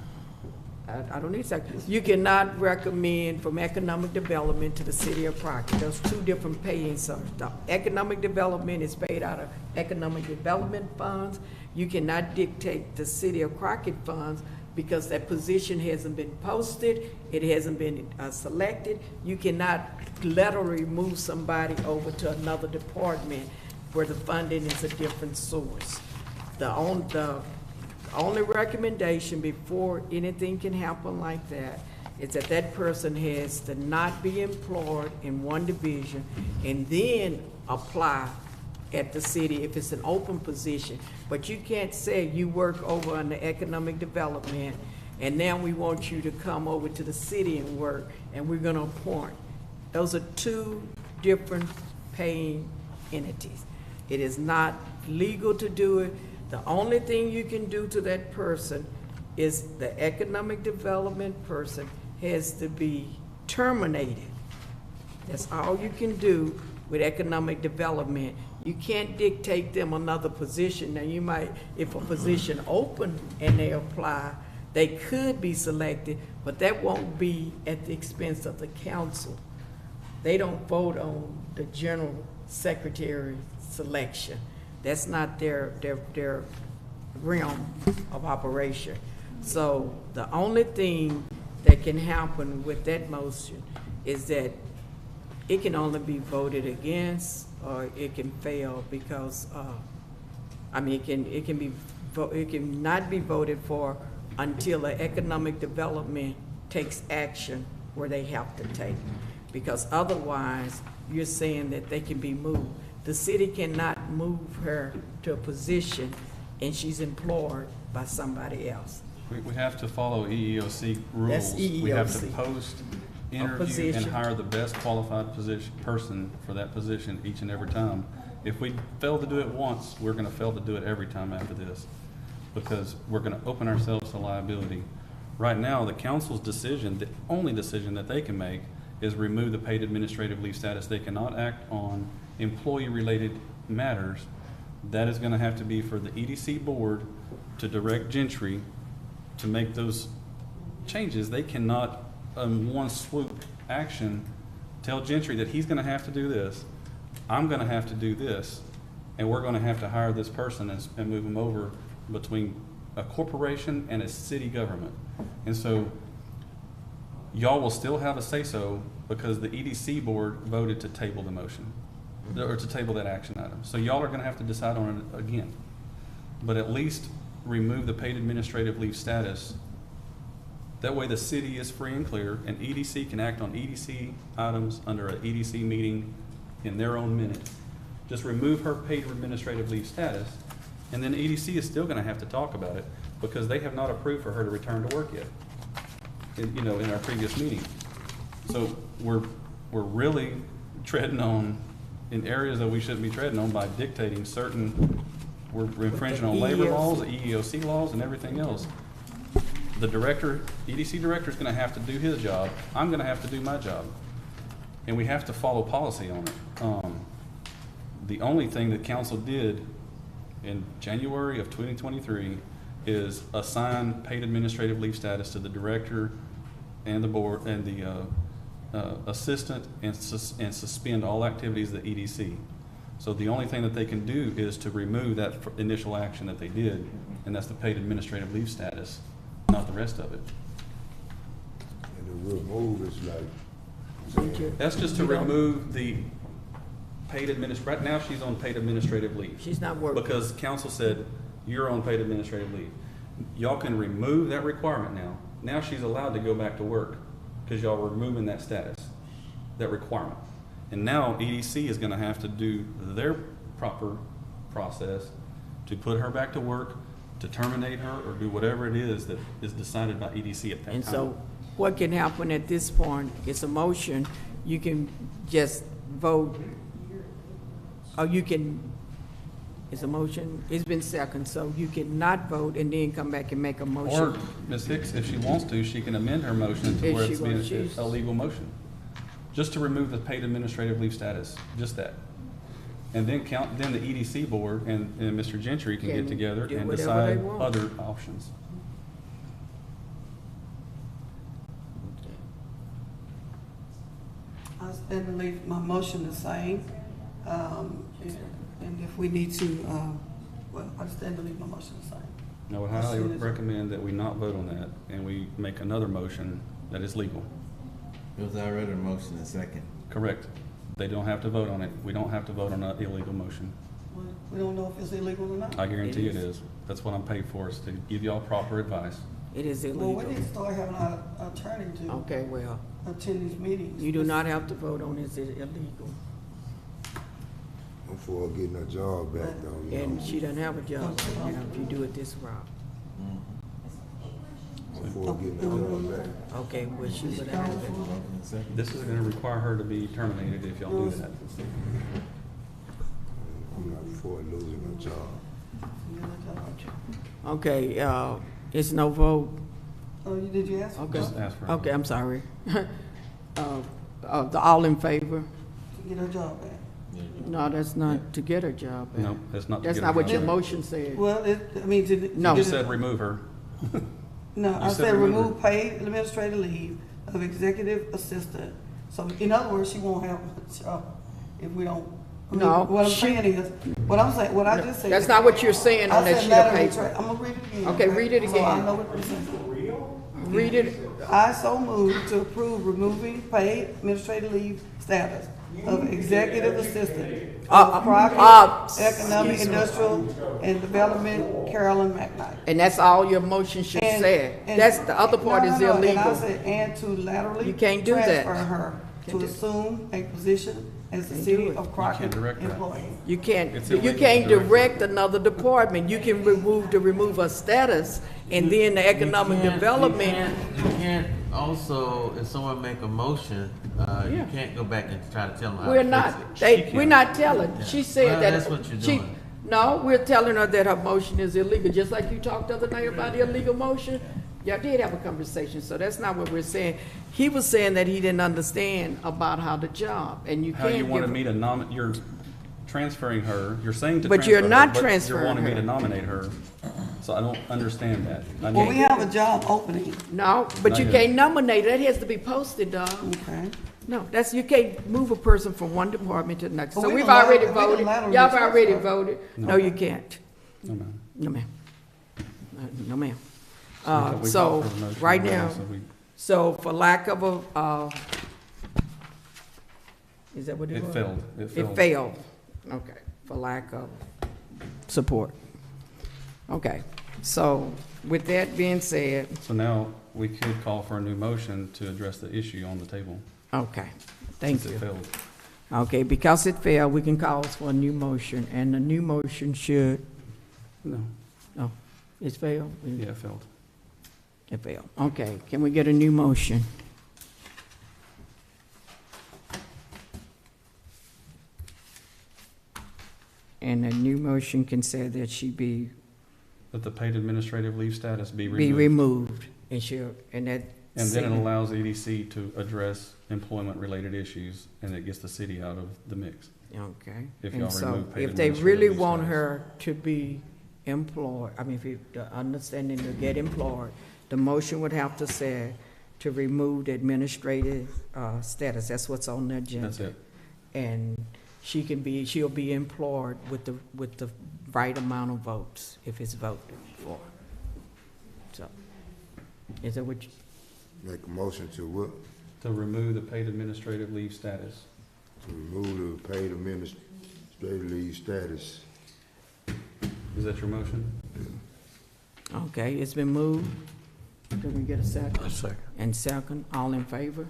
I don't need a second. You cannot recommend from economic development to the city of Crockett. Those two different paying sums. The economic development is paid out of economic development funds. You cannot dictate the city of Crockett funds because that position hasn't been posted, it hasn't been selected. You cannot laterally move somebody over to another department where the funding is a different source. The only recommendation before anything can happen like that is that that person has to not be employed in one division and then apply at the city if it's an open position. But you can't say you work over on the economic development and now we want you to come over to the city and work and we're gonna appoint. Those are two different paying entities. It is not legal to do it. The only thing you can do to that person is the economic development person has to be terminated. That's all you can do with economic development. You can't dictate them another position. Now, you might, if a position open and they apply, they could be selected, but that won't be at the expense of the council. They don't vote on the general secretary selection. That's not their realm of operation. So the only thing that can happen with that motion is that it can only be voted against or it can fail because, it can not be voted for until the economic development takes action where they have to take. Because otherwise, you're saying that they can be moved. The city cannot move her to a position and she's employed by somebody else.
We have to follow EEOC rules.
That's
We have to
EEOC.
post, interview, and
position.
hire the best qualified person for that position each and every time. If we fail to do it once, we're gonna fail to do it every time after this, because we're gonna open ourselves to liability. Right now, the council's decision, the only decision that they can make is remove the paid administrative leave status. They cannot act on employee-related matters. That is gonna have to be for the EDC board to direct Gentry to make those changes. They cannot, one swoop action, tell Gentry that he's gonna have to do this, I'm gonna have to do this, and we're gonna have to hire this person and move them over between a corporation and a city government. And so, y'all will still have a say-so because the EDC board voted to table the motion, or to table that action item. So y'all are gonna have to decide on it again. But at least remove the paid administrative leave status. That way the city is free and clear, and EDC can act on EDC items under an EDC meeting in their own minutes. Just remove her paid administrative leave status, and then EDC is still gonna have to talk about it because they have not approved for her to return to work yet, in our previous meeting. So we're really treading on, in areas that we shouldn't be treading on by dictating certain, we're infringing on labor laws, the EEOC laws, and everything else. The director, EDC director is gonna have to do his job, I'm gonna have to do my job. And we have to follow policy on it. The only thing that council did in January of 2023 is assign paid administrative leave status to the director and the board and the assistant and suspend all activities of the EDC. So the only thing that they can do is to remove that initial action that they did, and that's the paid administrative leave status, not the rest of it.
And the remove is like,
That's just to remove the paid right now she's on paid administrative leave.
She's not working.
Because council said, you're on paid administrative leave. Y'all can remove that requirement now. Now she's allowed to go back to work because y'all are removing that status, that requirement. And now EDC is gonna have to do their proper process to put her back to work, to terminate her, or do whatever it is that is decided by EDC at that time.
And so what can happen at this point is a motion, you can just vote, or you can, it's a motion, it's been second, so you can not vote and then come back and make a motion.
Or Ms. Hicks, if she wants to, she can amend her motion to
If
where
she
it's
wants,
being
she's-
a legal motion. Just to remove the paid administrative leave status, just that. And then then the EDC board and Mr. Gentry can
Can
get together
do
and
whatever they
decide
want.
other options.
I stand to leave my motion the same, and if we need to, I stand to leave my motion the same.
I would highly recommend that we not vote on that and we make another motion that is legal.
It was already a motion and second.
Correct. They don't have to vote on it. We don't have to vote on an illegal motion.
We don't know if it's illegal or not.
I guarantee
It
it
is.
is. That's what I'm paid for, is to give y'all proper advice.
It is
Well,
illegal.
we need to start having our attorney to
Okay, well,
attend these meetings.
you do not have to vote on this, it's illegal.
I'm for getting her job back though, you
And
know.
she doesn't have a job right now if you do it this route.
I'm for getting her job back.
Okay, well, she would have it.
This is gonna require her to be terminated if y'all do that.
I'm not for losing her job.
Okay, It's no vote.
Oh, did you ask for
Okay.
Just ask for.
Okay, I'm sorry. The all in favor?
to get her job back?
No, that's not to get her job back.
No, that's not. to
That's
get
not
her
what your
job.
motion said.
Well, I mean, to.
No.
You said remove her.
No, I
you said
said
remove
remove paid administrative leave of executive assistant. So in other words, she won't have a job if we don't. I mean,
No,
what I'm
she-
saying is, what I just said.
That's not what you're saying on
I
that
said
sheet of
Madam
paper.
I'm gonna read it again.
Okay, read it
So I
again.
know what it says.
Read it.
I so move to approve removing paid administrative leave status of executive assistant of Crockett Economic,
excuse me.
Industrial, and Development, Carolyn McKnight.
And that's all your motion should say.
And-
That's, the other part
No,
is
no, no, And I
illegal.
said, and to laterally
You can't do that.
transfer her
Can't
to
do-
assume a position as the
Can't
city
do it.
of Crockett
direct that.
employee.
You can't,
It's
you
illegal
can't
to direct.
direct another department. You can remove her status, and then the economic development.
You can't also, if someone make a motion,
Yeah.
you can't go back and try to tell them how to
We're
fix
not,
it.
we're not telling. She said
Well,
that.
that's what you're
she-
doing.
No, we're telling her that her motion is illegal, just like you talked the other night about the illegal motion. Y'all did have a conversation, so that's not what we're saying. He was saying that he didn't understand about how the job, and you
How
can't
you
give.
wanted me to nominate, you're transferring her, you're saying to
But
transfer
you're
her,
not
but
transferring
you're wanting me
her.
to nominate her, so I don't understand that. I
Well,
need-
we have a job opening,
No, but
Not
you
yet.
can't nominate. That has to be posted, dog.
okay?
No, that's, you can't move a person from one department to the next.
But
So
we
we've
can
already
lateral- we can
voted.
laterally
Y'all have already
transfer.
voted. No, you can't.
No, ma'am.
No, ma'am. No, ma'am.
We called
So,
for the motion
right
already,
now,
so we-
so for lack of a, is that what it
It
was?
failed.
It failed. Okay, for lack of support. Okay, so with that being said,
So now we could call for a new motion to address the issue on the table.
okay, thank
Since
you.
it failed.
Okay, because it failed, we can call for a new motion, and the new motion should,
No,
oh, it's failed?
yeah, it failed.
It failed. Okay, can we get a new motion? And a new motion can say that she be
That the paid administrative leave status be removed.
removed, and she'll, and that.
And then it
city-
allows EDC to address employment-related issues, and it gets the city out of the mix.
Okay.
If
And
y'all
so,
remove paid
if they
administrative
really
leave
want
status.
her to be employed, I mean, if you, the understanding to get employed, the motion would have to say to remove the administrative, status, that's what's on the agenda.
That's it.
And she'll be employed with the right amount of votes, if it's voted for. So, is that what you,
Make a motion to what?
To remove the paid administrative leave status.
To remove the paid administrative leave status.
Is that your motion?
okay, it's been moved. Can we get a second?
A second.
And second, all in favor?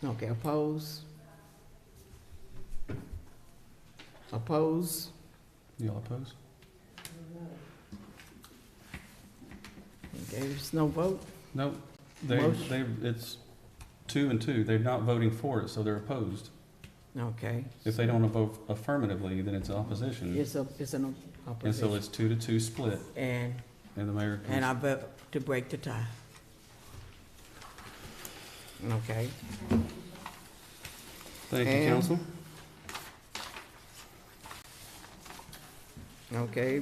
Okay, oppose? Oppose?
Y'all oppose?
Okay, there's no vote?
No,
Motion.
it's 2 and 2. They're not voting for it, so they're opposed.
Okay.
If they don't vote affirmatively, then it's opposition.
It's an
And so
opposition.
it's 2-2 split,
And
and the mayor
I
can,
vote to break the tie. Okay,
thank you,
and-
council.
okay.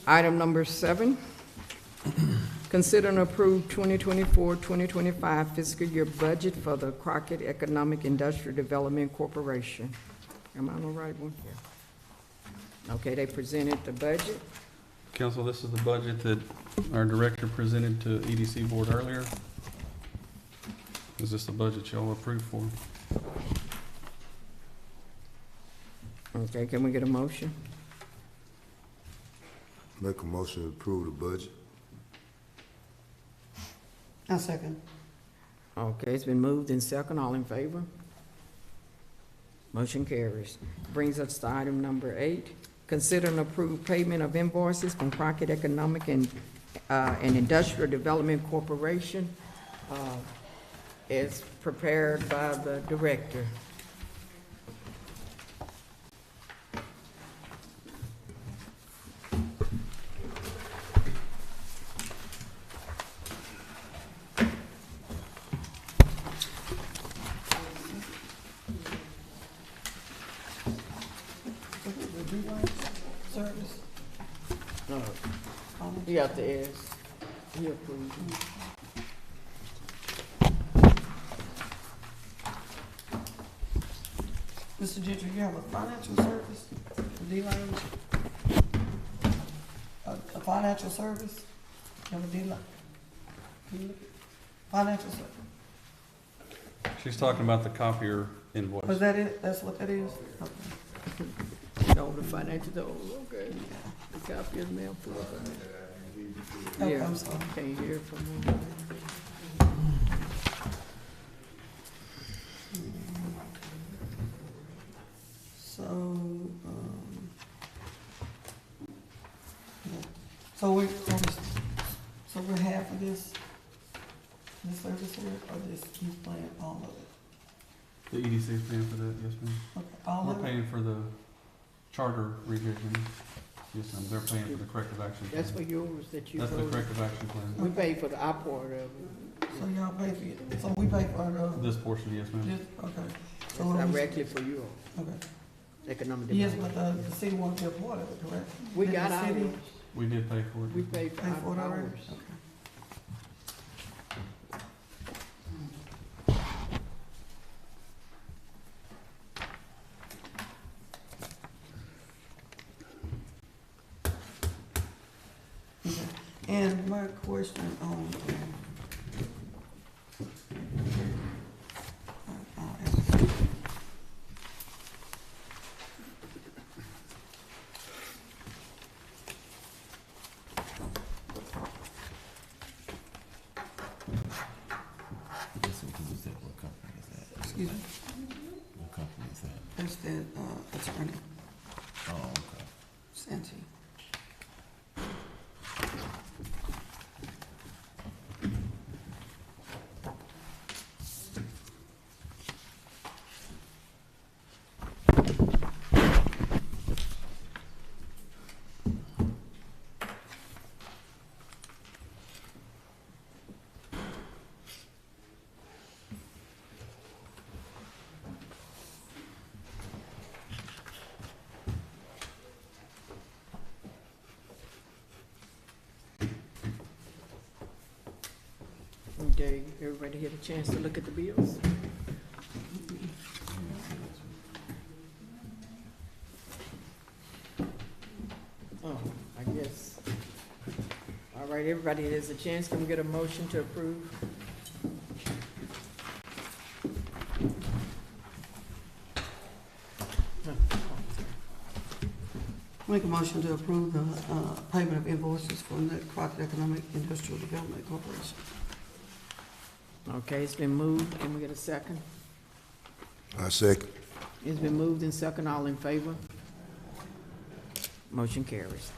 Item number 7. Consider and approve 2024-2025 fiscal year budget for the Crockett Economic Industrial Development Corporation. Am I on the right one? Yeah. Okay, they presented the budget.
Council, this is the budget that our director presented to EDC board earlier. Is this the budget y'all approved for?
Okay, can we get a motion?
Make a motion to approve the budget.
A second.
Okay, it's been moved in second. All in favor? Motion carries. Brings us to item number 8. Consider and approve payment of invoices from Crockett Economic and Industrial Development Corporation, as prepared by the director. you have to ask. He approved it.
Mr. Gentry, you have a financial service for D-Lounge? A financial service? You have a D-Lounge? Financial service?
She's talking about the copier invoice.
Was that it? That's what that is? Okay.
No, the financial, okay. The copy is mailed for us.
Okay,
Yeah,
I'm sorry.
can't hear from them.
So, so we're half of this service here, or this, he's paying all of it?
The EDC is paying for that, yes, ma'am.
Okay, all
We're
of it?
paying for the charter revision. Yes, ma'am, they're paying for the corrective action plan.
That's for yours that you
That's the
voted.
corrective action plan.
We pay for the our part of it.
So y'all pay for it, so we pay for
This portion, yes, ma'am.
okay. So
It's
what we-
directly for you,
Okay.
economic
Yes,
development.
but the city won't be a part of it, correct?
We
Did
got
the city
ours.
We did pay for it.
We pay for
pay for it already?
ours.
Okay. Okay. And my question on, I'll ask.
Yes, we can use that. What company is that?
Excuse me,
What company is that?
that's the attorney,
Oh, okay.
Santi.
Okay, everybody had a chance to look at the bills? Oh, I guess. All right, everybody has a chance. Can we get a motion to approve?
Make a motion to approve the payment of invoices from the Crockett Economic Industrial Development Corporation.
Okay, it's been moved. Can we get a second?
I second.
It's been moved and second. All in favor? Motion carries.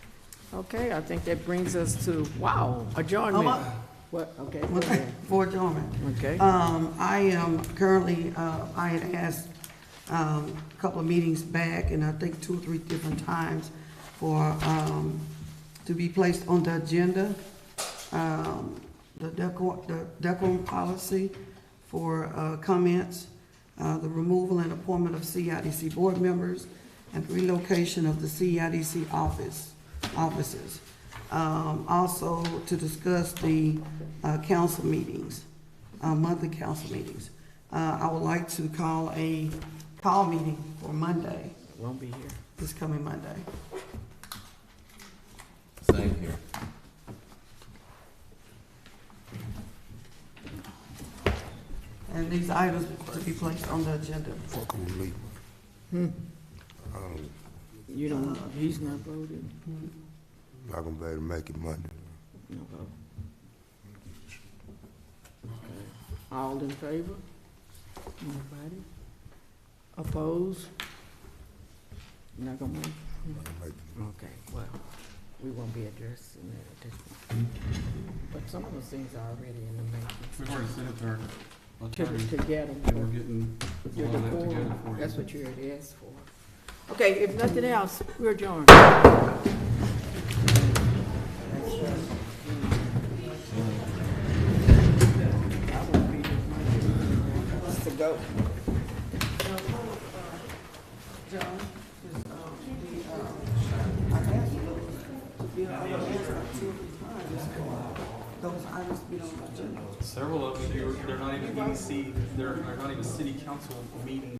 Okay, I think that brings us to, wow, adjournment. What, okay, go ahead.
For adjournment.
Okay,
I am currently, I had asked a couple of meetings back, and I think 2 or 3 different times for, to be placed on the agenda, the decorum policy for comments, the removal and appointment of CIDC board members, and relocation of the CIDC offices. Also to discuss the council meetings, monthly council meetings. I would like to call a call meeting for Monday,
won't be here.
this coming Monday.
Same here.
And these items to be placed on the agenda.
Fuck on me.
You don't, he's not voting.
Not gonna be able to make it Monday.
No vote. Okay. All in favor? Nobody? Opposed? Not gonna make?
Not gonna make it.
Okay, well, we won't be addressing that at this point. But some of those things are already in the
We've
making.
already sent it to our
To
attorney,
get
and we're
them,
getting a
your
lot of that together
decor,
for you.
that's what you already asked for. Okay, if nothing else, we're adjourned. To go.
John, I asked those
been, I've been asked like 2 or 3 times for those items to be on the agenda.
Several of them, they're not even EDC, they're not even city council meetings.